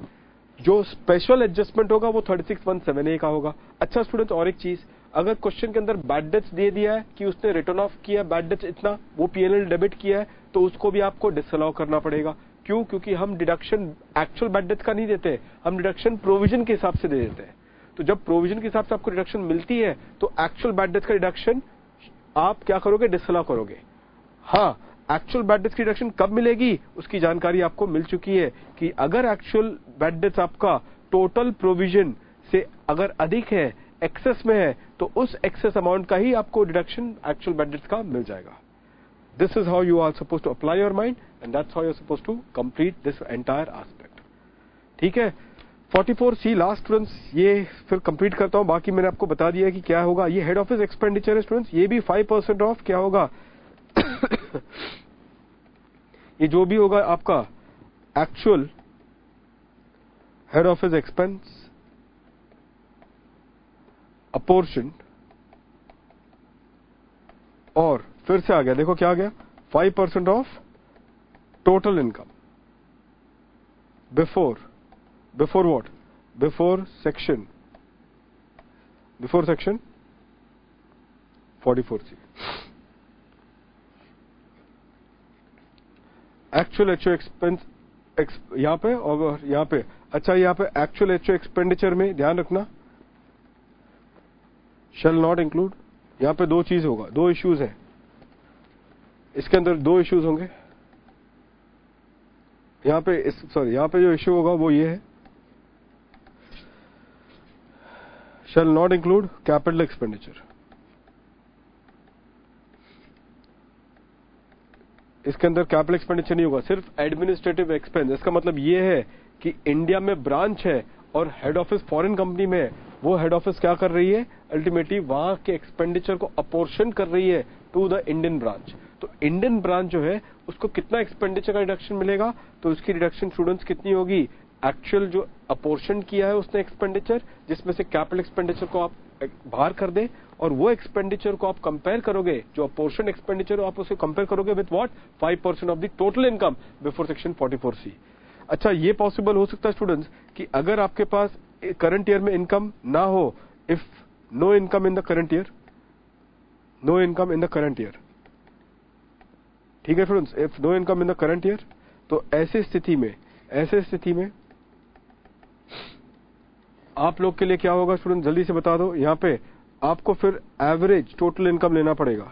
जो स्पेशल एडजस्टमेंट होगा वो 3617A का होगा। अच्छा स्टूडेंट्स, और एक चीज, अगर क्वेश्चन के अंदर बैड डेट्स दे दिया है कि उसने रिटर्न ऑफ किया बैड डेट्स इतना, वो पीएनएल डेबिट किया है, तो उसको भी आपको डिसअलाउ करना पड़ेगा। क्यों? क्योंकि हम डिडक्शन एक्चुअल बैड डेट्स का नहीं देते, हम डिडक्शन प्रोविजन के हिसाब से दे देते हैं। तो जब प्रोविजन के हिसाब से आपको डिडक्शन मिलती है तो एक्चुअल बैड डेट्स का डिडक्शन आप क्या करोगे, डिसअलाउ करोगे। हाँ, एक्चुअल बैड डेट्स की डिडक्शन कब मिलेगी उसकी जानकारी आपको मिल चुकी है कि अगर एक्चुअल बैड डेट्स आपका टोटल प्रोविजन से अगर अधिक है, एक्सेस में है, तो उस एक्सेस अमाउंट का ही आपको डिडक्शन एक्चुअल बैड डेट्स का मिल जाएगा। This is how you are suppose to apply your mind and that's how you are suppose to complete this entire aspect. ठीक है, 44C लास्ट स्टूडेंट्स, ये फिर कंप्लीट करता हूं। बाकी मैंने आपको बता दिया कि क्या होगा। ये हेड ऑफिस एक्सपेंडिचर है स्टूडेंट्स, ये भी 5% ऑफ क्या होगा ये जो भी होगा आपका actual head office expense apportion, और फिर से आ गया, देखो क्या आ गया, 5% of total income before what, before section 44C। Actual HO expense यहां पे और यहां पे। अच्छा, यहां पे एक्चुअल एचओ एक्सपेंडिचर में ध्यान रखना शैल नॉट इंक्लूड, यहां पे दो चीज होगा, दो इश्यूज हैं इसके अंदर, दो इश्यूज होंगे यहां पे। यहां पे जो इश्यू होगा वो ये है, shall not include capital expenditure. इसके अंदर कैपिटल एक्सपेंडिचर नहीं होगा, सिर्फ एडमिनिस्ट्रेटिव एक्सपेंस। इसका मतलब ये है कि इंडिया में ब्रांच है और हेड ऑफिस फॉरेन कंपनी में है, वो हेड ऑफिस क्या कर रही है, अल्टीमेटली वहां के एक्सपेंडिचर को अपोर्शन कर रही है टू द इंडियन ब्रांच। तो इंडियन ब्रांच जो है उसको कितना एक्सपेंडिचर का रिडक्शन मिलेगा, तो उसकी रिडक्शन स्टूडेंट्स कितनी होगी, एक्चुअल जो अपोर्शन किया है उसने एक्सपेंडिचर, जिसमें से कैपिटल एक्सपेंडिचर को आप बाहर कर दे, और वो एक्सपेंडिचर को आप कंपेयर करोगे, जो अपोर्शन एक्सपेंडिचर आप उसे कंपेयर करोगे with what, 5% of the total income before section 44C। अच्छा, ये पॉसिबल हो सकता है स्टूडेंट्स कि अगर आपके पास करंट ईयर में इनकम ना हो, if no income in the current year, no income in the current year. ठीक है students, if no income in the current year, तो ऐसे स्थिति में आप लोग के लिए क्या होगा स्टूडेंट, जल्दी से बता दो। यहां पे आपको फिर एवरेज टोटल इनकम लेना पड़ेगा।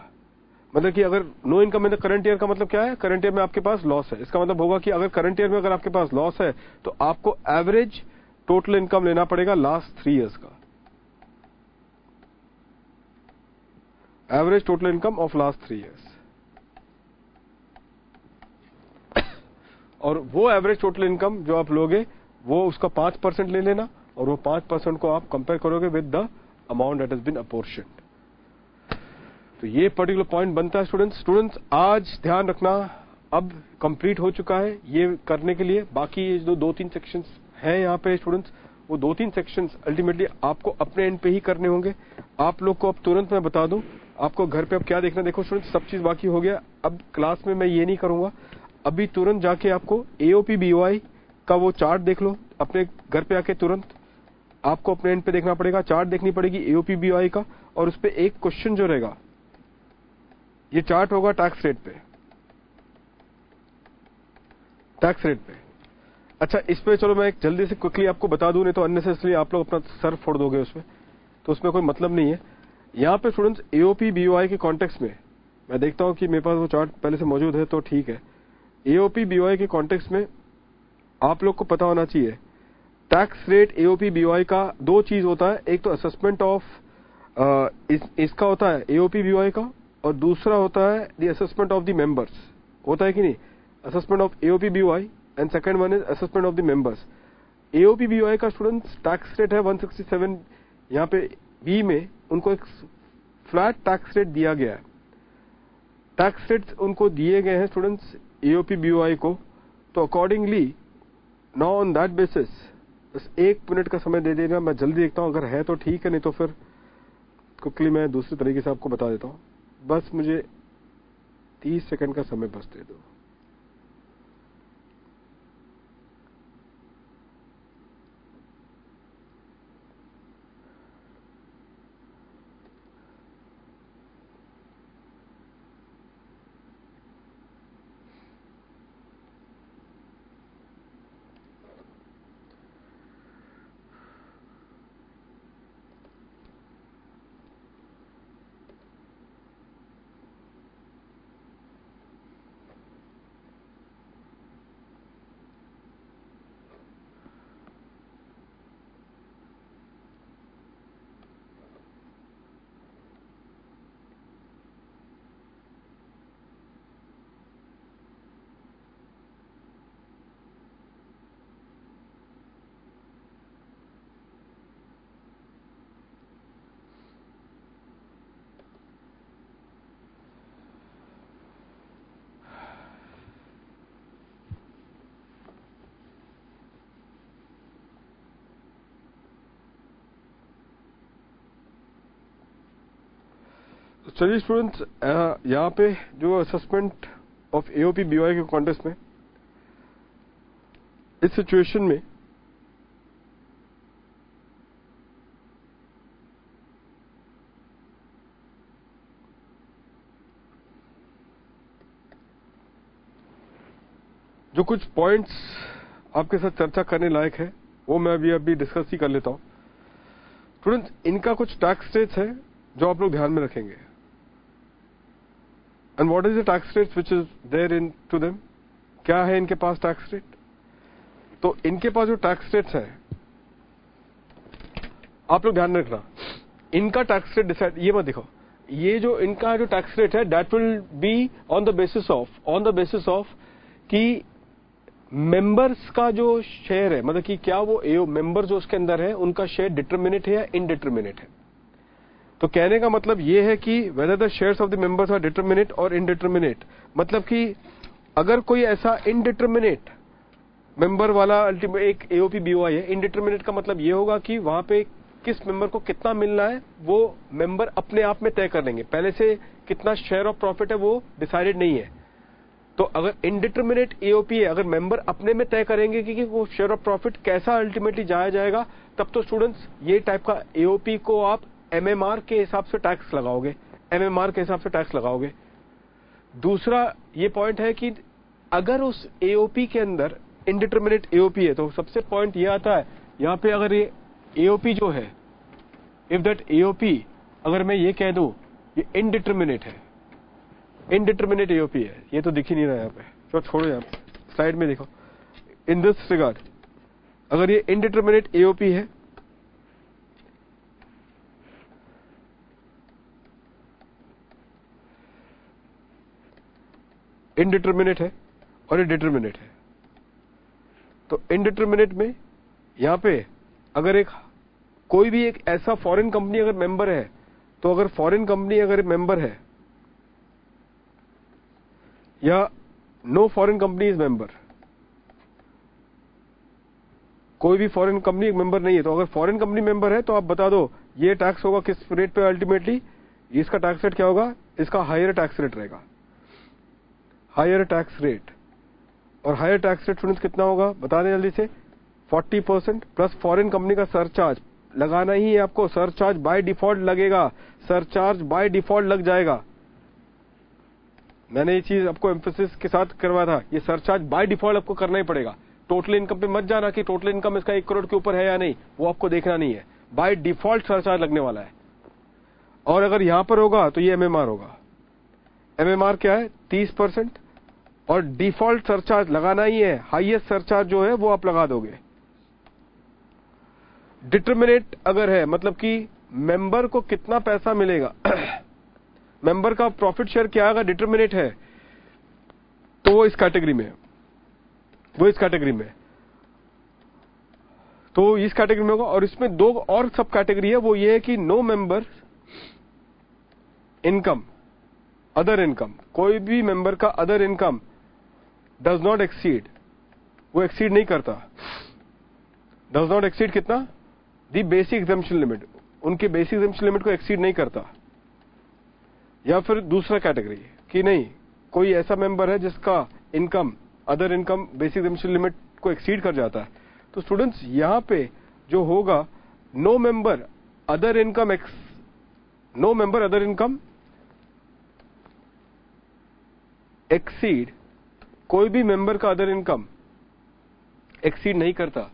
मतलब कि अगर no income in the current year का मतलब क्या है, करंट ईयर में आपके पास लॉस है, इसका मतलब होगा कि अगर करंट ईयर में अगर आपके पास लॉस है तो आपको एवरेज टोटल इनकम लेना पड़ेगा लास्ट 3 ईयर्स का, average total income of last 3 years. और वो एवरेज टोटल इनकम जो आप लोगे वो उसका 5% ले लेना, और वो 5% को आप कंपेयर करोगे with the amount that has been apportioned. तो ये पर्टिकुलर पॉइंट बनता है स्टूडेंट्स आज ध्यान रखना, अब कंप्लीट हो चुका है ये करने के लिए। बाकी ये जो 2-3 सेक्शंस हैं यहाँ पे स्टूडेंट्स, वो 2-3 सेक्शंस अल्टीमेटली आपको अपने एंड पे ही करने होंगे। आप लोग को अब तुरंत मैं बता दूं, आपको घर पे अब क्या देखना, देखो स्टूडेंट्स सब चीज बाकी हो गया। अब क्लास में मैं ये नहीं करूंगा, अभी तुरंत जाके आपको एओपी बीओआई का वो चार्ट देख लो अपने घर पे आके। तुरंत आपको अपने एंड पे देखना पड़ेगा, चार्ट देखनी पड़ेगी एओपी बीओआई का, और उस पे एक क्वेश्चन जो रहेगा, ये चार्ट होगा टैक्स रेट पे, टैक्स रेट पे। अच्छा इस पे चलो मैं एक जल्दी से क्विकली आपको बता दूं, नहीं तो अननेसेसरी आप लोग अपना सर फोड़ दोगे उसमें, तो उसमें कोई मतलब नहीं है। यहाँ पे स्टूडेंट्स एओपी बीओआई के कॉन्टेक्स्ट में मैं देखता हूं कि मेरे पास वो चार्ट पहले से मौजूद है तो ठीक है। एओपी बीओआई के कॉन्टेक्स्ट में आप लोग को पता होना चाहिए टैक्स रेट एओपी बीओआई का 2 चीज होता है, एक तो असेसमेंट ऑफ इसका होता है एओपी बीओआई का, और दूसरा होता है the assessment of the members, होता है कि नहीं, assessment of AOP BOI, and second one is assessment of the members. AOP BOI का स्टूडेंट्स टैक्स रेट है 167, यहाँ पे बी में उनको एक फ्लैट टैक्स रेट दिया गया है। टैक्स रेट उनको दिए गए हैं स्टूडेंट्स एओपी बीओआई को, तो accordingly now on that basis बस 1 मिनट का समय दे देना, मैं जल्दी देखता हूं, अगर है तो ठीक है, नहीं तो फिर क्विकली मैं दूसरे तरीके से आपको बता देता हूं। बस मुझे 30 सेकंड का समय बस दे दो। चलिए स्टूडेंट्स, यहाँ पे जो असेसमेंट ऑफ एओपी बीओआई के कॉन्टेस्ट में इस सिचुएशन में जो कुछ पॉइंट्स आपके साथ चर्चा करने लायक है वो मैं अभी डिस्कस ही कर लेता हूं। स्टूडेंट्स इनका कुछ टैक्स रेट्स है जो आप लोग ध्यान में रखेंगे। And what is the tax rate which is there in to them, क्या है इनके पास टैक्स रेट। तो इनके पास जो टैक्स रेट्स है आप लोग ध्यान में रखना, इनका टैक्स रेट डिसाइड, ये मत दिखाओ, ये जो इनका जो टैक्स रेट है that will be on the basis of कि मेंबर्स का जो शेयर है, मतलब कि क्या वो मेंबर जो उसके अंदर है उनका शेयर डिटरमिनेट है या इनडिटरमिनेट है। तो कहने का मतलब ये है कि whether the shares of the members are determinate और इनडिटरमिनेट, मतलब कि अगर कोई ऐसा इनडिटरमिनेट मेंबर वाला अल्टीमेट एक एओपी बीओआई है, इनडिटरमिनेट का मतलब ये होगा कि वहां पे किस मेंबर को कितना मिलना है वो मेंबर अपने आप में तय कर लेंगे, पहले से कितना शेयर ऑफ प्रॉफिट है वो डिसाइडेड नहीं है। तो अगर इनडिटरमिनेट एओपी है, अगर मेंबर अपने में तय करेंगे कि वो शेयर ऑफ प्रॉफिट कैसा अल्टीमेटली जाया जाएगा, तब तो स्टूडेंट्स ये टाइप का एओपी को आप एमएमआर के हिसाब से टैक्स लगाओगे, एमएमआर के हिसाब से टैक्स लगाओगे। दूसरा ये पॉइंट है कि अगर उस एओपी के अंदर इनडिटरमिनेट एओपी है तो सबसे पॉइंट ये आता है यहां पे, अगर ये एओपी जो है, इफ दैट एओपी अगर मैं ये कह दूं ये इनडिटरमिनेट है, इनडिटरमिनेट एओपी है, ये तो दिख ही नहीं रहा यहाँ पे, तो छोड़ो यहाँ स्लाइड में देखो। इन दिस रिगार्ड अगर ये इनडिटरमिनेट एओपी है इनडिटरमिनेट है और ये डिटरमिनेट है, तो इनडिटरमिनेट में यहां पे अगर कोई भी एक ऐसा फॉरेन कंपनी अगर मेंबर है, तो अगर फॉरेन कंपनी अगर मेंबर है या no foreign company is member, कोई भी फॉरेन कंपनी एक मेंबर नहीं है, तो अगर फॉरेन कंपनी मेंबर है तो आप बता दो ये टैक्स होगा किस रेट पे अल्टीमेटली, इसका टैक्स रेट क्या होगा, इसका हायर टैक्स रेट रहेगा, हायर टैक्स रेट। और हायर टैक्स रेट स्टूडेंट्स कितना होगा बता दें जल्दी से, 40% प्लस फॉरेन कंपनी का सरचार्ज लगाना ही है आपको, सरचार्ज बाय डिफॉल्ट लगेगा, सरचार्ज बाय डिफॉल्ट लग जाएगा। मैंने ये चीज आपको एम्फेसिस के साथ करवाया था, ये सरचार्ज बाय डिफॉल्ट आपको करना ही पड़ेगा। टोटल इनकम पे मत जाना कि टोटल इनकम इसका 1 करोड़ के ऊपर है या नहीं, वो आपको देखना नहीं है, बाय डिफॉल्ट सरचार्ज लगने वाला है। और अगर यहां पर होगा तो ये एमएमआर होगा। एमएमआर क्या है 30%, और डिफॉल्ट सरचार्ज लगाना ही है, हाईएस्ट सरचार्ज जो है वो आप लगा दोगे। डिटरमिनेट अगर है मतलब कि मेंबर को कितना पैसा मिलेगा मेंबर का प्रॉफिट शेयर क्या आएगा, डिटरमिनेट है तो वो इस कैटेगरी में, वो इस कैटेगरी में, तो इस कैटेगरी में होगा। और इसमें 2 और सब कैटेगरी है, वो ये है कि no member income, other income, कोई भी मेंबर का other income does not exceed, वो एक्सीड नहीं करता, डज नॉट एक्सीड कितना, दी बेसिक एग्जम्पशन लिमिट, उनके बेसिक एग्जम्पशन लिमिट को एक्सीड नहीं करता। या फिर दूसरा कैटेगरी कि नहीं, कोई ऐसा मेंबर है जिसका income other income basic exemption limit को एक्सीड कर जाता है। तो स्टूडेंट्स यहां पे जो होगा, no member other income no member other income exceed, कोई भी मेंबर का अदर इनकम एक्सीड नहीं करता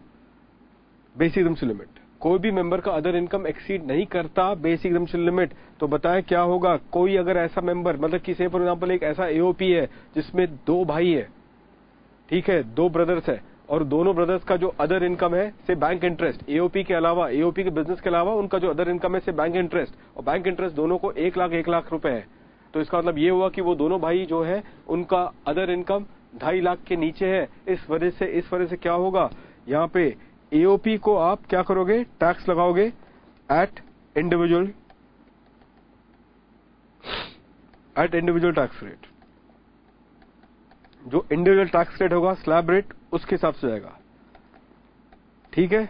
बेसिक एग्जम्पशन लिमिट, कोई भी मेंबर का अदर इनकम एक्सीड नहीं करता बेसिक एग्जम्पशन लिमिट। तो बताएं क्या होगा, कोई अगर ऐसा मेंबर मतलब कि से फॉर एग्जांपल एक ऐसा एओपी है जिसमें 2 भाई है, ठीक है, 2 ब्रदर्स है, और दोनों ब्रदर्स का जो अदर इनकम है से बैंक इंटरेस्ट, एओपी के अलावा, एओपी के बिजनेस के अलावा उनका जो अदर इनकम है से बैंक इंटरेस्ट, और बैंक इंटरेस्ट दोनों को 1 लाख रुपए है। तो इसका मतलब ये हुआ कि वो दोनों भाई जो है उनका अदर इनकम 2.5 लाख के नीचे है। इस वजह से क्या होगा, यहाँ पे एओपी को आप क्या करोगे, टैक्स लगाओगे एट इंडिविजुअल टैक्स रेट, जो इंडिविजुअल टैक्स रेट होगा स्लैब रेट उसके हिसाब से जाएगा, ठीक है।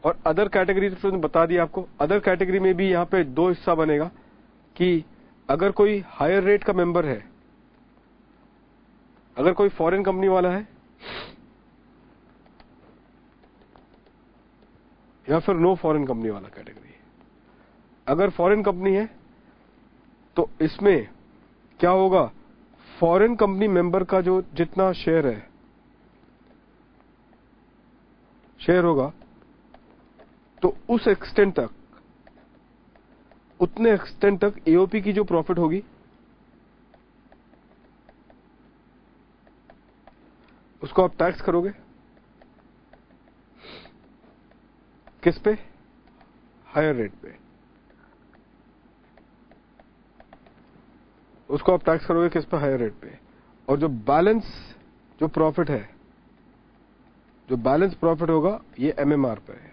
और अदर कैटेगरी तो बता दिया आपको, अदर कैटेगरी में भी यहां पे 2 हिस्सा बनेगा कि अगर कोई हायर रेट का मेंबर है, अगर कोई फॉरेन कंपनी वाला है या फिर नो फॉरेन कंपनी वाला कैटेगरी। अगर फॉरेन कंपनी है तो इसमें क्या होगा, फॉरेन कंपनी मेंबर का जो जितना शेयर होगा तो उस एक्सटेंट तक, उतने एक्सटेंट तक एओपी की जो प्रॉफिट होगी उसको आप टैक्स करोगे किस पे, हायर रेट पे, उसको आप टैक्स करोगे किस पे, हायर रेट पे। और जो बैलेंस जो प्रॉफिट है, जो बैलेंस प्रॉफिट होगा ये एमएमआर पे है।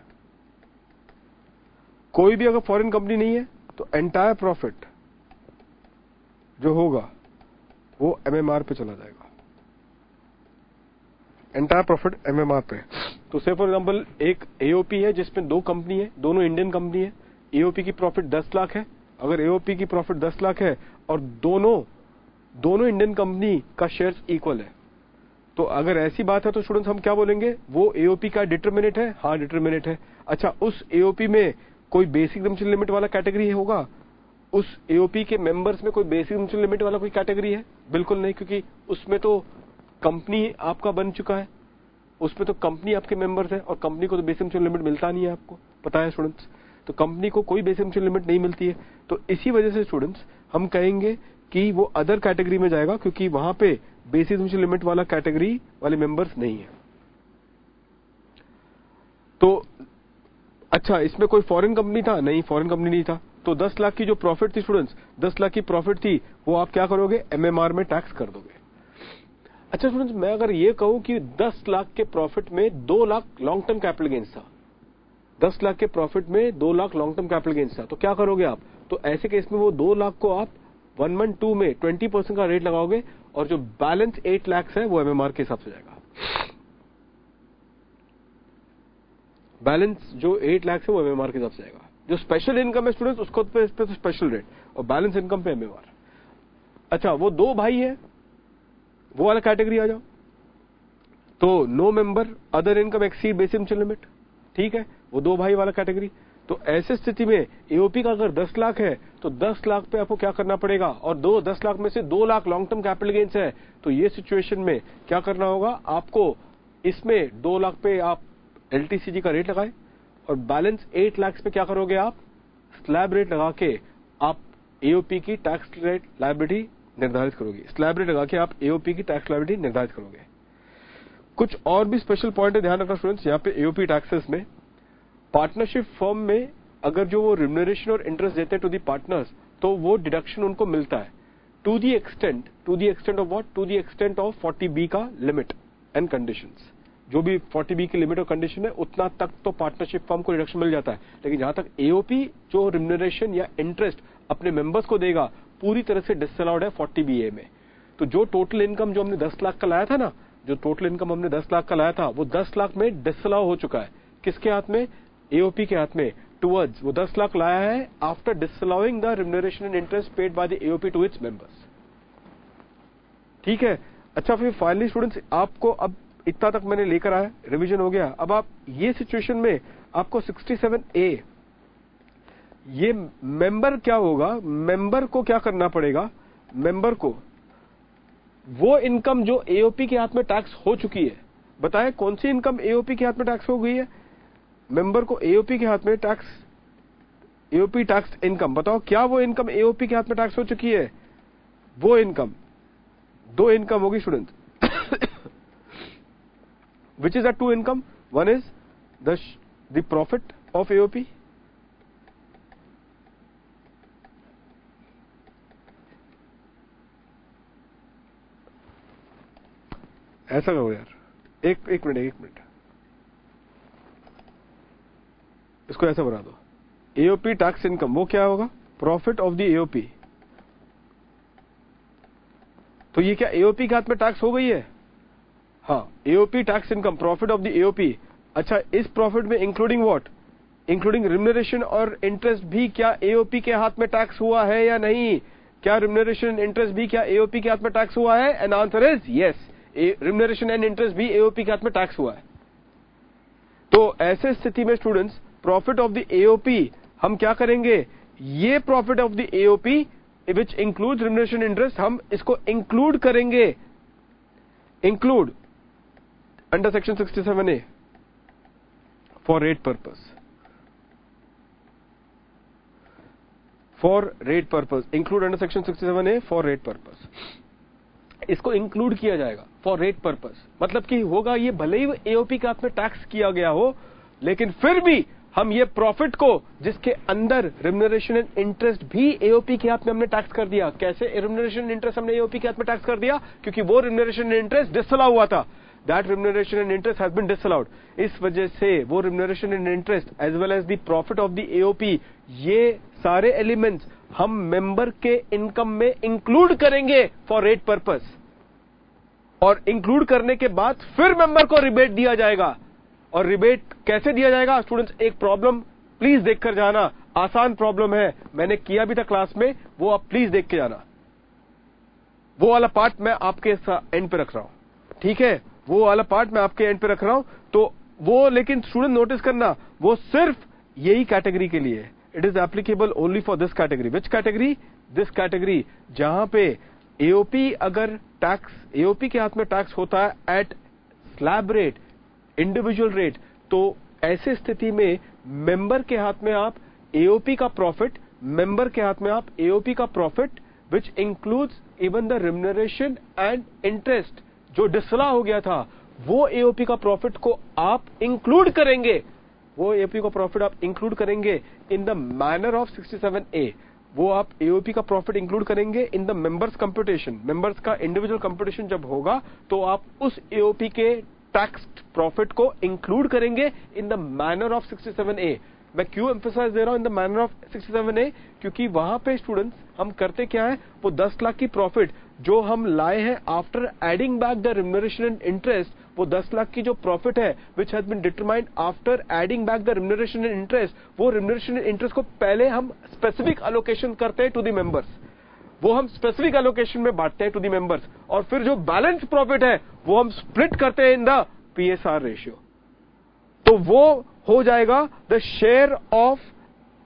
कोई भी अगर फॉरेन कंपनी नहीं है तो एंटायर प्रॉफिट जो होगा वो एमएमआर पे चला जाएगा, एंटायर प्रॉफिट एमएमआर पे। तो से फॉर एग्जांपल एक एओपी है जिसमें 2 कंपनी है, दोनों इंडियन कंपनी है, एओपी की प्रॉफिट 10 लाख है। अगर एओपी की प्रॉफिट 10 लाख है और दोनों इंडियन कंपनी का शेयर्स इक्वल है, तो अगर ऐसी बात है तो स्टूडेंट्स हम क्या बोलेंगे, वो एओपी का डिटरमिनेट है, हाँ डिटरमिनेट है। अच्छा, उस एओपी में कोई बेसिक एग्जम्पशन लिमिट वाला कैटेगरी होगा, उस एओपी के मेंबर्स में कोई बेसिक एग्जम्पशन लिमिट वाला कोई कैटेगरी है? बिल्कुल नहीं, क्योंकि उसमें तो कंपनी आपका बन चुका है, उसमें तो कंपनी आपके मेंबर्स है, और कंपनी को तो बेसिक एग्जम्पशन लिमिट मिलता नहीं है, आपको पता है स्टूडेंट्स। तो कंपनी को कोई बेसिक एग्जम्पशन लिमिट नहीं मिलती है, तो इसी वजह से स्टूडेंट्स हम कहेंगे कि वो अदर कैटेगरी में जाएगा, क्योंकि वहां पे बेसिक एग्जम्पशन लिमिट वाला कैटेगरी वाले मेंबर्स नहीं है। तो अच्छा, इसमें कोई फॉरेन कंपनी था? नहीं, फॉरेन कंपनी नहीं था। तो 10 लाख की जो प्रॉफिट थी स्टूडेंट्स, 10 लाख की प्रॉफिट थी, वो आप क्या करोगे, एमएमआर में टैक्स कर दोगे। अच्छा स्टूडेंट्स, मैं अगर ये कहूं कि 10 लाख के प्रॉफिट में 2 lakh long term capital gains था, 10 लाख के प्रॉफिट में 2 lakh long term capital gains था, तो क्या करोगे आप? तो ऐसे केस में वो 2 लाख को आप 112 में 20% का रेट लगाओगे और जो बैलेंस 8 लाख है वो एमएमआर के हिसाब से जाएगा। बैलेंस जो 8 लाख है वो एमएमआर के हिसाब से जाएगा। जो स्पेशल इनकम है स्टूडेंट्स उसको पे स्पेशल रेट और बैलेंस इनकम पे एमएमआर। अच्छा, वो 2 भाई है, वो वाला कैटेगरी आ जाओ। तो no member other income exceed basic income limit, ठीक है, वो 2 भाई वाला कैटेगरी। तो ऐसे स्थिति में एओपी का अगर 10 लाख है तो 10 लाख पे आपको क्या करना पड़ेगा, और 10 लाख में से 2 lakh long term capital gains है, तो ये सिचुएशन में क्या करना होगा आपको? इसमें 2 लाख पे आप एलटीसीजी का रेट लगाए और बैलेंस 8 लाख पे क्या करोगे आप? स्लैब रेट लगा के आप एओपी की टैक्स रेट लायबिलिटी निर्धारित करोगे। स्लैब रेट लगा के आप एओपी की टैक्स लायबिलिटी निर्धारित करोगे। कुछ और भी स्पेशल पॉइंट है, ध्यान रखना स्टूडेंट्स। यहाँ पे एओपी टैक्सेस में पार्टनरशिप फर्म में अगर जो वो रिम्यूनरेशन और इंटरेस्ट देते हैं टू दी पार्टनर्स, तो वो डिडक्शन उनको मिलता है to the extent of what? To the extent of 40B का लिमिट एंड कंडीशंस। जो भी 40B की लिमिट और कंडीशन है उतना तक तो पार्टनरशिप फर्म को डिडक्शन मिल जाता है, लेकिन जहां तक एओपी जो रिम्यूनरेशन या इंटरेस्ट अपने मेंबर्स को देगा पूरी तरह से डिसअलाउड है 40BA में। तो जो टोटल इनकम जो हमने 10 लाख का लाया था ना, जो टोटल इनकम हमने 10 लाख का लाया था वो 10 लाख में डिसअलाउ हो चुका है। किसके हाथ में? एओपी के हाथ में। टुवर्ड्स वो 10 लाख लाया है after disallowing the remuneration and interest paid by the AOP to its members, ठीक है। अच्छा, फिर फाइनली स्टूडेंट्स आपको अब इतना तक मैंने लेकर आया, रिवीजन हो गया। अब आप ये सिचुएशन में आपको 67A ये मेंबर क्या होगा? मेंबर को क्या करना पड़ेगा? मेंबर को वो इनकम जो एओपी के हाथ में टैक्स हो चुकी है, बताएं कौन सी इनकम एओपी के हाथ में टैक्स हो गई है? मेंबर को एओपी के हाथ में टैक्स, एओपी टैक्स इनकम, बताओ क्या वो इनकम एओपी के हाथ में टैक्स हो चुकी है? वो इनकम, 2 इनकम होगी student. Which is the 2 income? One is the profit of AOP, ऐसा करो यार, एक मिनट, इसको ऐसा बना दो। एओपी टैक्स इनकम वो क्या होगा? Profit of the AOP. तो ये क्या एओपी के हाथ में टैक्स हो गई है? हाँ, AOP tax income profit of the AOP. अच्छा, इस प्रॉफिट में इंक्लूडिंग व्हाट? इंक्लूडिंग रिम्यूनरेशन और इंटरेस्ट भी क्या एओपी के हाथ में टैक्स हुआ है या नहीं? क्या रिम्यूनरेशन इंटरेस्ट भी क्या एओपी के हाथ में टैक्स हुआ है? And answer is yes, remuneration and interest भी एओपी के हाथ में टैक्स हुआ है। तो ऐसे स्थिति में students profit of the AOP हम क्या करेंगे? ये profit of the AOP which includes remuneration interest, हम इसको इंक्लूड करेंगे, include under section 67A for rate purpose, for rate purpose, include under section 67A for rate purpose. इसको include किया जाएगा फॉर रेट पर्पस, मतलब कि होगा ये भले ही एओपी के हाथ में टैक्स किया गया हो, लेकिन फिर भी हम ये प्रॉफिट को जिसके अंदर रिम्यूनरेशन एंड इंटरेस्ट भी एओपी के हाथ में हमने टैक्स कर दिया। कैसे रिम्यूनरेशन एंड इंटरेस्ट हमने एओपी के हाथ में टैक्स कर दिया? क्योंकि वो रिम्यूनरेशन एंड इंटरेस्ट डिसअलाउ हुआ था। That remuneration and interest has been disallowed. इस वजह से वो remuneration and interest as well as the profit of the AOP, ये सारे एलिमेंट्स हम मेंबर के इनकम में इंक्लूड करेंगे फॉर रेट पर्पस, और इंक्लूड करने के बाद फिर मेंबर को रिबेट दिया जाएगा। और रिबेट कैसे दिया जाएगा स्टूडेंट्स? एक प्रॉब्लम प्लीज देखकर जाना, आसान प्रॉब्लम है, मैंने किया भी था क्लास में, वो आप प्लीज देख के जाना। वो वाला पार्ट मैं आपके एंड पे रख रहा हूं, ठीक है, वो वाला पार्ट मैं आपके एंड पे रख रहा हूं। तो वो, लेकिन स्टूडेंट नोटिस करना, वो सिर्फ यही कैटेगरी के लिए है। It is applicable only for this category. Which category? This category, जहां पे एओपी अगर टैक्स, एओपी के हाथ में टैक्स होता है at slab rate, individual rate, तो ऐसे स्थिति में मेंबर के हाथ में आप एओपी का प्रॉफिट, मेंबर के हाथ में आप एओपी का profit which includes even the remuneration and interest जो डिसअलाउ हो गया था, वो एओपी का प्रॉफिट को आप इंक्लूड करेंगे, वो एओपी का प्रॉफिट आप इंक्लूड करेंगे in the manner of 67A। वो आप एओपी का प्रॉफिट इंक्लूड करेंगे in the members computation. Members का इंडिविजुअल कंप्यूटेशन जब होगा तो आप उस एओपी के टैक्स प्रॉफिट को इंक्लूड करेंगे in the manner of 67A। मैं क्यों एम्फसाइज दे रहा हूं in the manner of 67A, क्योंकि वहां पे स्टूडेंट्स हम करते क्या है, वो 10 लाख की प्रॉफिट जो हम लाए हैं after adding back the remuneration and interest, वो 10 लाख की जो प्रॉफिट है which has been determined after adding back the remuneration and interest, वो रिम्यूनरेशन एंड इंटरेस्ट को पहले हम स्पेसिफिक एलोकेशन करते हैं टू द मेंबर्स, वो हम स्पेसिफिक एलोकेशन में बांटते हैं टू द मेंबर्स, और फिर जो बैलेंस प्रॉफिट है वो हम स्प्लिट करते हैं इन द PSR रेशियो। तो वो हो जाएगा the share of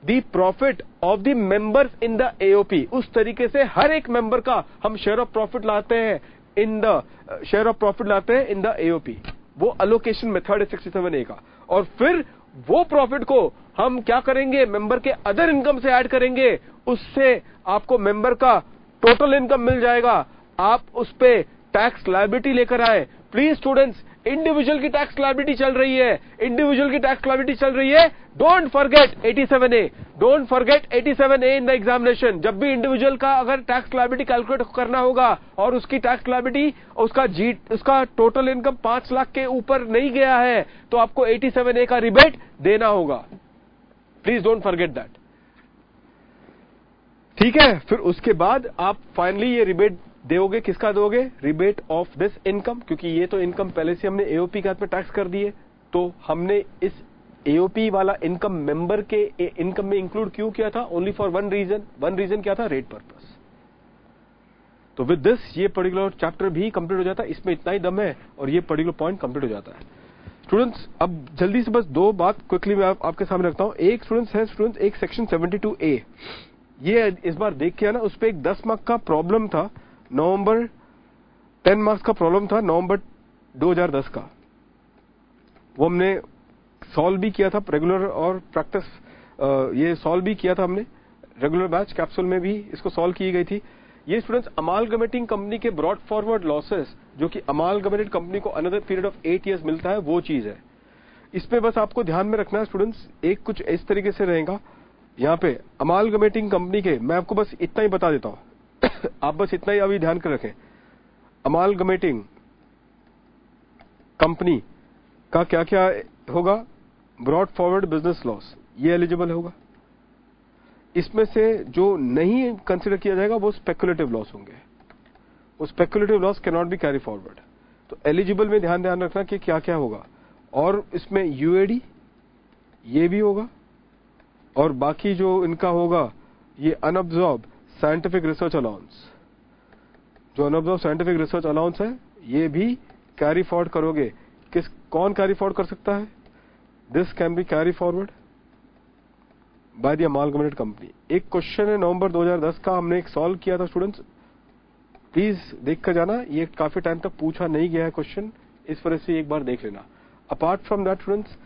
the profit of the members in the AOP. उस तरीके से हर एक मेंबर का हम शेयर ऑफ प्रॉफिट लाते हैं इन द एओपी। वो अलोकेशन मेथड है 67A का। और फिर वो प्रॉफिट को हम क्या करेंगे, मेंबर के अदर इनकम से ऐड करेंगे, उससे आपको मेंबर का टोटल इनकम मिल जाएगा। आप उस पे टैक्स लायबिलिटी लेकर आए। प्लीज स्टूडेंट्स, इंडिविजुअल की टैक्स लायबिलिटी चल रही है, don't forget 87A, don't forget 87A in the examination. जब भी इंडिविजुअल का अगर टैक्स लायबिलिटी कैलकुलेट करना होगा और उसकी टैक्स लायबिलिटी उसका टोटल इनकम 5 लाख के ऊपर नहीं गया है तो आपको 87A का रिबेट देना होगा। Please don't forget that. ठीक है, फिर उसके बाद आप फाइनली ये रिबेट दोगे, किसका दोगे, रिबेट ऑफ दिस इनकम, क्योंकि ये तो इनकम पहले से हमने एओपी के हाथ में टैक्स कर दिए, तो हमने इस एओपी वाला इनकम मेंबर के इनकम में इंक्लूड क्यों किया था, ओनली फॉर वन रीजन क्या था, रेट पर्पस। तो विद दिस ये पर्टिकुलर चैप्टर भी कंप्लीट हो जाता है। इसमें इतना ही दम है और ये पर्टिकुलर पॉइंट कंप्लीट हो जाता है। स्टूडेंट्स, अब जल्दी से बस दो बात क्विकली मैं आपके सामने रखता हूं। एक स्टूडेंट्स एक सेक्शन 72A, ये इस बार देख के आना, उस पर एक 10 मार्क का प्रॉब्लम था, नवंबर 10 मार्क्स का प्रॉब्लम था नवंबर 2010 का। वो हमने सॉल्व भी किया था रेगुलर और प्रैक्टिस, ये सॉल्व भी किया था हमने रेगुलर बैच कैप्सूल में भी इसको सॉल्व की गई थी। ये स्टूडेंट्स अमालगमेटिंग कंपनी के ब्रॉड फॉरवर्ड लॉसेस, जो कि अमालगमेटेड कंपनी को अनदर पीरियड ऑफ 8 years मिलता है, वो चीज है। इसमें बस आपको ध्यान में रखना है स्टूडेंट्स, एक कुछ इस तरीके से रहेगा यहाँ पे अमालगमेटिंग कंपनी के, मैं आपको बस इतना ही बता देता हूं आप बस इतना ही अभी ध्यान कर रखें। अमालगमेटिंग कंपनी का क्या क्या होगा, ब्रॉड फॉरवर्ड बिजनेस लॉस, ये एलिजिबल होगा। इसमें से जो नहीं कंसिडर किया जाएगा वो स्पेकुलेटिव लॉस होंगे, वो speculative loss can not be carry forward. तो एलिजिबल में ध्यान रखना कि क्या क्या होगा, और इसमें यूएडी ये भी होगा, और बाकी जो इनका होगा ये अनअब्जॉर्ब साइंटिफिक रिसर्च अलाउंस, जो अनअब्जॉर्ब साइंटिफिक रिसर्च अलाउंस है ये भी कैरी फॉरवर्ड करोगे। कौन कैरी फॉरवर्ड कर सकता है, this can be carry forward by the amalgamated company. एक क्वेश्चन है नवंबर 2010 का, हमने एक सॉल्व किया था स्टूडेंट्स, प्लीज देख कर जाना, ये काफी टाइम तक पूछा नहीं गया है क्वेश्चन, इस वजह से एक बार देख लेना। Apart from that students,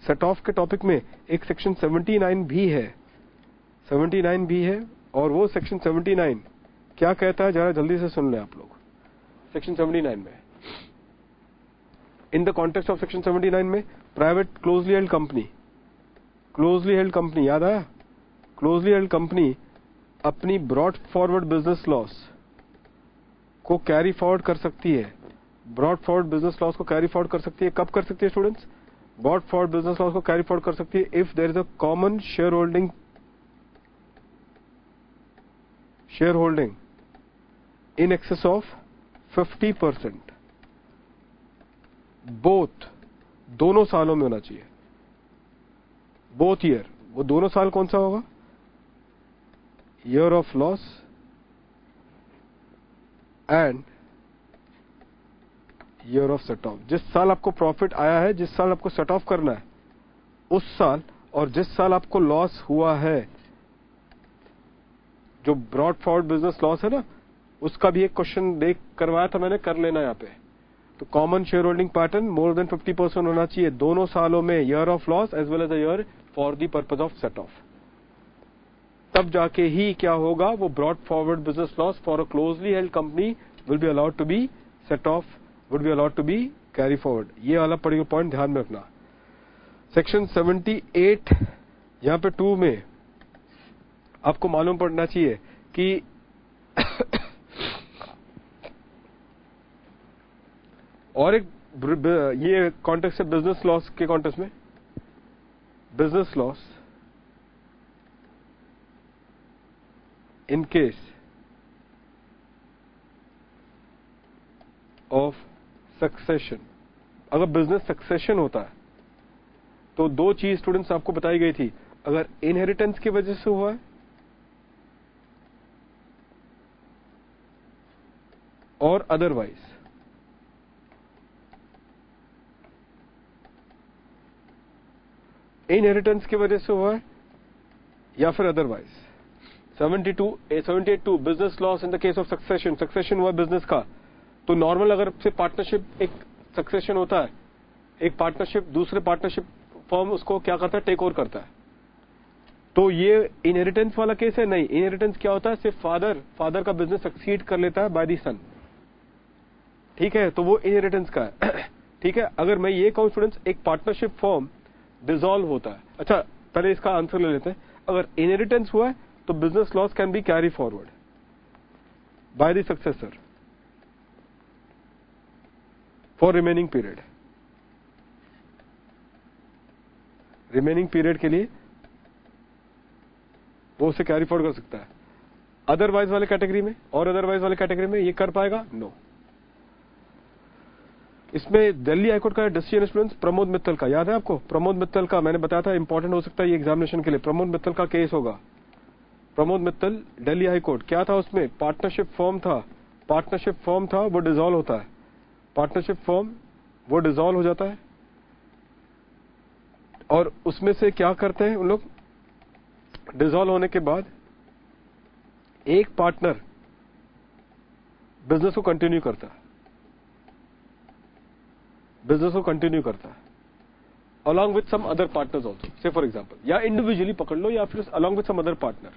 set of के टॉपिक में एक सेक्शन 79 भी है, 79 भी है, और वो सेक्शन 79 क्या कहता है जरा जल्दी से सुन लें आप लोग। सेक्शन 79 में, in the context of section 79 में, प्राइवेट क्लोजली हेल्ड कंपनी याद आया, क्लोजली हेल्ड कंपनी अपनी ब्रॉड फॉरवर्ड बिजनेस लॉस को कैरी फॉरवर्ड कर सकती है, ब्रॉड फॉरवर्ड बिजनेस लॉस को कैरी फॉरवर्ड कर सकती है। कब कर सकती है students, brought forward business loss को कैरी फॉरवर्ड कर सकती है if there is a common shareholding in excess of 50%, दोनों सालों में होना चाहिए, बोथ ईयर। वो दोनों साल कौन सा होगा, year of loss and year of set of. जिस साल आपको प्रॉफिट आया है, जिस साल आपको सेट ऑफ करना है उस साल, और जिस साल आपको लॉस हुआ है, जो ब्रॉड फॉरवर्ड बिजनेस लॉस है ना, उसका भी एक क्वेश्चन देख करवाया था मैंने, कर लेना यहाँ पे। तो common shareholding pattern more than 50% होना चाहिए दोनों सालों में, year of loss as well as a year for the purpose of set off. तब जाके ही क्या होगा, वो brought forward business loss for a closely held company will be allowed to be set off, would be allowed to be carry forward. ये वाला particular point ध्यान में रखना। सेक्शन 78 यहाँ पे 2 में आपको मालूम पड़ना चाहिए कि और एक ये कॉन्टेक्स्ट है बिजनेस लॉस के कॉन्टेक्स्ट में, business loss in case of succession. अगर बिजनेस सक्सेशन होता है तो दो चीज स्टूडेंट्स आपको बताई गई थी, अगर इनहेरिटेंस की वजह से हुआ है और अदरवाइज। इनहेरिटेंस की वजह से हुआ है या फिर otherwise. 78 business loss in the case of succession. Succession हुआ बिजनेस का, तो नॉर्मल अगर से पार्टनरशिप एक सक्सेशन होता है, एक पार्टनरशिप दूसरे पार्टनरशिप फर्म उसको क्या करता है, टेक ओवर करता है। तो ये इनहेरिटेंस वाला केस है? नहीं। इनहेरिटेंस क्या होता है, सिर्फ फादर का बिजनेस सक्सीड कर लेता है बाय द सन, ठीक है, तो वो इनहेरिटेंस का है। ठीक है, अगर मैं ये कहूं स्टूडेंट्स एक पार्टनरशिप फॉर्म डिसॉल्व होता है। अच्छा, पहले इसका आंसर ले लेते हैं। अगर इनहेरिटेंस हुआ है तो business loss can be carry forward by the successor for remaining period. Remaining period के लिए वो उसे कैरी फॉरवर्ड कर सकता है। अदरवाइज वाले कैटेगरी में और अदरवाइज वाले कैटेगरी में ये कर पाएगा? नो। इसमें दिल्ली हाईकोर्ट का डिसीजन स्टूडेंट्स प्रमोद मित्तल का, याद है आपको? प्रमोद मित्तल का मैंने बताया था इंपॉर्टेंट हो सकता है ये एग्जामिनेशन के लिए। प्रमोद मित्तल का केस होगा। प्रमोद मित्तल दिल्ली हाईकोर्ट, क्या था उसमें? पार्टनरशिप फॉर्म था, वो डिसॉल्व होता है। पार्टनरशिप फॉर्म वो डिसॉल्व हो जाता है और उसमें से क्या करते हैं उन लोग, डिसॉल्व होने के बाद एक पार्टनर बिजनेस को कंटिन्यू करता है along with some other partners also, say for example, या इंडिविजुअली पकड़ लो या फिर along with some other partner।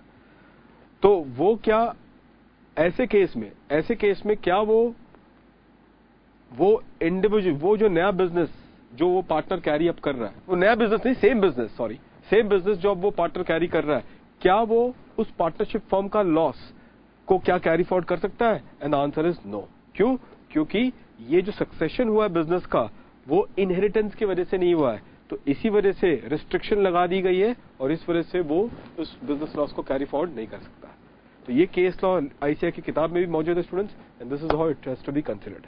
तो वो क्या ऐसे केस में क्या वो इंडिविजुअल, वो जो नया बिजनेस जो वो पार्टनर कैरी अप कर रहा है, वो नया बिजनेस नहीं, सेम बिजनेस जो अब वो पार्टनर कैरी कर रहा है, क्या वो उस पार्टनरशिप फर्म का लॉस को क्या कैरी फॉरवर्ड कर सकता है? And answer is no. क्यों? क्योंकि ये जो सक्सेशन हुआ है बिजनेस का वो इनहेरिटेंस की वजह से नहीं हुआ है, तो इसी वजह से रिस्ट्रिक्शन लगा दी गई है और इस वजह से वो उस बिजनेस लॉस को कैरी फॉरवर्ड नहीं कर सकता। तो ये केस लॉ आईसीआई की किताब में भी मौजूद है students, and this is how it has to be considered.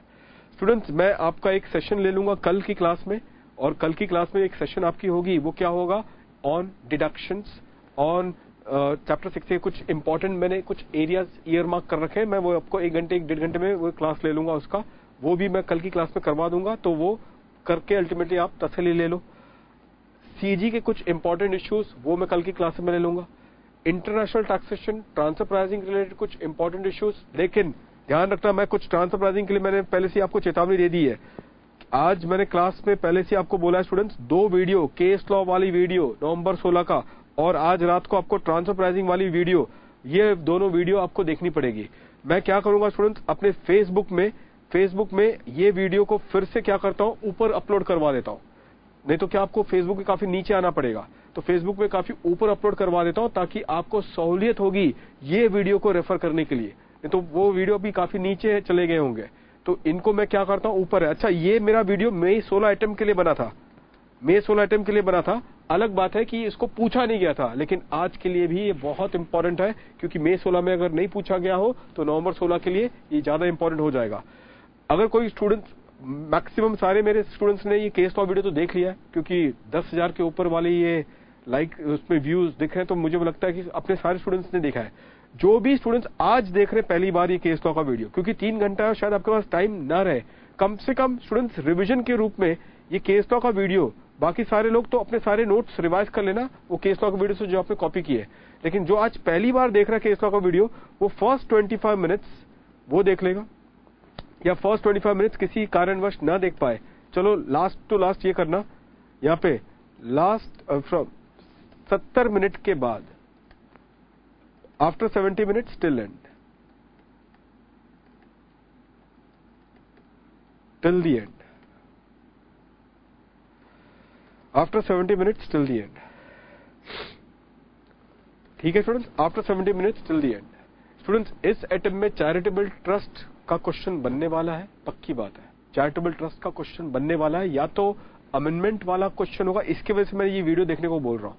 Students, मैं आपका एक सेशन ले लूंगा कल की क्लास में, और कल की क्लास में एक सेशन आपकी होगी, वो क्या होगा, ऑन डिडक्शंस, ऑन चैप्टर 6 के कुछ इंपॉर्टेंट मैंने कुछ एरियाज ईयर मार्क कर रखे हैं। मैं वो आपको 1-1.5 घंटे में वो क्लास ले लूंगा उसका, वो भी मैं कल की क्लास में करवा दूंगा, तो वो करके अल्टीमेटली आप तसल्ली ले लो। सीजी के कुछ इंपॉर्टेंट इश्यूज वो मैं कल की क्लास में ले लूंगा। International taxation, transfer pricing related कुछ इंपॉर्टेंट इश्यूज, लेकिन ध्यान रखना मैं कुछ ट्रांसफर प्राइसिंग के लिए मैंने पहले से आपको चेतावनी दे दी है। आज मैंने क्लास में पहले से आपको बोला है स्टूडेंट्स, 2 वीडियो केस लॉ वाली वीडियो नवंबर 16 का, और आज रात को आपको ट्रांसफर प्राइसिंग वाली वीडियो, ये दोनों वीडियो आपको देखनी पड़ेगी। मैं क्या करूंगा स्टूडेंट्स, अपने फेसबुक में ये वीडियो को फिर से क्या करता हूं, ऊपर अपलोड करवा देता हूं। नहीं तो क्या आपको फेसबुक में काफी नीचे आना पड़ेगा, तो फेसबुक में काफी ऊपर अपलोड करवा देता हूं ताकि आपको सहूलियत होगी ये वीडियो को रेफर करने के लिए। नहीं तो वो वीडियो भी काफी नीचे चले गए होंगे, तो इनको मैं क्या करता हूं, ऊपर है। अच्छा, ये मेरा वीडियो मई 16 आइटम के लिए बना था, अलग बात है कि इसको पूछा नहीं गया था, लेकिन आज के लिए भी ये बहुत इंपॉर्टेंट है, क्योंकि मई 16 में अगर नहीं पूछा गया हो तो नवंबर 16 के लिए ये ज्यादा इंपॉर्टेंट हो जाएगा। अगर कोई स्टूडेंट, मैक्सिमम सारे मेरे स्टूडेंट्स ने ये केस लॉ वीडियो तो देख लिया है, क्योंकि 10,000 के ऊपर वाले ये लाइक उसमें व्यूज दिख रहे हैं, तो मुझे लगता है कि अपने सारे स्टूडेंट्स ने देखा है। जो भी स्टूडेंट्स आज देख रहे हैं पहली बार ये केस लॉ का वीडियो, क्योंकि 3 घंटा शायद आपके पास टाइम ना रहे, कम से कम स्टूडेंट्स रिविजन के रूप में ये केस लॉ का वीडियो, बाकी सारे लोग तो अपने सारे नोट्स रिवाइज कर लेना वो केस लॉ का वीडियो से जो आपने कॉपी किए, लेकिन जो आज पहली बार देख रहा है केस लॉ का वीडियो, वो फर्स्ट 25 मिनट्स वो देख लेगा, या फर्स्ट 25 मिनट्स किसी कारणवश ना देख पाए, चलो लास्ट टू लास्ट ये करना, यहाँ पे लास्ट फ्रॉम 70 मिनट के बाद, after 70 minutes till and, till the end, after 70 minutes till the end. ठीक है students, after 70 minutes till the end. Students, इस अटेम्प्ट में चैरिटेबल ट्रस्ट का क्वेश्चन बनने वाला है, पक्की बात है। चैरिटेबल ट्रस्ट का क्वेश्चन बनने वाला है, या तो अमेंडमेंट वाला क्वेश्चन होगा, इसके वजह से मैं ये वीडियो देखने को बोल रहा हूं,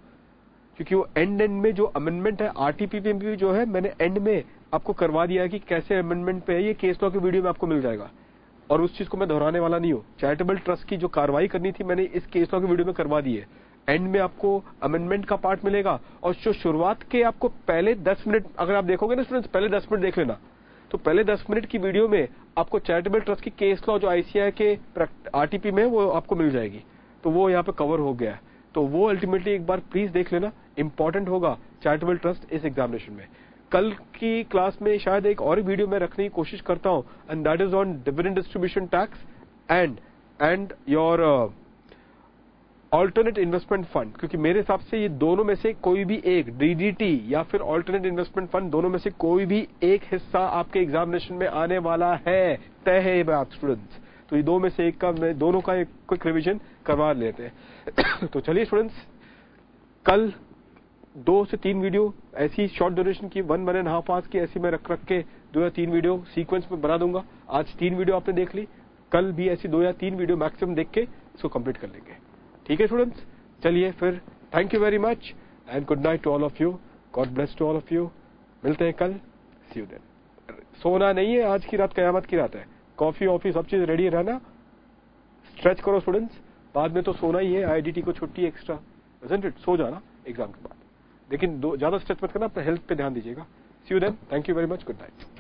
क्योंकि वो एंड में जो अमेंडमेंट है आरटीपी में जो है, मैंने एंड में आपको करवा दिया है कि कैसे अमेंडमेंट पे है, ये केस लॉ की वीडियो में आपको मिल जाएगा, और उस चीज को मैं दोहराने वाला नहीं हूं। चैरिटेबल ट्रस्ट की जो कार्रवाई करनी थी मैंने इस केस लॉ की वीडियो में करवा दी है। एंड में आपको अमेंडमेंट का पार्ट मिलेगा, और जो शुरुआत के आपको पहले 10 मिनट अगर आप देखोगे ना स्टूडेंट्स, पहले 10 मिनट देख लेना, तो पहले 10 मिनट की वीडियो में आपको चैरिटेबल ट्रस्ट की केस लॉ जो आईसीआई के आरटीपी में वो आपको मिल जाएगी, तो वो यहाँ पे कवर हो गया है। तो वो अल्टीमेटली एक बार प्लीज देख लेना, इंपॉर्टेंट होगा चैरिटेबल ट्रस्ट इस एग्जामिनेशन में। कल की क्लास में शायद एक और वीडियो में रखने की कोशिश करता हूं, and that is on dividend distribution tax and your alternate investment fund, क्योंकि मेरे हिसाब से ये दोनों में से कोई भी एक, डीडीटी या फिर ऑल्टरनेट इन्वेस्टमेंट फंड, दोनों में से कोई भी एक हिस्सा आपके एग्जामिनेशन में आने वाला है, तय है ये बात स्टूडेंट्स। तो ये दो में से एक का, दोनों का एक क्विक रिवीजन करवा लेते हैं। तो चलिए स्टूडेंट्स, कल 2 से 3 वीडियो ऐसी शॉर्ट ड्यूरेशन की 1.5 आवर्स की ऐसी मैं रख के 2 या 3 वीडियो सीक्वेंस में बना दूंगा। आज 3 वीडियो आपने देख ली, कल भी ऐसी 2 या 3 वीडियो मैक्सिमम देख के इसको कंप्लीट कर लेंगे। ठीक है स्टूडेंट्स, चलिए फिर, thank you very much and good night to all of you, God bless to all of you. मिलते हैं कल, सी यू देन। सोना नहीं है, आज की रात कयामत की रात है, कॉफी वॉफी सब चीज रेडी रहना, स्ट्रेच करो स्टूडेंट्स, बाद में तो सोना ही है, आईडीटी को छुट्टी एक्स्ट्रा, इज़न्ट इट, सो जाना एग्जाम के बाद, लेकिन ज्यादा स्ट्रेच मत करना, अपने हेल्थ पे ध्यान दीजिएगा। See you then, thank you very much, good night.